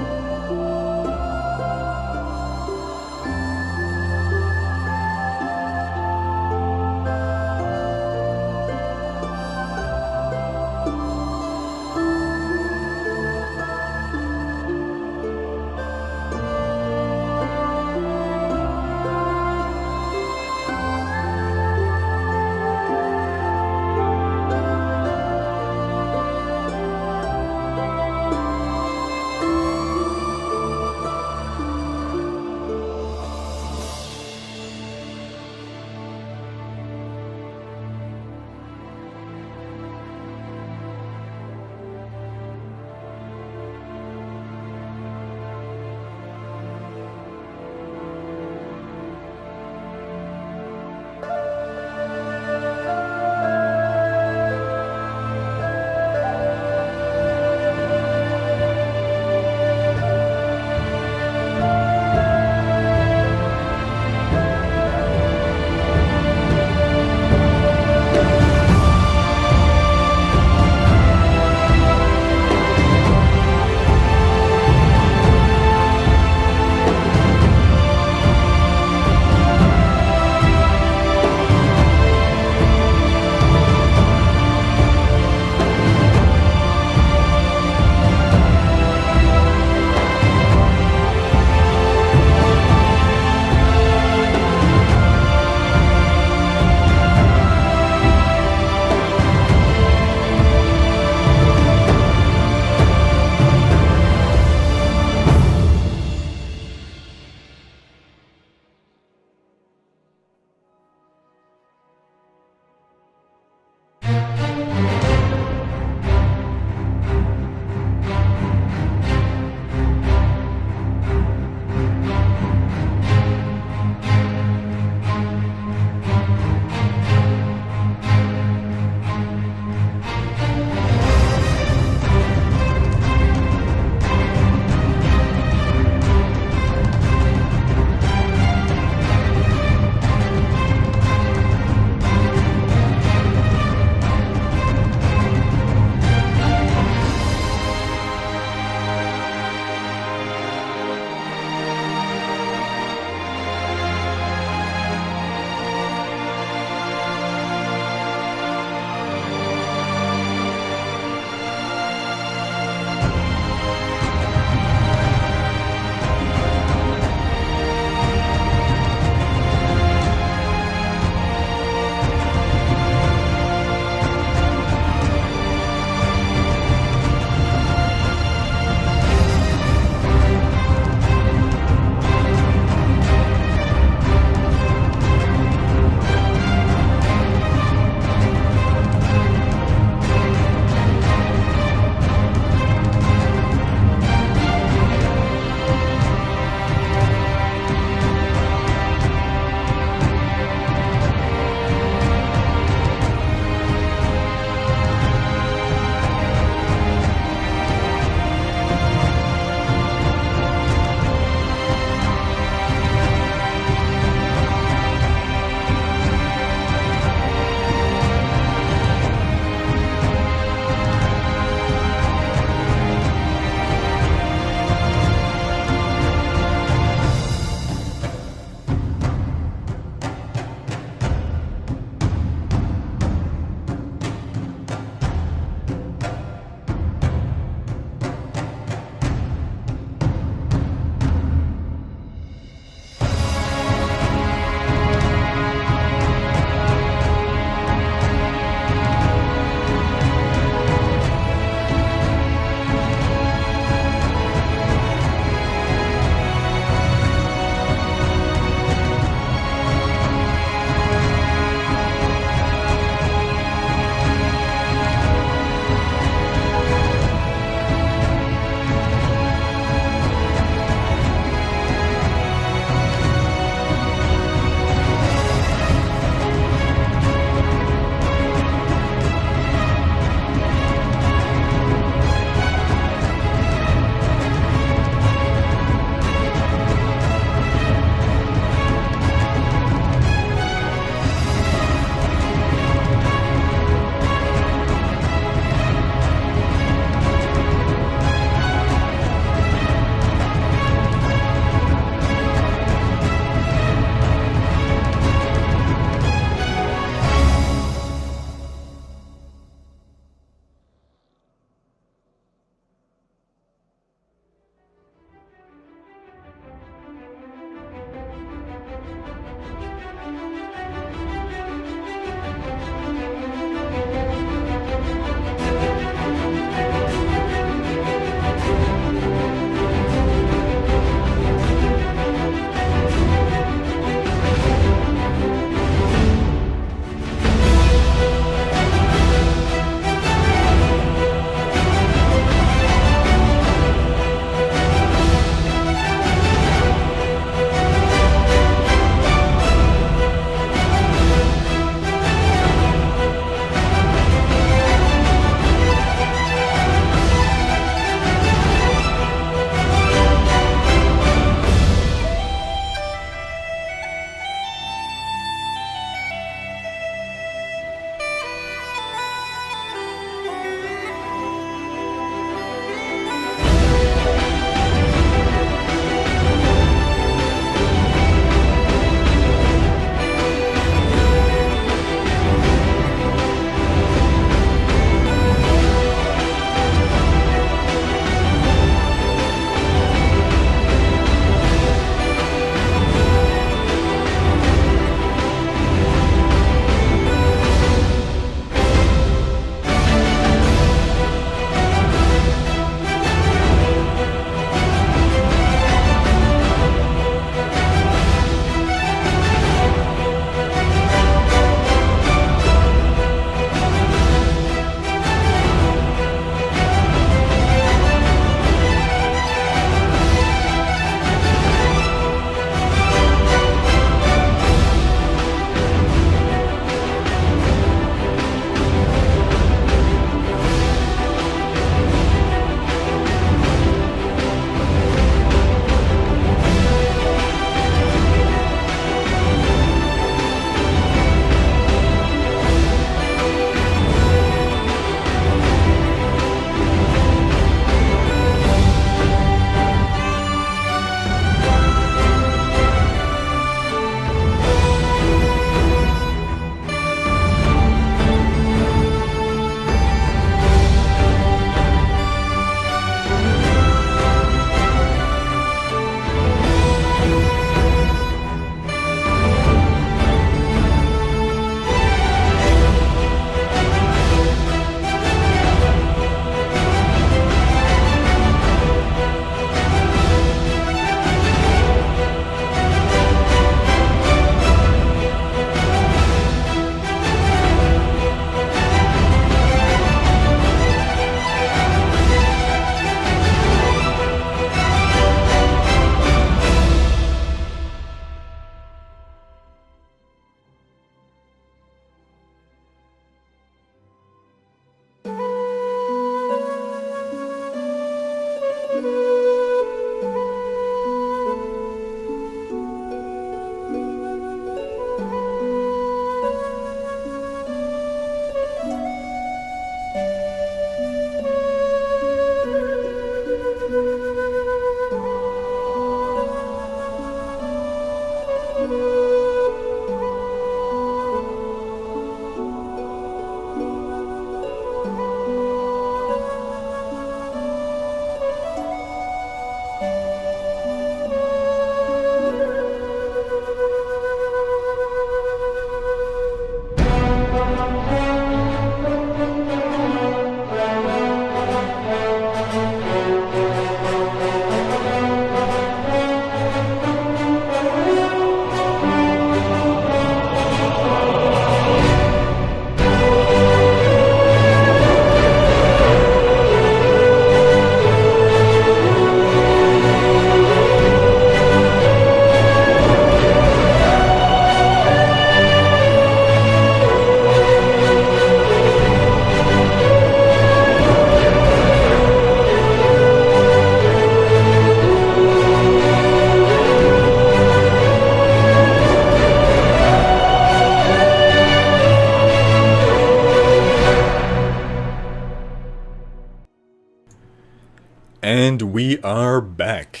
Speaker 1: And we are back.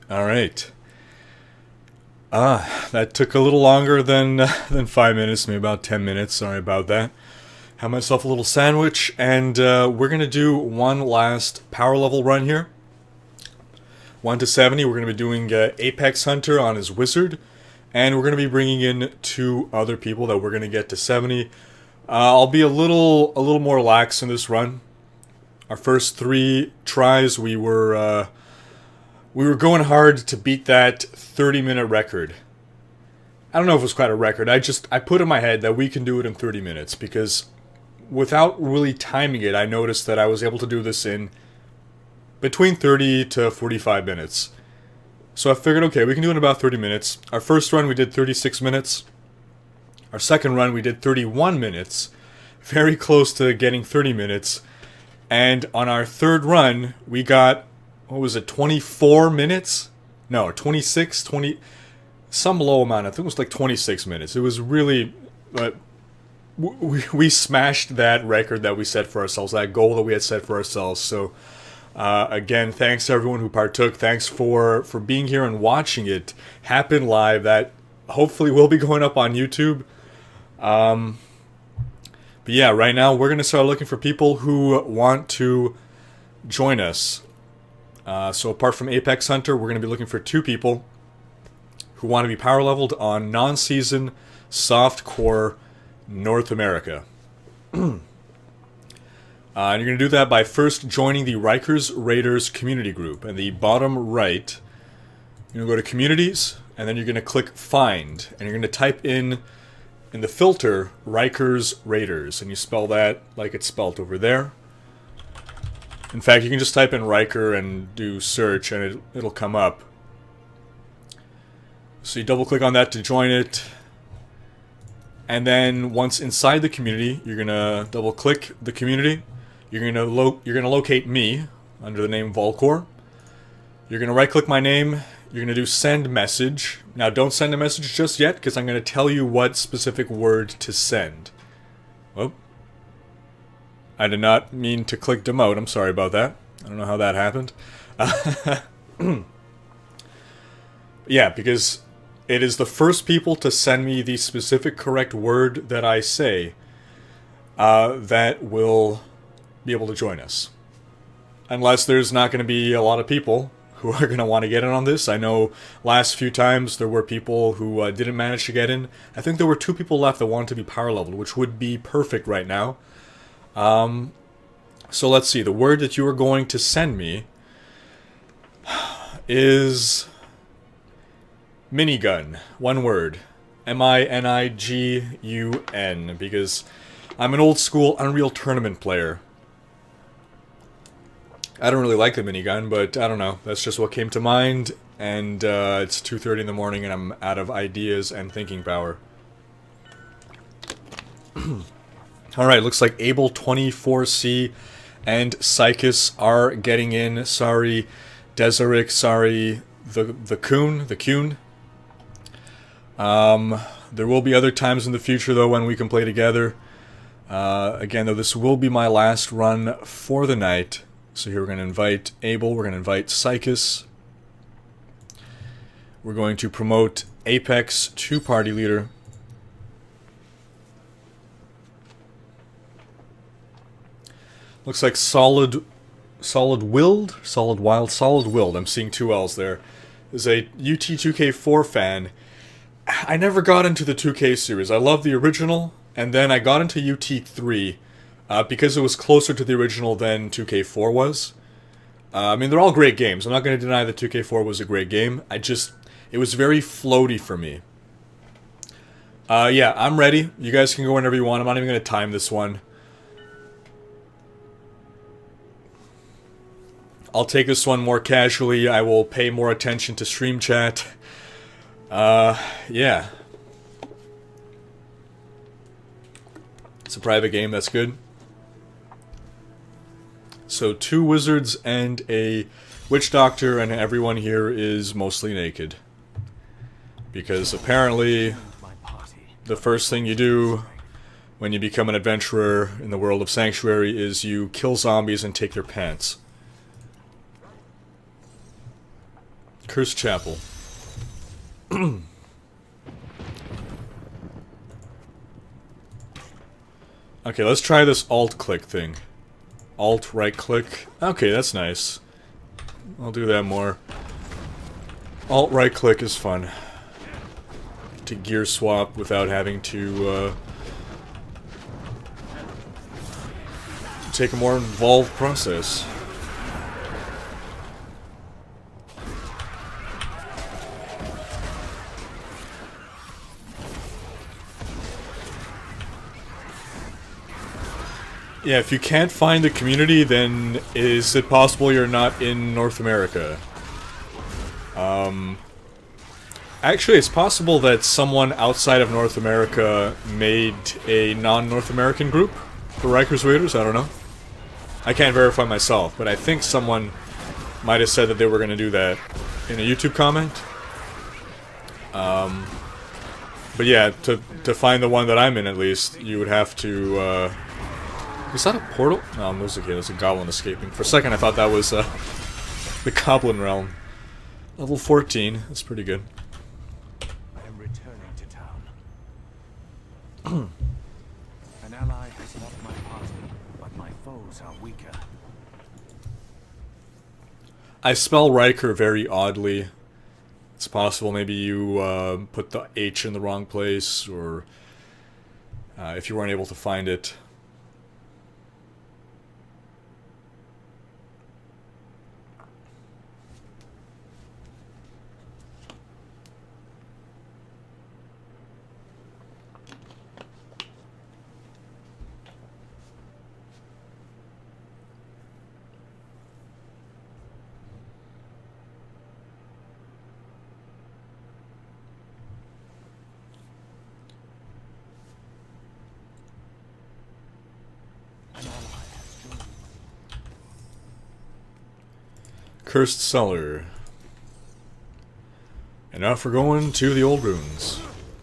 Speaker 1: Alright. That took a little longer than 5 minutes, maybe about 10 minutes. Sorry about that. Had myself a little sandwich, and we're going to do one last power level run here. 1 to 70, we're going to be doing Apex Hunter on his Wizard, and we're going to be bringing in 2 other people that we're going to get to 70. I'll be a little more lax in this run. Our first 3 tries, we were going hard to beat that 30-minute record. I don't know if it was quite a record. I put in my head that we can do it in 30 minutes because without really timing it, I noticed that I was able to do this in between 30 to 45 minutes. So I figured, okay, we can do it in about 30 minutes. Our first run, we did 36 minutes. Our second run, we did 31 minutes. Very close to getting 30 minutes. And on our third run, we got, what was it, 24 minutes? No, 26, 20, some low amount. I think it was like 26 minutes. It was really, we smashed that record that we set for ourselves, that goal that we had set for ourselves. So, again, thanks to everyone who partook. Thanks for being here and watching it happen live. That hopefully will be going up on YouTube. But yeah, right now we're going to start looking for people who want to join us. So apart from Apex Hunter, we're going to be looking for 2 people who want to be power leveled on non-season softcore North America. And you're going to do that by first joining the Rikers Raiders community group. In the bottom right, you're going to go to Communities, and then you're going to click Find. And you're going to type in the filter, Rikers Raiders. And you spell that like it's spelled over there. In fact, you can just type in Riker and do search, and it'll come up. So you double click on that to join it. And then once inside the community, you're going to double click the community. You're going to locate me under the name Volcor. You're going to right click my name. You're going to do send message. Now don't send a message just yet because I'm going to tell you what specific word to send. Whoop. I did not mean to click demote. I'm sorry about that. I don't know how that happened. Yeah, because it is the first people to send me the specific correct word that I say that will be able to join us. Unless there's not going to be a lot of people who are going to want to get in on this. I know last few times there were people who didn't manage to get in. I think there were 2 people left that wanted to be power leveled, which would be perfect right now. So let's see. The word that you are going to send me is minigun. One word. M-I-N-I-G-U-N. Because I'm an old school Unreal Tournament player. I don't really like the minigun, but I don't know. That's just what came to mind. And it's 2:30 in the morning and I'm out of ideas and thinking power. Alright, looks like Able24C and Psychus are getting in. Sorry, Deseric. Sorry, the Coon. There will be other times in the future, though, when we can play together. Again, though, this will be my last run for the night. So here we're going to invite Able. We're going to invite Psychus. We're going to promote Apex to party leader. Looks like Solid Willed. I'm seeing 2 L's there. Is a UT2K4 fan. I never got into the 2K series. I love the original, and then I got into UT3 because it was closer to the original than 2K4 was. I mean, they're all great games. I'm not going to deny that 2K4 was a great game. It was very floaty for me. Yeah, I'm ready. You guys can go whenever you want. I'm not even going to time this one. I'll take this one more casually. I will pay more attention to stream chat. Yeah. It's a private game, that's good. So 2 wizards and a witch doctor, and everyone here is mostly naked. Because apparently the first thing you do when you become an adventurer in the world of Sanctuary is you kill zombies and take their pants. Cursed Chapel. Okay, let's try this alt-click thing. Alt right-click. Okay, that's nice. I'll do that more. Alt right-click is fun. To gear swap without having to take a more involved process. Yeah, if you can't find the community, then is it possible you're not in North America? Actually, it's possible that someone outside of North America made a non-North American group for Rikers Raiders. I don't know. I can't verify myself, but I think someone might have said that they were going to do that in a YouTube comment. But yeah, to find the one that I'm in, at least, you would have to... is that a portal? No, there's a goblin escaping. For a second, I thought that was the Goblin Realm. Level 14. That's pretty good.
Speaker 2: I am returning to town. An ally has left my party, but my foes are weaker.
Speaker 1: I spell Riker very oddly. It's possible maybe you put the H in the wrong place, or if you weren't able to find it. Cursed Cellar. And now we're going to the old ruins.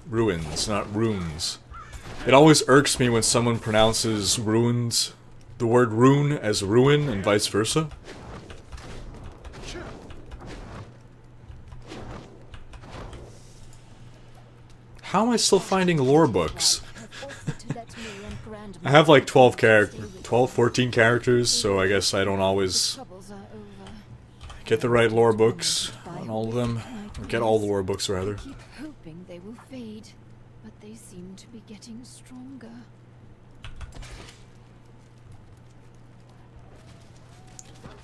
Speaker 1: Ruins, not runes. It always irks me when someone pronounces ruins, the word rune, as ruin, and vice versa. How am I still finding lore books? I have like 12, 14 characters, so I guess I don't always get the right lore books on all of them. Or get all the lore books, rather.
Speaker 4: I keep hoping they will fade, but they seem to be getting stronger.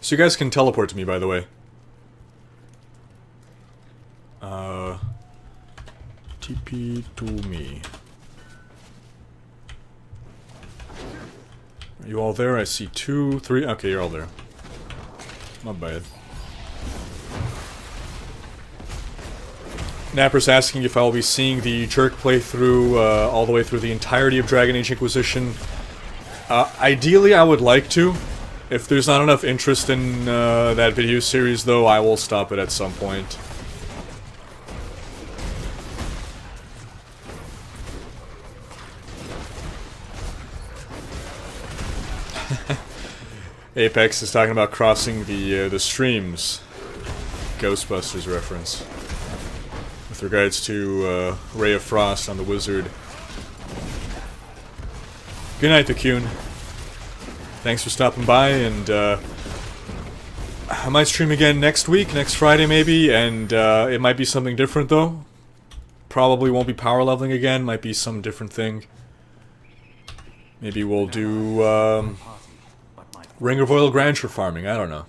Speaker 1: So you guys can teleport to me, by the way. TP to me. Are you all there? I see 2, 3. Okay, you're all there. Not bad. Napper's asking if I'll be seeing the Jerk playthrough all the way through the entirety of Dragon Age Inquisition. Ideally, I would like to. If there's not enough interest in that video series, though, I will stop it at some point. Apex is talking about crossing the streams. Ghostbusters reference. With regards to Ray of Frost on the Wizard. Good night, the Coon. Thanks for stopping by, and I might stream again next week, next Friday maybe, and it might be something different though. Probably won't be power leveling again, might be some different thing. Maybe we'll do Ring of Oil Grandeur farming, I don't know.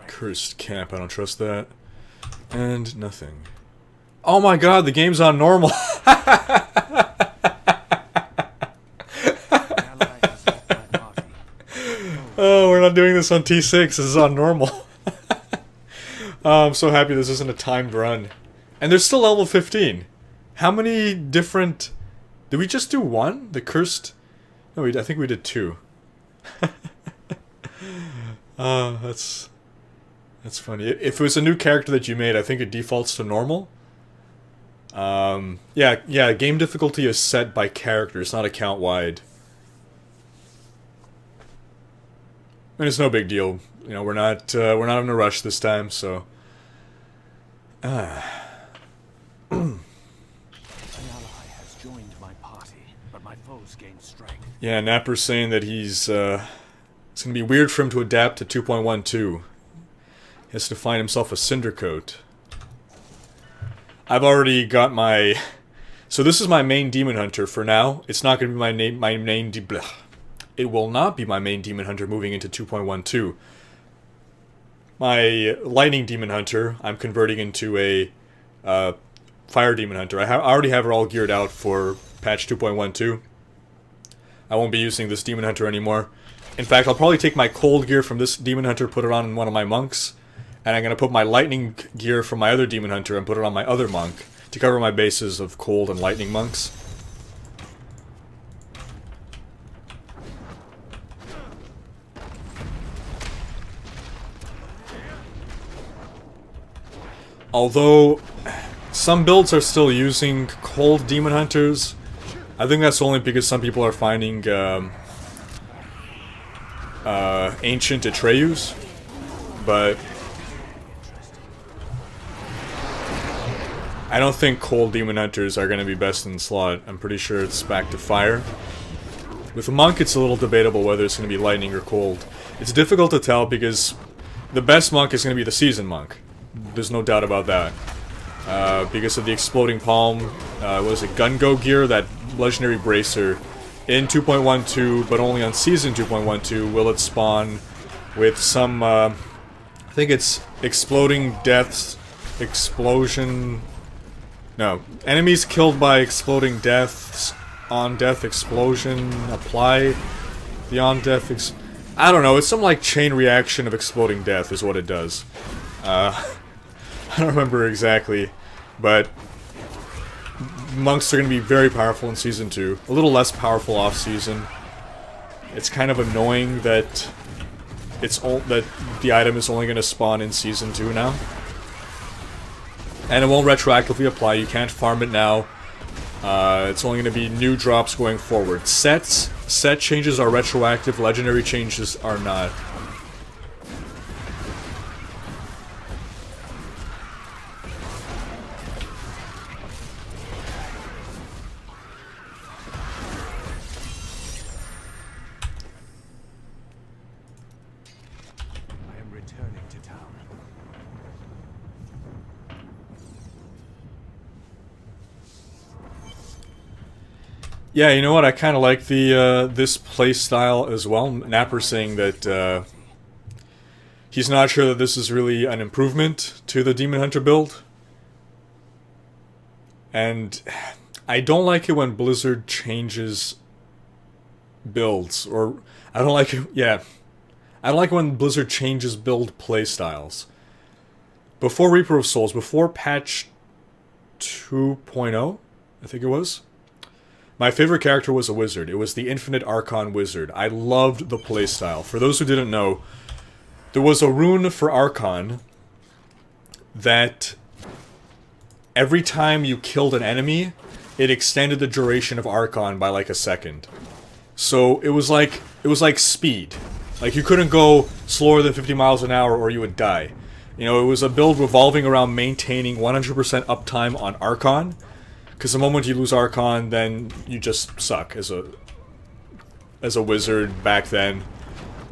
Speaker 1: Cursed Camp, I don't trust that. And nothing. Oh my god, the game's on normal! Oh, we're not doing this on T6, this is on normal. Oh, I'm so happy this isn't a timed run. And there's still level 15. How many different Did we just do one? The cursed... No, I think we did two. That's funny. If it was a new character that you made, I think it defaults to normal. Yeah, game difficulty is set by characters, not account-wide. And it's no big deal. You know, we're not in a rush this time, so...
Speaker 2: An ally has joined my party, but my foes gain strength.
Speaker 1: Yeah, Napper's saying that he's, it's gonna be weird for him to adapt to 2.12. He has to find himself a Cinder Coat. I've already got my... So this is my main Demon Hunter for now. It's not gonna be my main... It will not be my main Demon Hunter moving into 2.12. My Lightning Demon Hunter, I'm converting into a Fire Demon Hunter. I already have her all geared out for patch 2.12. I won't be using this Demon Hunter anymore. In fact, I'll probably take my Cold gear from this Demon Hunter, put it on one of my monks, and I'm going to put my Lightning gear from my other Demon Hunter and put it on my other monk to cover my bases of Cold and Lightning monks. Although, some builds are still using Cold Demon Hunters. I think that's only because some people are finding Ancient Atreus, but I don't think Cold Demon Hunters are going to be best in slot. I'm pretty sure it's back to Fire. With Monk, it's a little debatable whether it's going to be Lightning or Cold. It's difficult to tell because the best Monk is going to be the Seasoned Monk. There's no doubt about that. Because of the Exploding Palm, what is it, Gun-Go gear, that Legendary Bracer, in 2.12, but only on Season 2.12, will it spawn with some, I think it's Exploding Deaths, Explosion... No, enemies killed by Exploding Deaths, On-Death Explosion, apply the On-Death I don't know, it's some like chain reaction of Exploding Death is what it does. I don't remember exactly, but monks are going to be very powerful in Season 2. A little less powerful off-season. It's kind of annoying that that the item is only going to spawn in Season 2 now. And it won't retroactively apply, you can't farm it now. It's only going to be new drops going forward. Set changes are retroactive, legendary changes are not. Yeah, you know what? I kind of like the this playstyle as well. Napper's saying that he's not sure that this is really an improvement to the Demon Hunter build. And I don't like it when Blizzard changes builds, or I don't like it, yeah. I don't like it when Blizzard changes build playstyles. Before Reaper of Souls, before patch 2.0, I think it was, my favorite character was a wizard. It was the Infinite Archon Wizard. I loved the playstyle. For those who didn't know, there was a rune for Archon that every time you killed an enemy, it extended the duration of Archon by like a second. So it was like speed. Like you couldn't go slower than 50 miles an hour or you would die. You know, it was a build revolving around maintaining 100% uptime on Archon. Because the moment you lose Archon, then you just suck as a wizard back then.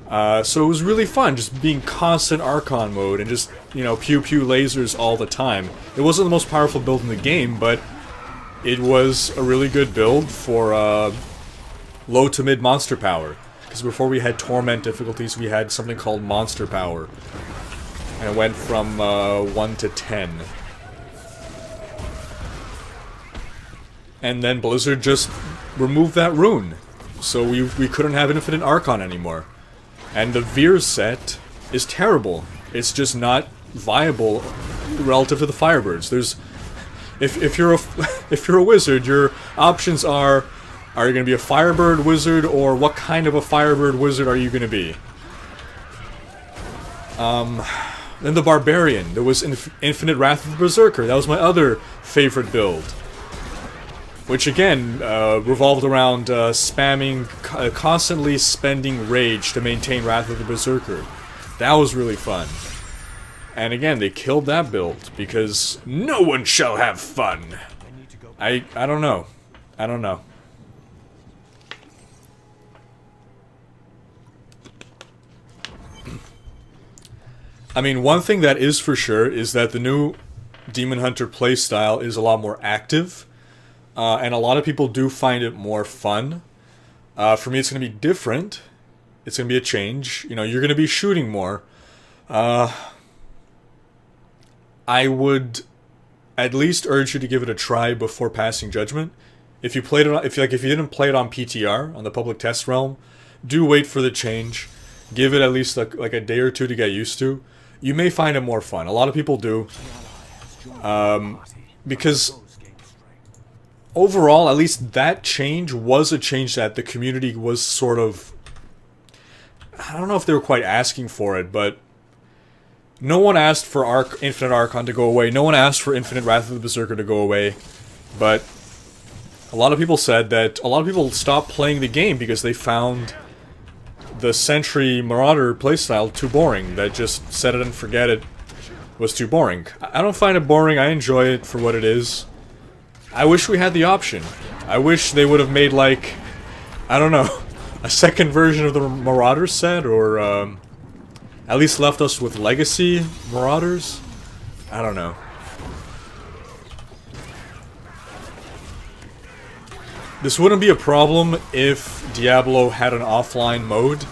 Speaker 1: So it was really fun, just being constant Archon mode and just, you know, pew pew lasers all the time. It wasn't the most powerful build in the game, but it was a really good build for low to mid monster power. Because before we had Torment difficulties, we had something called Monster Power. And it went from 1 to 10. And then Blizzard just removed that rune. So we couldn't have Infinite Archon anymore. And the Veer set is terrible. It's just not viable relative to the Firebirds. if you're a if you're a wizard, your options are you going to be a Firebird wizard, or what kind of a Firebird wizard are you going to be? Then the Barbarian. There was Infinite Wrath of the Berserker. That was my other favorite build. Which again, revolved around constantly spending rage to maintain Wrath of the Berserker. That was really fun. And again, they killed that build, because no one shall have fun! I don't know. I don't know. I mean, one thing that is for sure is that the new Demon Hunter playstyle is a lot more active. And a lot of people do find it more fun. For me, it's going to be different. It's going to be a change. You know, you're going to be shooting more. I would at least urge you to give it a try before passing judgment. If you played it, if you didn't play it on PTR, on the public test realm, do wait for the change. Give it at least like a day or two to get used to. You may find it more fun. A lot of people do. Because overall, at least that change was a change that the community was sort of... I don't know if they were quite asking for it, but... No one asked for Infinite Archon to go away. No one asked for Infinite Wrath of the Berserker to go away. But a lot of people said that... A lot of people stopped playing the game because they found the Sentry Marauder playstyle too boring. That just set it and forget it was too boring. I don't find it boring. I enjoy it for what it is. I wish we had the option. I wish they would have made, like, I don't know, a second version of the Marauder set, or at least left us with Legacy Marauders. I don't know. This wouldn't be a problem if Diablo had an offline mode,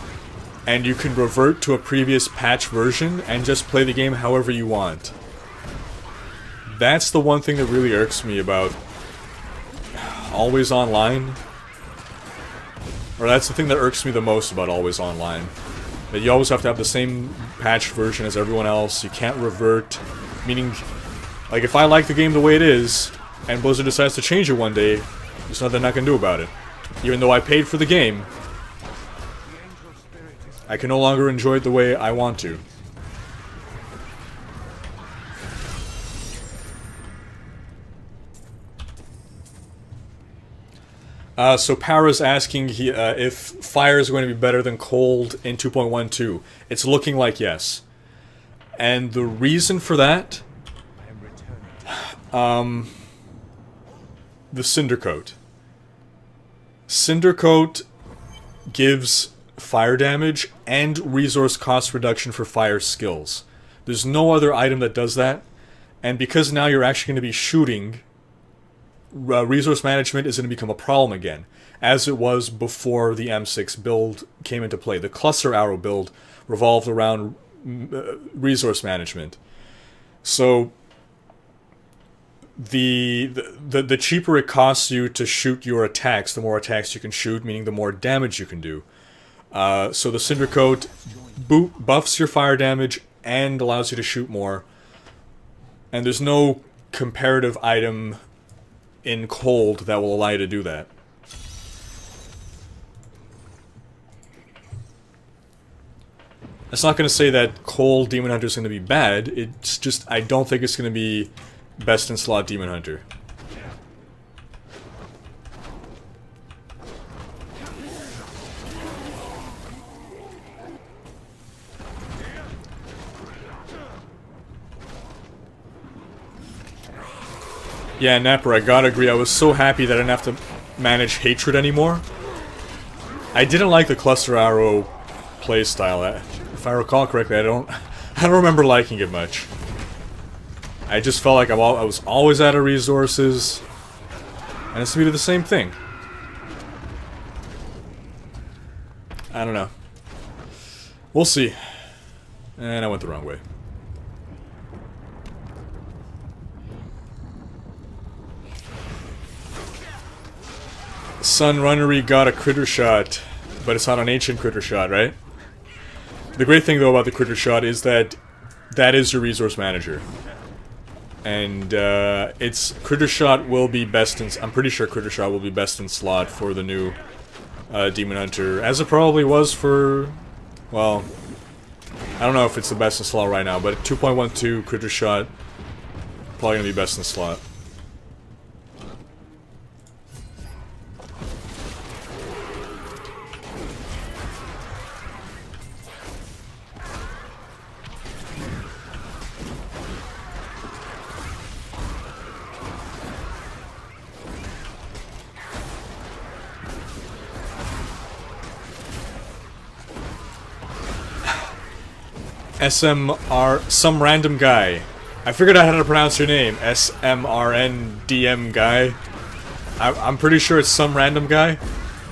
Speaker 1: and you could revert to a previous patch version and just play the game however you want. That's the one thing that really irks me about Always Online. Or that's the thing that irks me the most about Always Online. That you always have to have the same patch version as everyone else. You can't revert. Meaning, like, if I like the game the way it is, and Blizzard decides to change it one day, there's nothing I can do about it. Even though I paid for the game, I can no longer enjoy it the way I want to. So Para's asking if fire is going to be better than cold in 2.12. It's looking like yes. And the reason for that... the Cinder Coat. Cinder Coat gives fire damage and resource cost reduction for fire skills. There's no other item that does that. And because now you're actually going to be shooting... resource management is going to become a problem again, as it was before the M6 build came into play. The cluster arrow build revolved around resource management. So the cheaper it costs you to shoot your attacks, the more attacks you can shoot, meaning the more damage you can do. So the Cinder Coat buffs your fire damage and allows you to shoot more. And there's no comparative item in cold that will allow you to do that. That's not going to say that cold Demon Hunter is going to be bad. It's just, I don't think it's going to be best in slot Demon Hunter. Yeah, Napper, I gotta agree. I was so happy that I didn't have to manage Hatred anymore. I didn't like the Cluster Arrow playstyle. If I recall correctly, I don't remember liking it much. I just felt like I was always out of resources, and it's gonna be the same thing. I don't know. We'll see. And I went the wrong way. Sunrunnery got a critter shot, but it's not an ancient critter shot, right? The great thing, though, about the critter shot is that that is your resource manager. and it's Critter Shot will be best in. I'm pretty sure Critter Shot will be best in slot for the new Demon Hunter, as it probably was for. Well, I don't know if it's the best in slot right now, but 2.12 Critter Shot probably gonna be best in slot. SMR, some random guy. I figured out how to pronounce your name. SMRNDM guy. I'm pretty sure it's some random guy.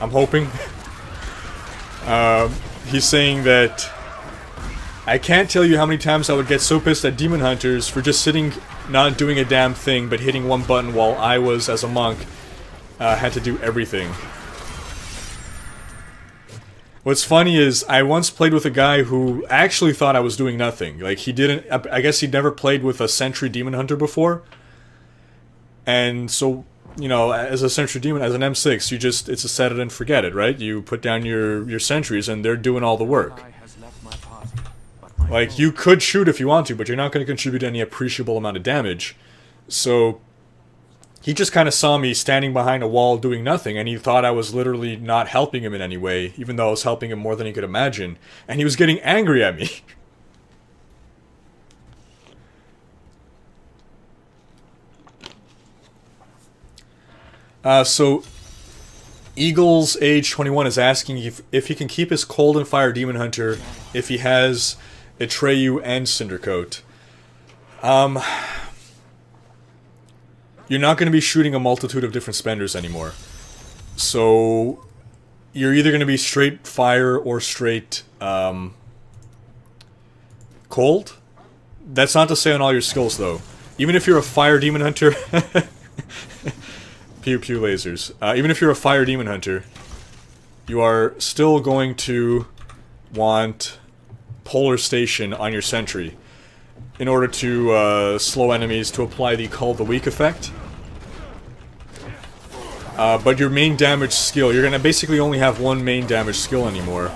Speaker 1: I'm hoping. He's saying that I can't tell you how many times I would get so pissed at demon hunters for just sitting, not doing a damn thing, but hitting one button while I was, as a monk, had to do everything. What's funny is, I once played with a guy who actually thought I was doing nothing. Like, he didn't... I guess he'd never played with a Sentry Demon Hunter before. And so, you know, as a Sentry Demon, as an M6, you just... It's a set it and forget it, right? You put down your sentries and they're doing all the work. Like, you could shoot if you want to, but you're not going to contribute any appreciable amount of damage. So... He just kind of saw me standing behind a wall doing nothing, and he thought I was literally not helping him in any way, even though I was helping him more than he could imagine. And he was getting angry at me. So, Eagles, age 21, is asking if he can keep his Cold and Fire Demon Hunter if he has Atreyu and Cindercoat. You're not going to be shooting a multitude of different spenders anymore. So, you're either going to be straight fire or straight, cold. That's not to say on all your skills, though. Even if you're a fire demon hunter... Pew pew lasers. Even if you're a fire demon hunter, you are still going to want Polar Station on your sentry in order to slow enemies to apply the Cull the Weak effect. But your main damage skill, you're gonna basically only have one main damage skill anymore.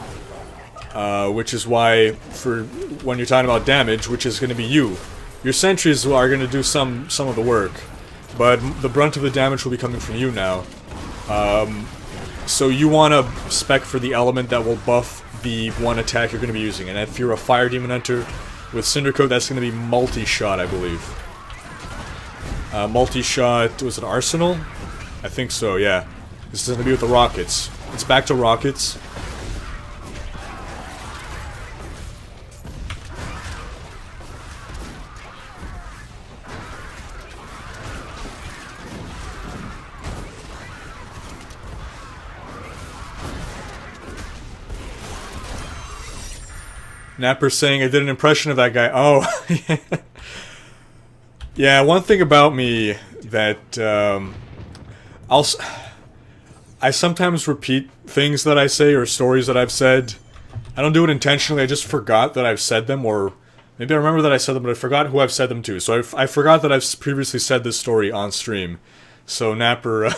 Speaker 1: Which is why, for when you're talking about damage, which is gonna be you. Your sentries are gonna do some of the work, but the brunt of the damage will be coming from you now. So you wanna spec for the element that will buff the one attack you're gonna be using, and if you're a Fire Demon Hunter, with Cindercoat, that's going to be multi-shot, I believe. Multi-shot, was it Arsenal? I think so, yeah. This is going to be with the rockets. It's back to rockets. Napper saying I did an impression of that guy. Oh, yeah. One thing about me that I sometimes repeat things that I say or stories that I've said. I don't do it intentionally. I just forgot that I've said them, or maybe I remember that I said them, but I forgot who I've said them to. So I forgot that I've previously said this story on stream. So Napper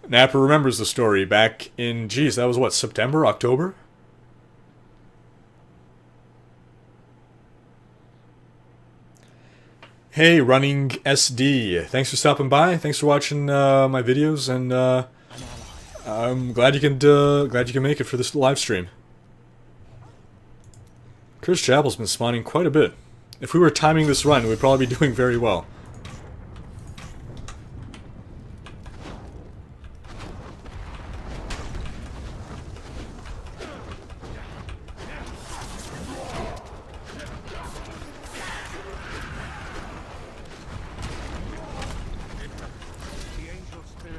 Speaker 1: Napper remembers the story back in, geez, that was what, September, October? Hey, Running SD. Thanks for stopping by. Thanks for watching my videos, and I'm glad you can make it for this live stream. Chris Chapel's been spawning quite a bit. If we were timing this run, we'd probably be doing very well.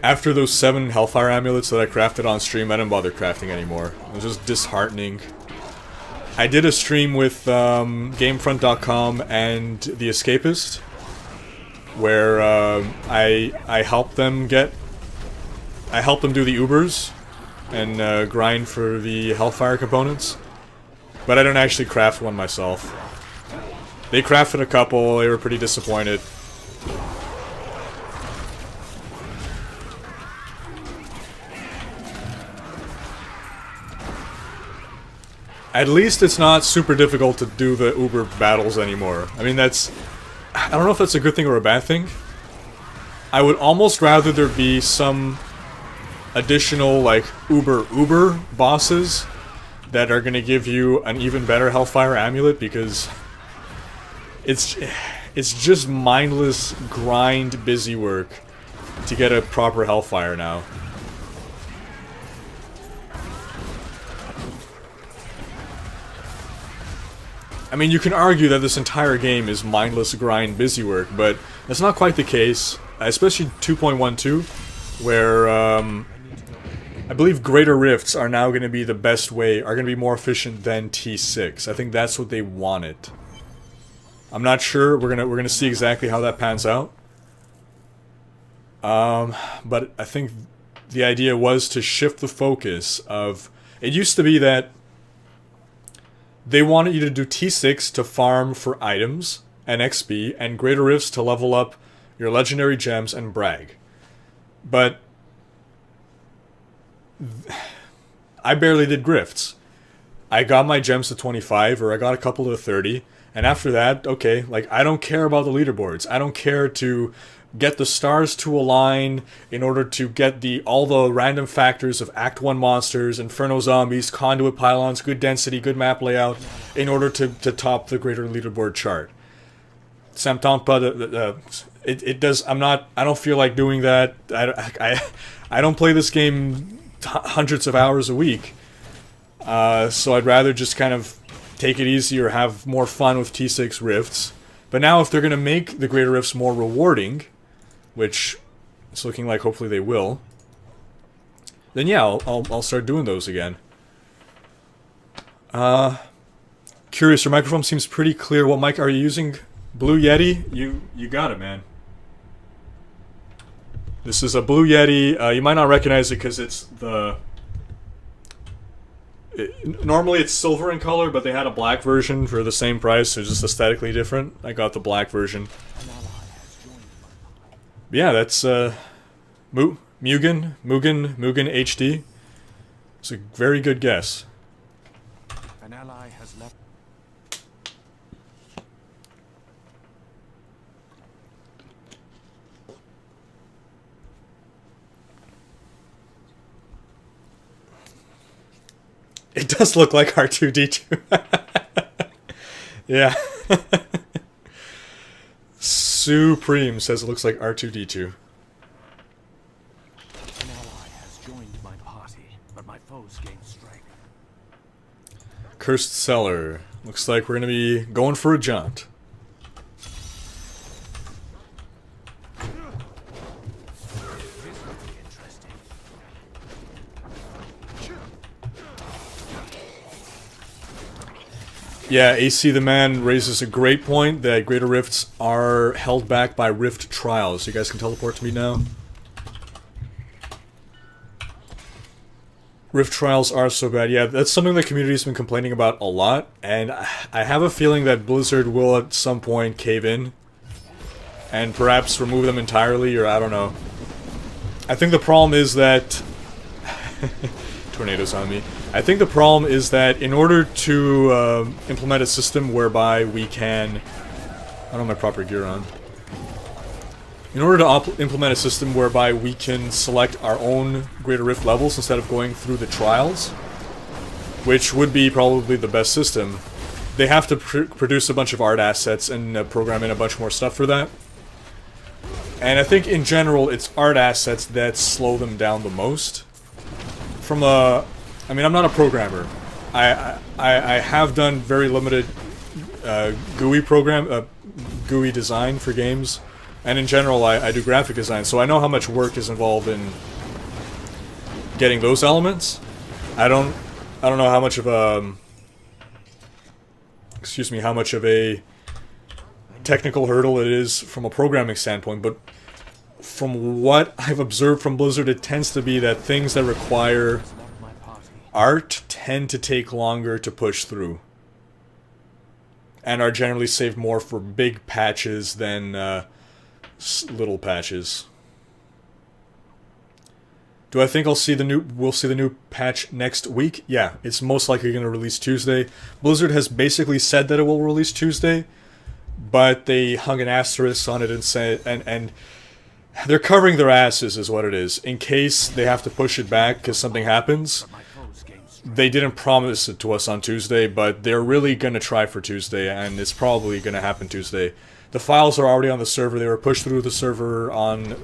Speaker 1: After those 7 Hellfire Amulets that I crafted on stream, I didn't bother crafting anymore. It was just disheartening. I did a stream with Gamefront.com and The Escapist, where I helped them do the Ubers and grind for the Hellfire components, but I don't actually craft one myself. They crafted a couple, they were pretty disappointed. At least it's not super difficult to do the Uber battles anymore. I mean, that's... I don't know if that's a good thing or a bad thing. I would almost rather there be some additional, like, Uber bosses that are gonna give you an even better Hellfire Amulet, because it's just mindless grind busy work to get a proper Hellfire now. I mean, you can argue that this entire game is mindless grind busy work, but that's not quite the case, especially 2.12, where I believe Greater Rifts are now going to be the best way, are going to be more efficient than T6. I think that's what they wanted. I'm not sure. We're gonna see exactly how that pans out. But I think the idea was to shift the focus of... It used to be that they wanted you to do T6 to farm for items and XP, and Greater Rifts to level up your legendary gems and brag. But I barely did grifts. I got my gems to 25, or I got a couple to 30, and after that, okay, like, I don't care about the leaderboards. I don't care to get the stars to align in order to get all the random factors of Act 1 monsters, Inferno zombies, conduit pylons, good density, good map layout, in order to top the greater leaderboard chart. Ça me tente pas it does... I don't feel like doing that. I don't play this game hundreds of hours a week. So I'd rather just kind of take it easy or have more fun with T6 rifts. But now if they're going to make the greater rifts more rewarding, which it's looking like hopefully they will, then yeah, I'll start doing those again. Curious, your microphone seems pretty clear. What mic are you using? Blue Yeti? You got it, man. This is a Blue Yeti. You might not recognize it because it's the... normally it's silver in color, but they had a black version for the same price, so it's just aesthetically different. I got the black version. Yeah, that's Mugen HD. It's a very good guess.
Speaker 2: An ally has left.
Speaker 1: It does look like R2-D2. Yeah. Supreme says it looks like R2-D2.
Speaker 2: An ally has joined my party, but my foes gain strength.
Speaker 1: Cursed Cellar. Looks like we're gonna be going for a jaunt. Yeah, AC the Man raises a great point that Greater Rifts are held back by Rift Trials. You guys can teleport to me now. Rift Trials are so bad. Yeah, that's something the community's been complaining about a lot, and I have a feeling that Blizzard will at some point cave in and perhaps remove them entirely, or I don't know. I think the problem is that... Tornadoes on me. I think the problem is that in order to implement a system whereby we can... I don't have my proper gear on. In order to implement a system whereby we can select our own Greater Rift levels instead of going through the trials, which would be probably the best system, they have to produce a bunch of art assets and program in a bunch more stuff for that. And I think in general it's art assets that slow them down the most. From a... I mean, I'm not a programmer. I have done very limited GUI design for games, and in general I do graphic design, so I know how much work is involved in getting those elements. I don't know how much of a how much of a technical hurdle it is from a programming standpoint, but from what I've observed from Blizzard, it tends to be that things that require art tend to take longer to push through, and are generally saved more for big patches than little patches. Do I think we'll see the new patch next week? Yeah, it's most likely going to release Tuesday. Blizzard has basically said that it will release Tuesday, but they hung an asterisk on it and said, and they're covering their asses is what it is, in case they have to push it back because something happens. They didn't promise it to us on Tuesday, but they're really going to try for Tuesday, and it's probably going to happen Tuesday. The files are already on the server. They were pushed through the server on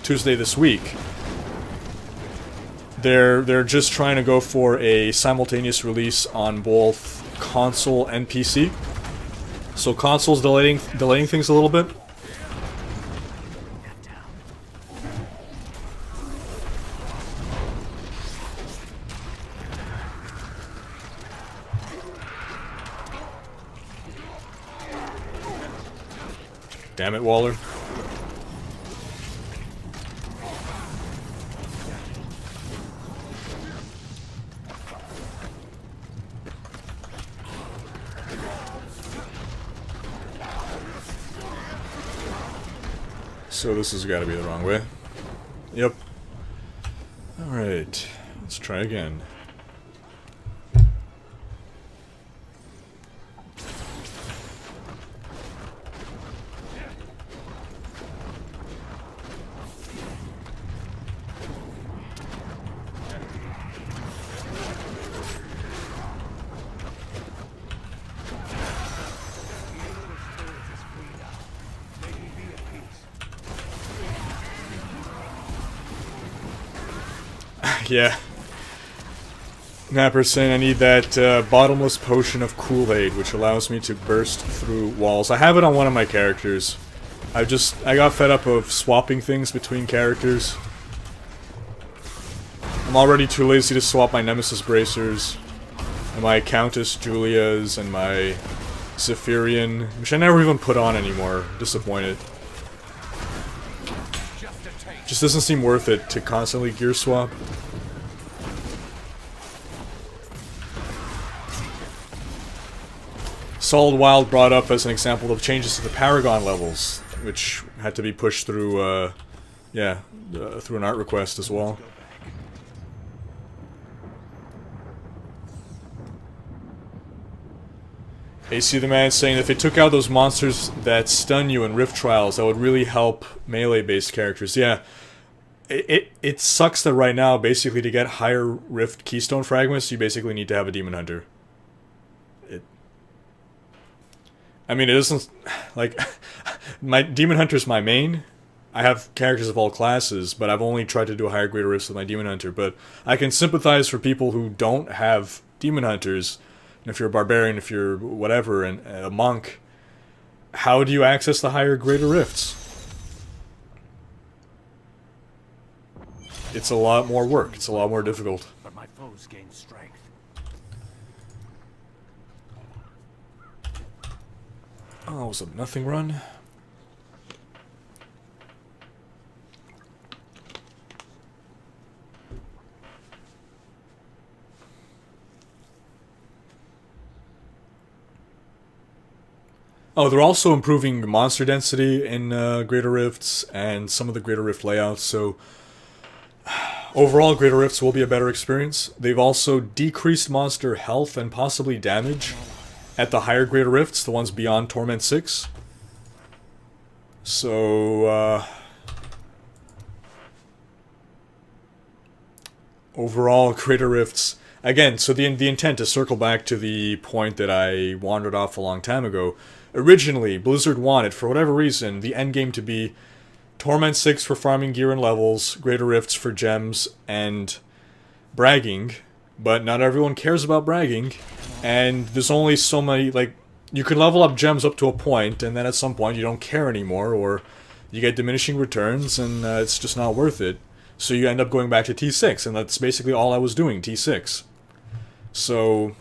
Speaker 1: Tuesday this week. They're just trying to go for a simultaneous release on both console and PC. So console's delaying things a little bit. Damn it, Waller. So this has got to be the wrong way. Yep. Alright. Let's try again. Yeah. Napper's saying I need that bottomless potion of Kool-Aid, which allows me to burst through walls. I have it on one of my characters. I got fed up of swapping things between characters. I'm already too lazy to swap my Nemesis bracers, and my Countess Julia's, and my Zephyrian, which I never even put on anymore. Disappointed. Just doesn't seem worth it to constantly gear swap. Solid Wild brought up as an example of changes to the Paragon levels, which had to be pushed through, through an art request as well. AC the Man saying if they took out those monsters that stun you in Rift Trials, that would really help melee-based characters. Yeah, it sucks that right now, basically, to get higher Rift Keystone Fragments, you basically need to have a Demon Hunter. I mean, it isn't, like, my Demon Hunter's my main. I have characters of all classes, but I've only tried to do a higher greater rifts with my Demon Hunter. But I can sympathize for people who don't have Demon Hunters. And if you're a barbarian, if you're whatever, and a monk, how do you access the higher greater rifts? It's a lot more work. It's a lot more difficult.
Speaker 2: But my foes gain strength.
Speaker 1: Oh, it was a nothing run. Oh, they're also improving monster density in Greater Rifts and some of the Greater Rift layouts, so overall Greater Rifts will be a better experience. They've also decreased monster health and possibly damage at the higher Greater Rifts, the ones beyond Torment 6. So, overall, Greater Rifts... Again, so the intent, to circle back to the point that I wandered off a long time ago, originally, Blizzard wanted, for whatever reason, the endgame to be Torment 6 for farming gear and levels, Greater Rifts for gems, and bragging, but not everyone cares about bragging. And there's only so many, like, you can level up gems up to a point, and then at some point you don't care anymore, or you get diminishing returns, and it's just not worth it. So you end up going back to T6, and that's basically all I was doing, T6. So...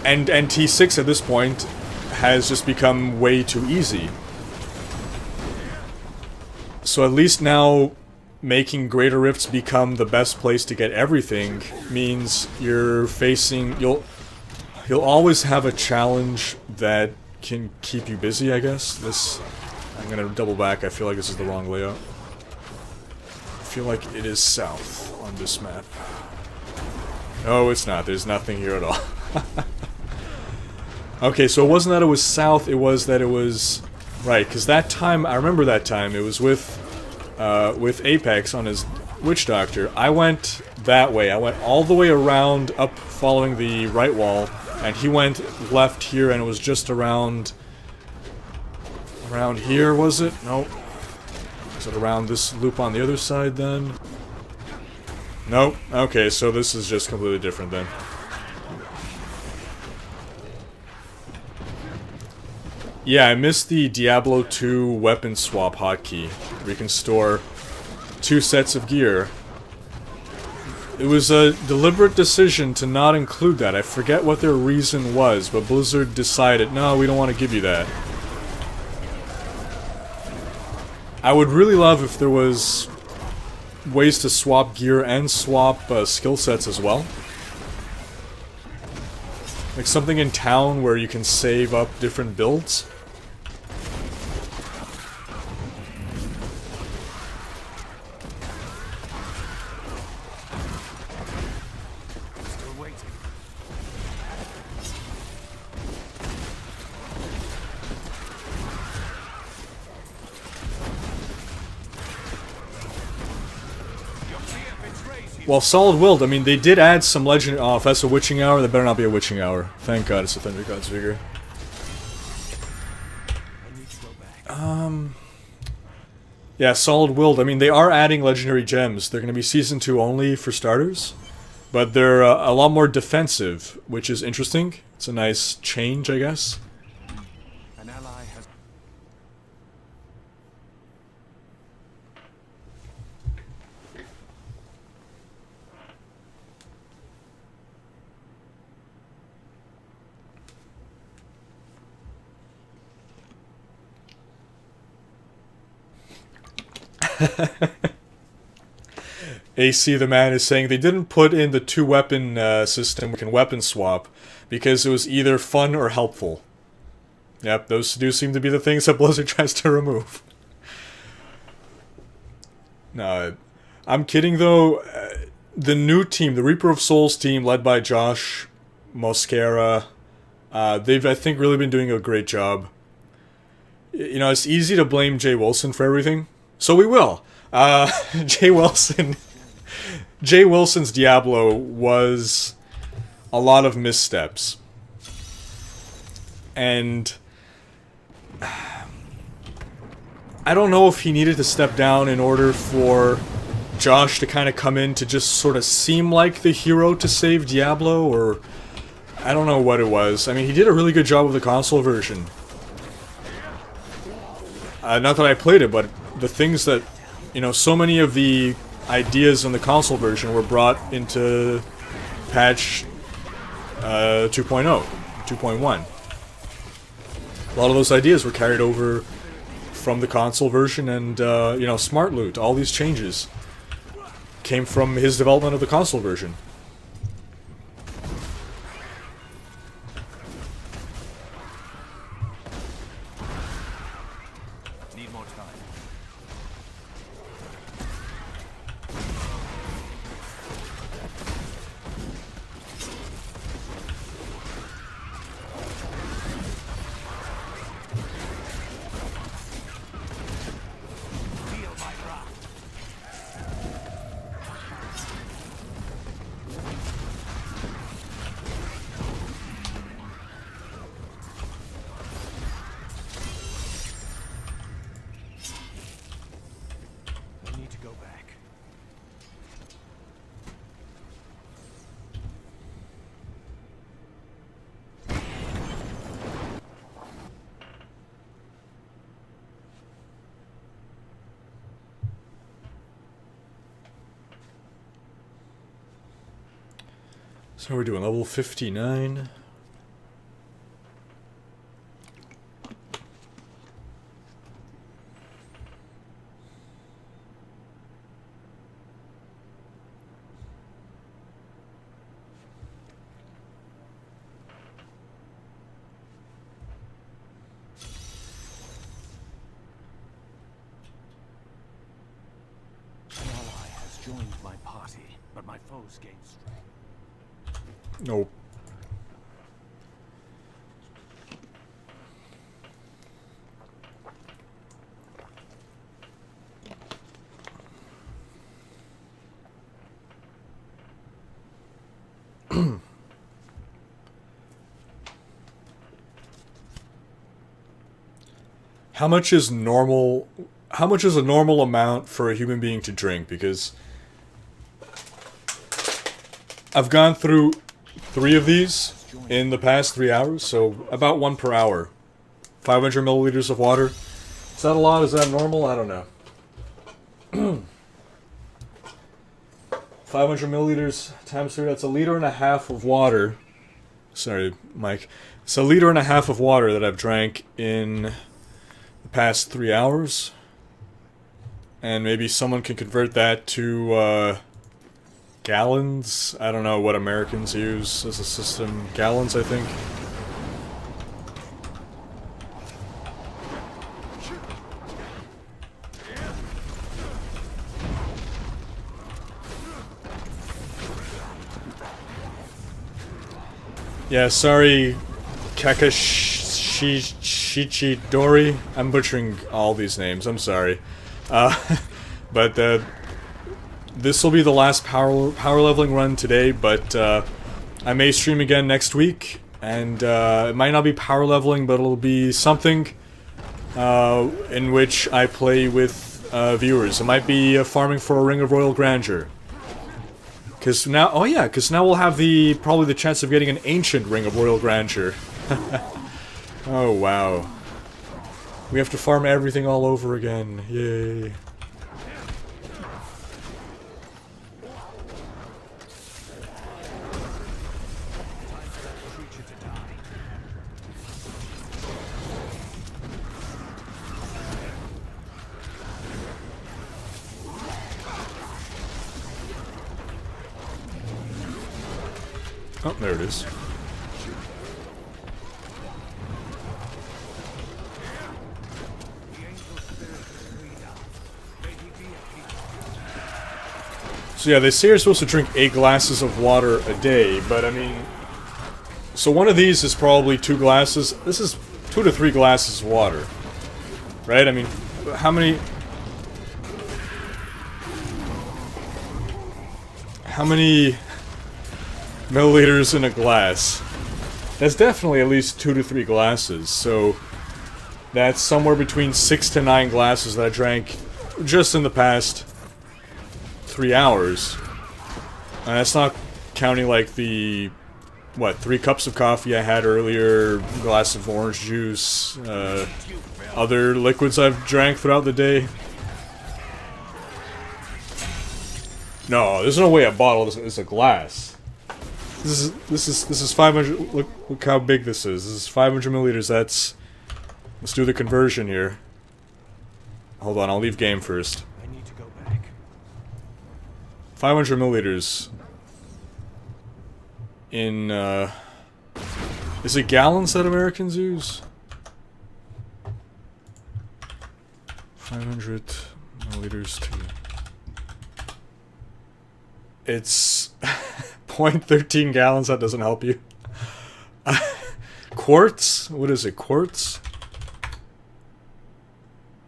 Speaker 1: And T6 at this point has just become way too easy. So at least now, making Greater Rifts become the best place to get everything means you're facing... You'll always have a challenge that can keep you busy, I guess. I'm gonna double back, I feel like this is the wrong layout. feel like it is south on this map. No, it's not. There's nothing here at all. Okay, so it wasn't that it was south, it was that it was... Right, because that time, I remember that time, it was with Apex on his Witch Doctor. I went that way. I went all the way around, up following the right wall, and he went left here, and it was just around... Around here, was it? Nope. Is it around this loop on the other side, then? Nope. Okay, so this is just completely different, then. Yeah, I missed the Diablo 2 weapon swap hotkey, where you can store 2 sets of gear. It was a deliberate decision to not include that. I forget what their reason was, but Blizzard decided, no, we don't want to give you that. I would really love if there was ways to swap gear and swap skill sets as well. Like something in town where you can save up different builds.
Speaker 2: Still waiting.
Speaker 1: Well, Solid-Willed, I mean, they did add some legend... Oh, if that's a witching hour, that better not be a witching hour. Thank God it's a Thunder God's Vigor. Yeah, Solid-Willed, I mean, they are adding legendary gems. They're going to be Season 2 only for starters. But they're a lot more defensive, which is interesting. It's a nice change, I guess.
Speaker 2: An ally has...
Speaker 1: AC the man is saying they didn't put in the 2-weapon system we can weapon swap because it was either fun or helpful. Yep, those do seem to be the things that Blizzard tries to remove. No, I'm kidding though. The new team, the Reaper of Souls team led by Josh Mosquera, they've, I think, really been doing a great job. You know, it's easy to blame Jay Wilson for everything, so we will. Jay Wilson's Diablo was a lot of missteps. And I don't know if he needed to step down in order for Josh to kind of come in to just sort of seem like the hero to save Diablo, or I don't know what it was. I mean, he did a really good job with the console version. Not that I played it, but the things that, you know, so many of the ideas in the console version were brought into patch 2.0, 2.1. A lot of those ideas were carried over from the console version, and, you know, Smart Loot, all these changes came from his development of the console version.
Speaker 2: Need more time. Feel my wrath. I need to go back.
Speaker 1: So we're doing level 59.
Speaker 2: An ally left my party, but my foes gained strength.
Speaker 1: Nope. How much is normal? How much is a normal amount for a human being to drink? Because I've gone through 3 of these in the past 3 hours, so about 1 per hour. 500 milliliters of water. Is that a lot? Is that normal? I don't know. 500 milliliters times 3, that's 1.5 liters of water. Sorry, Mike. It's 1.5 liters of water that I've drank in the past 3 hours. And maybe someone can convert that to gallons. I don't know what Americans use as a system. Gallons, I think. Yeah, sorry, Kakashichidori. I'm butchering all these names, I'm sorry. But this will be the last power leveling run today, but I may stream again next week, and it might not be power leveling, but it'll be something in which I play with viewers. It might be farming for a Ring of Royal Grandeur. Because now, oh yeah, because now we'll have probably the chance of getting an ancient Ring of Royal Grandeur. Oh wow. We have to farm everything all over again. Yay. Oh, there it is. So yeah, they say you're supposed to drink 8 glasses of water a day, but I mean... So one of these is probably 2 glasses. This is 2 to 3 glasses of water. Right? I mean, how many... How many milliliters in a glass? That's definitely at least 2 to 3 glasses, so... That's somewhere between 6 to 9 glasses that I drank just in the past 3 hours. And that's not counting like the, what, 3 cups of coffee I had earlier, glass of orange juice, other liquids I've drank throughout the day. No, there's no way a bottle is a glass. This is 500. Look how big this is. This is 500 milliliters. That's. Let's do the conversion here. Hold on, I'll leave game first.
Speaker 2: I need to go back.
Speaker 1: 500 milliliters. In, is it gallons that Americans use? 500 milliliters to... It's 0.13 gallons, that doesn't help you. Quarts? What is it, quarts?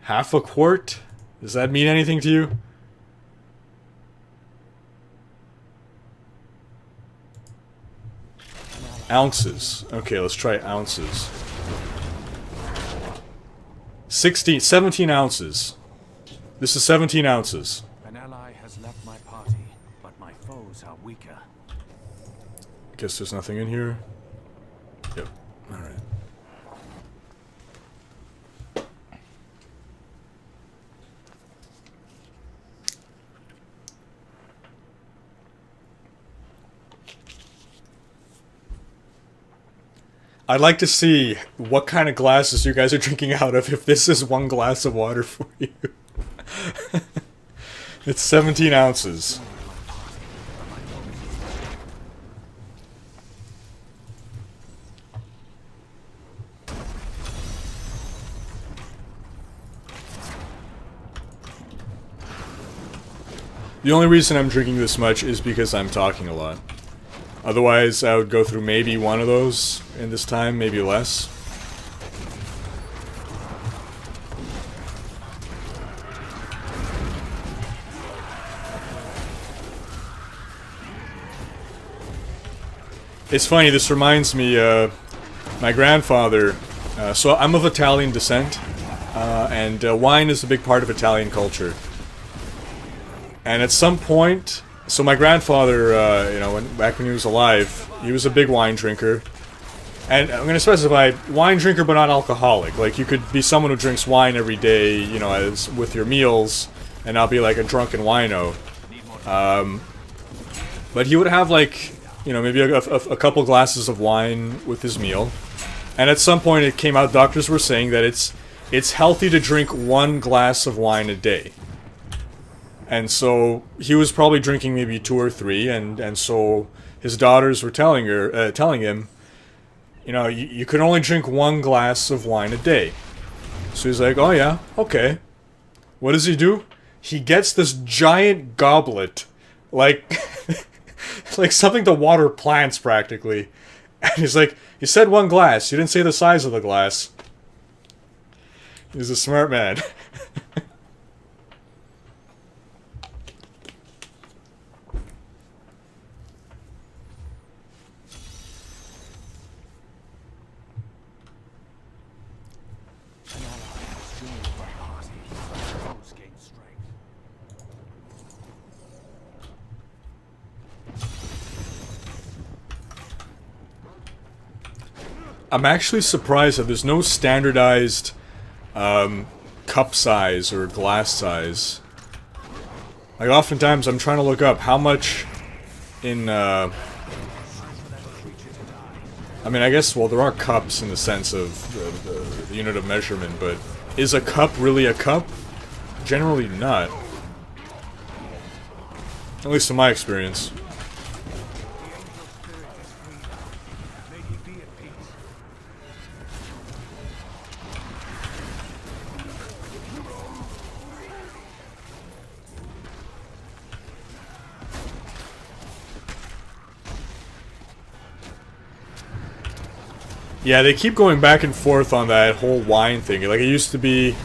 Speaker 1: Half a quart? Does that mean anything to you? Ounces. Okay, let's try ounces. 17 ounces. This is 17 ounces.
Speaker 2: An ally has left my party, but my foes are weaker.
Speaker 1: Guess there's nothing in here. Yep. Alright. I'd like to see what kind of glasses you guys are drinking out of if this is 1 glass of water for you. It's 17 ounces. The only reason I'm drinking this much is because I'm talking a lot. Otherwise, I would go through maybe one of those in this time, maybe less. It's funny, this reminds me, my grandfather, so I'm of Italian descent, and wine is a big part of Italian culture. And at some point, so my grandfather, you know, back when he was alive, he was a big wine drinker. And I'm going to specify, wine drinker but not alcoholic. Like, you could be someone who drinks wine every day, you know, as with your meals, and not be like a drunken wino. But he would have like, you know, maybe a couple glasses of wine with his meal. And at some point it came out, doctors were saying that it's healthy to drink 1 glass of wine a day. And so he was probably drinking maybe 2 or 3, and so his daughters were telling him, you know, you can only drink 1 glass of wine a day. So he's like, oh yeah, okay. What does he do? He gets this giant goblet, like like something to water plants practically. And he's like, you said 1 glass, you didn't say the size of the glass. He's a smart man.
Speaker 2: An ally has joined my party. My foes gain strength.
Speaker 1: I'm actually surprised that there's no standardized cup size or glass size. Like, oftentimes I'm trying to look up how much in, I mean, I guess, well, there are cups in the sense of the unit of measurement, but is a cup really a cup? Generally not. At least in my experience. Yeah, they keep going back and forth on that whole wine thing. Like, it used to be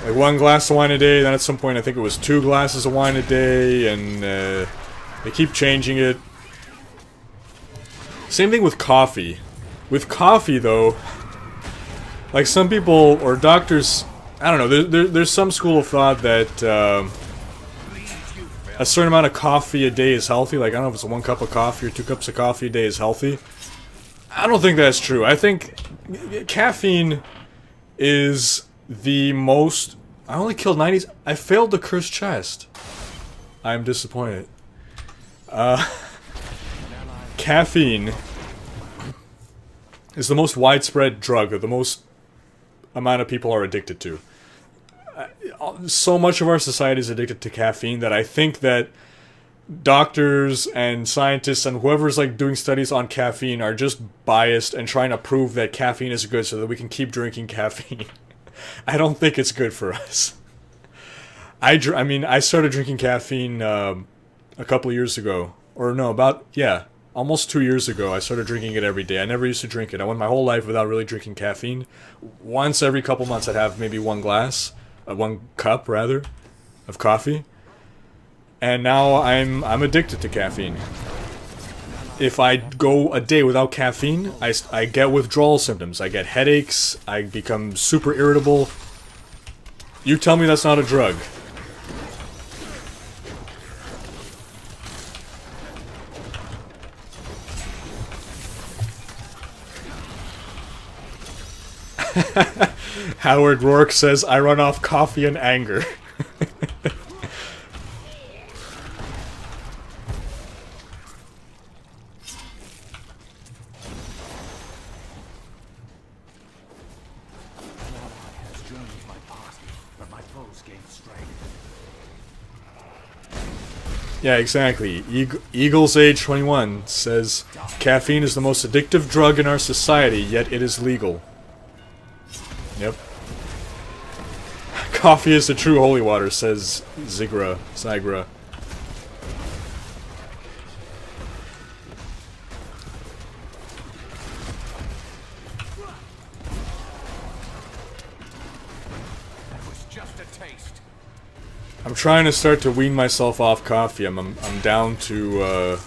Speaker 1: like 1 glass of wine a day, then at some point I think it was 2 glasses of wine a day, and they keep changing it. Same thing with coffee. With coffee, though, like, some people, or doctors, I don't know, there's some school of thought that a certain amount of coffee a day is healthy. Like, I don't know if it's 1 cup of coffee or 2 cups of coffee a day is healthy. I don't think that's true. I think caffeine is the most... I only killed 90s. I failed the cursed chest. I'm disappointed. Caffeine is the most widespread drug that the most amount of people are addicted to. So much of our society is addicted to caffeine that I think that doctors and scientists and whoever's like doing studies on caffeine are just biased and trying to prove that caffeine is good so that we can keep drinking caffeine. I don't think it's good for us. I mean, I started drinking caffeine a couple of years ago. Or no, almost 2 years ago. I started drinking it every day. I never used to drink it. I went my whole life without really drinking caffeine. Once every couple months I'd have maybe 1 cup rather, of coffee. And now I'm addicted to caffeine. If I go a day without caffeine, I get withdrawal symptoms. I get headaches, I become super irritable. You tell me that's not a drug. Howard Rourke says, I run off coffee and anger. Yeah, exactly. Eagles Age 21 says, caffeine is the most addictive drug in our society, yet it is legal. Yep. Coffee is the true holy water, says Zygra. I'm trying to start to wean myself off coffee. I'm down to well,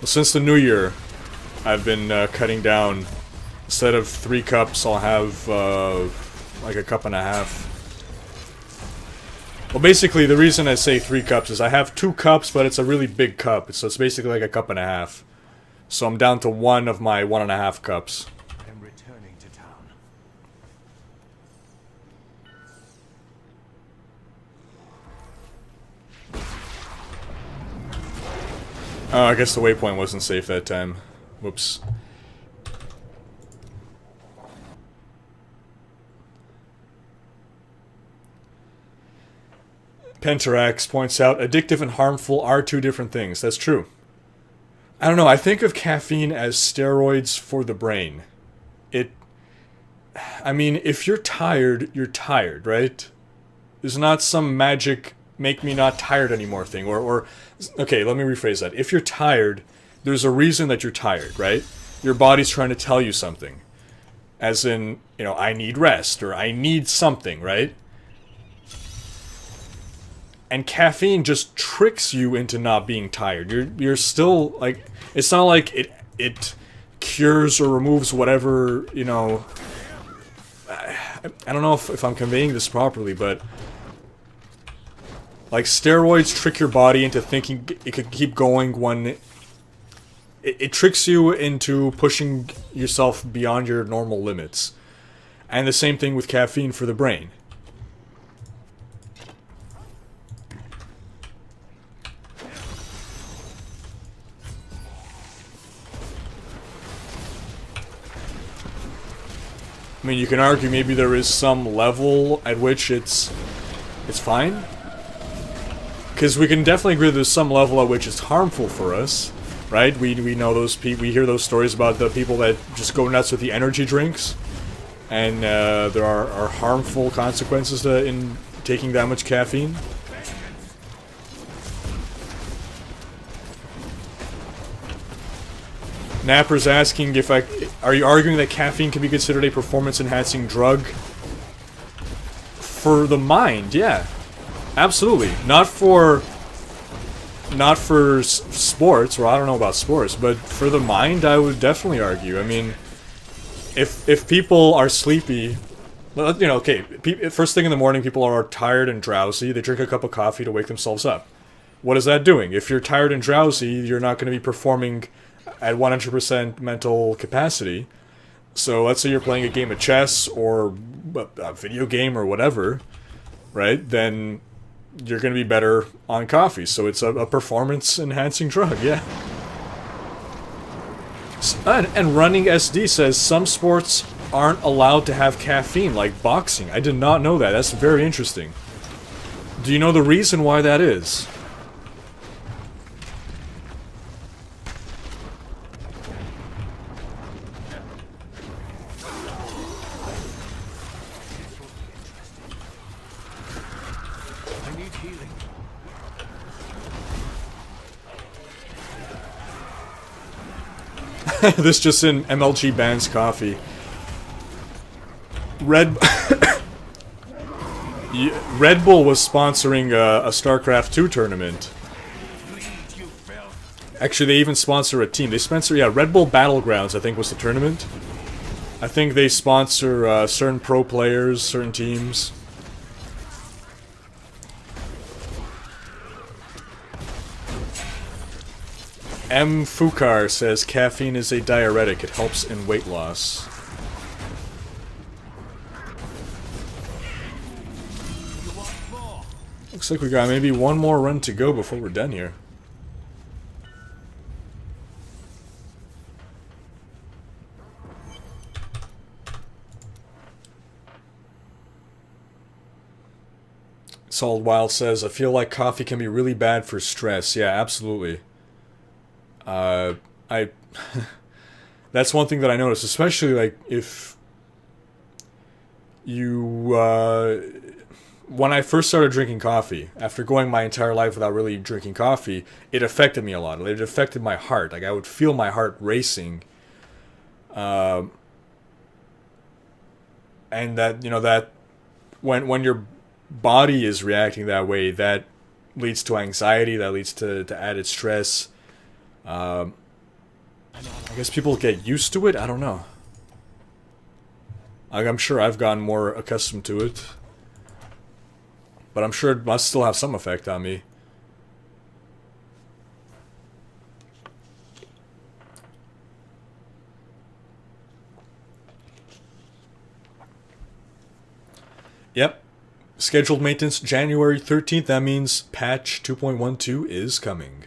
Speaker 1: since the new year, I've been cutting down. Instead of 3 cups, I'll have like a cup and a half. Well, basically, the reason I say 3 cups is I have 2 cups, but it's a really big cup, so it's basically like a cup and a half. So I'm down to 1 of my 1.5 cups.
Speaker 2: I'm returning to town.
Speaker 1: Oh, I guess the waypoint wasn't safe that time. Whoops. Pentarax points out, addictive and harmful are 2 different things. That's true. I don't know, I think of caffeine as steroids for the brain. I mean, if you're tired, right? There's not some magic make me not tired anymore thing, okay, let me rephrase that. If you're tired, there's a reason that you're tired, right? Your body's trying to tell you something. As in, you know, I need rest, or I need something, right? And caffeine just tricks you into not being tired. You're still, like, it's not like it cures or removes whatever, you know... I don't know if I'm conveying this properly, but... like, steroids trick your body into thinking it could keep going when... It tricks you into pushing yourself beyond your normal limits. And the same thing with caffeine for the brain. I mean, you can argue maybe there is some level at which it's fine. Because we can definitely agree there's some level at which it's harmful for us, right? We know those we hear those stories about the people that just go nuts with the energy drinks, and there are harmful consequences in taking that much caffeine. Napper's asking if are you arguing that caffeine can be considered a performance-enhancing drug? For the mind, yeah. Absolutely. Not for sports, or I don't know about sports, but for the mind, I would definitely argue. I mean, if people are sleepy, you know, okay, first thing in the morning, people are tired and drowsy, they drink a cup of coffee to wake themselves up. What is that doing? If you're tired and drowsy, you're not going to be performing at 100% mental capacity. So let's say you're playing a game of chess or a video game or whatever, right? Then you're going to be better on coffee. So it's a performance-enhancing drug, yeah. And Running SD says some sports aren't allowed to have caffeine, like boxing. I did not know that. That's very interesting. Do you know the reason why that is? This just in, MLG bans coffee. Red Bull was sponsoring a StarCraft 2 tournament. Actually, they even sponsor a team. They sponsor, yeah, Red Bull Battlegrounds, I think, was the tournament. I think they sponsor certain pro players, certain teams. M. Fukar says caffeine is a diuretic. It helps in weight loss. Looks like we got maybe one more run to go before we're done here. Solid Wild says, I feel like coffee can be really bad for stress. Yeah, absolutely. That's one thing that I noticed, especially like if you, when I first started drinking coffee, after going my entire life without really drinking coffee, it affected me a lot. It affected my heart. Like I would feel my heart racing. And that, you know, that when you're body is reacting that way, that leads to anxiety, that leads to added stress. I guess people get used to it, I don't know. I'm sure I've gotten more accustomed to it. But I'm sure it must still have some effect on me. Yep. Scheduled maintenance January 13th. That means patch 2.12 is coming.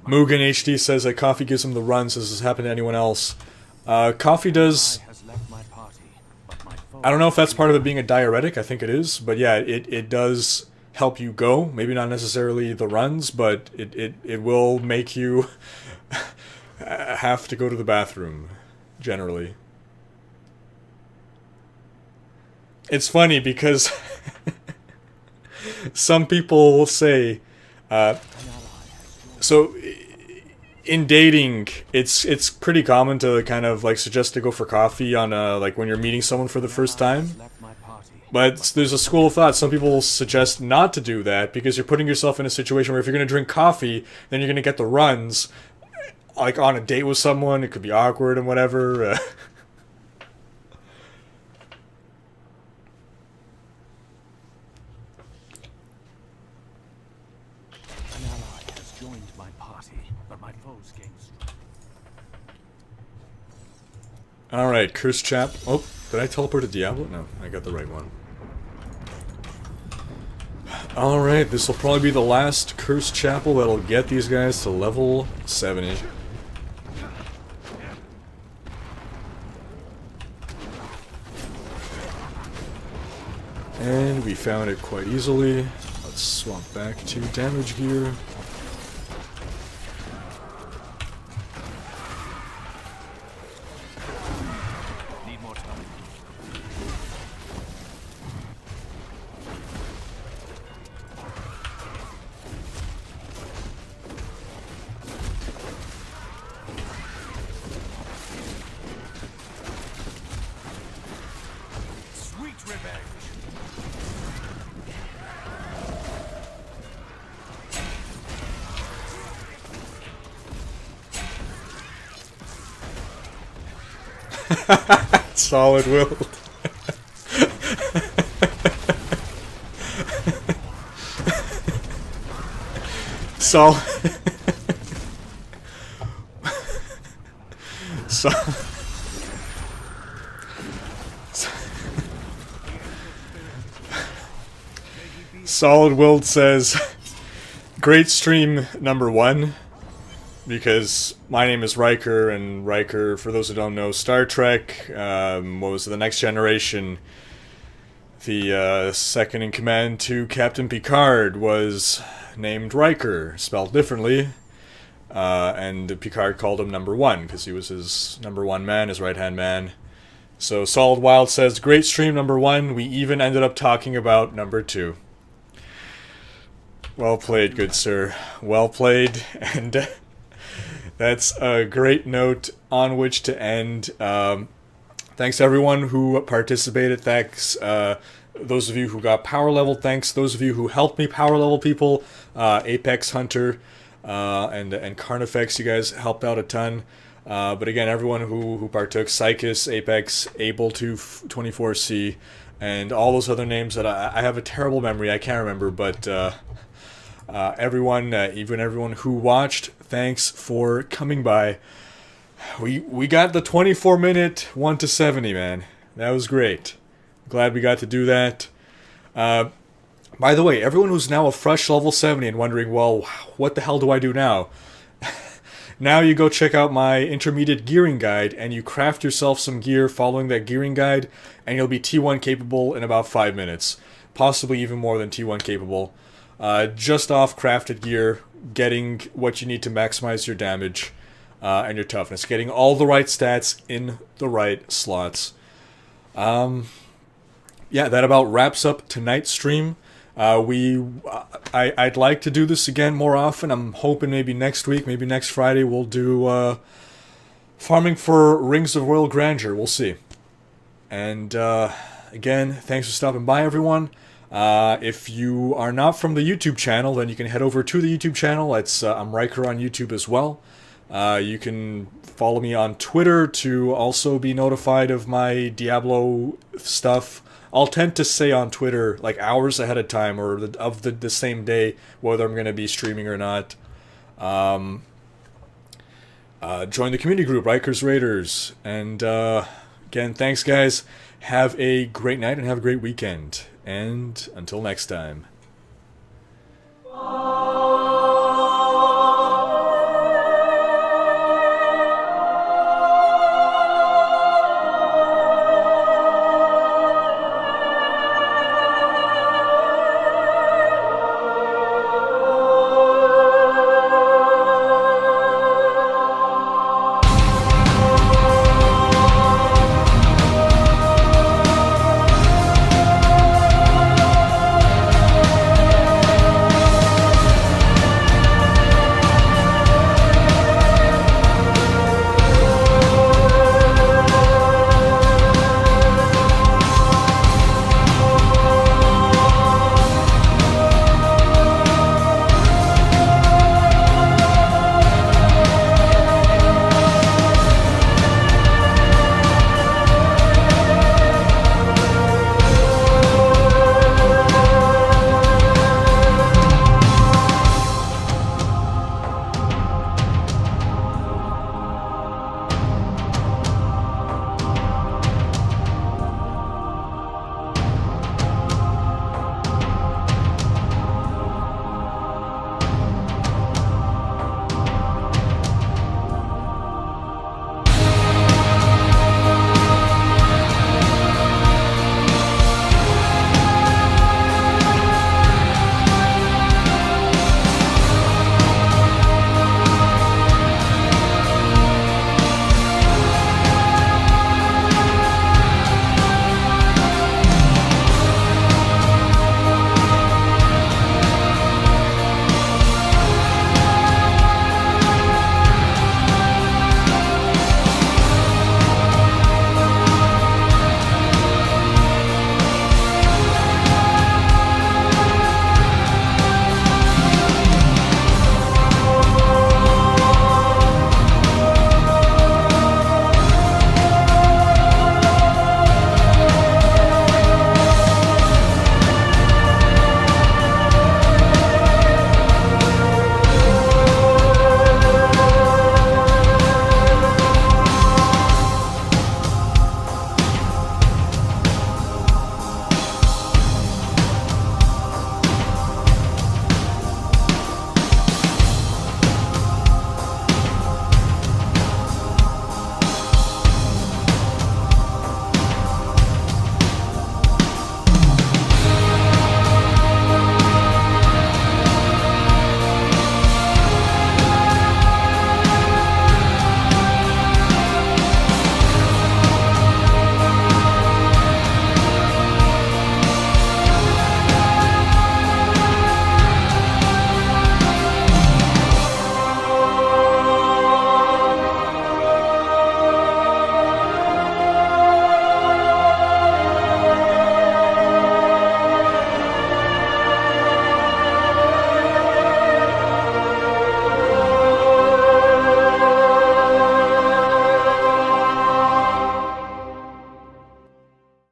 Speaker 1: Mugen HD says that coffee gives him the runs. Does this happen to anyone else? Coffee does... I don't know if that's part of it being a diuretic. I think it is. But yeah, it does help you go. Maybe not necessarily the runs, but it will make you have to go to the bathroom, generally. It's funny because some people will say... So, in dating, it's pretty common to kind of like suggest to go for coffee on like when you're meeting someone for the first time. But there's a school of thought. Some people suggest not to do that because you're putting yourself in a situation where if you're going to drink coffee, then you're going to get the runs. Like on a date with someone, it could be awkward and whatever. Alright, Curse Chap. Oh, did I teleport to Diablo? No, I got the right one. Alright, this will probably be the last Cursed Chapel that'll get these guys to level 70. And we found it quite easily. Let's swap back to damage gear. Solid willed. Solid. Solid willed says, great stream #1. Because my name is Riker, and Riker, for those who don't know, Star Trek, what was it, The Next Generation, the second in command to Captain Picard was named Riker, spelled differently, and Picard called him #1, because he was his #1 man, his right-hand man. So Solid Wild says, great stream #1, we even ended up talking about #2. Well played, good sir. Well played, and... that's a great note on which to end. Thanks to everyone who participated. Thanks those of you who got power level. Thanks those of you who helped me power level people. Apex Hunter and Carnifex, you guys helped out a ton. But again, everyone who partook, Psychus, Apex, Able224C, and all those other names that I have a terrible memory. I can't remember, but everyone, even everyone who watched, thanks for coming by. We got the 24-minute 1 to 70, man. That was great. Glad we got to do that. By the way, everyone who's now a fresh level 70 and wondering, well, what the hell do I do now? Now you go check out my intermediate gearing guide, and you craft yourself some gear following that gearing guide, and you'll be T1 capable in about 5 minutes. Possibly even more than T1 capable. Just off crafted gear, getting what you need to maximize your damage and your toughness. Getting all the right stats in the right slots. Yeah, that about wraps up tonight's stream. I'd like to do this again more often. I'm hoping maybe next week, maybe next Friday, we'll do farming for Rings of Royal Grandeur. We'll see. And again, thanks for stopping by, everyone. If you are not from the YouTube channel, then you can head over to the YouTube channel. It's I'm Riker on YouTube as well. You can follow me on Twitter to also be notified of my Diablo stuff. I'll tend to say on Twitter like hours ahead of time or the same day whether I'm going to be streaming or not. Join the community group, Rikers Raiders. And again, thanks guys. Have a great night and have a great weekend. And until next time.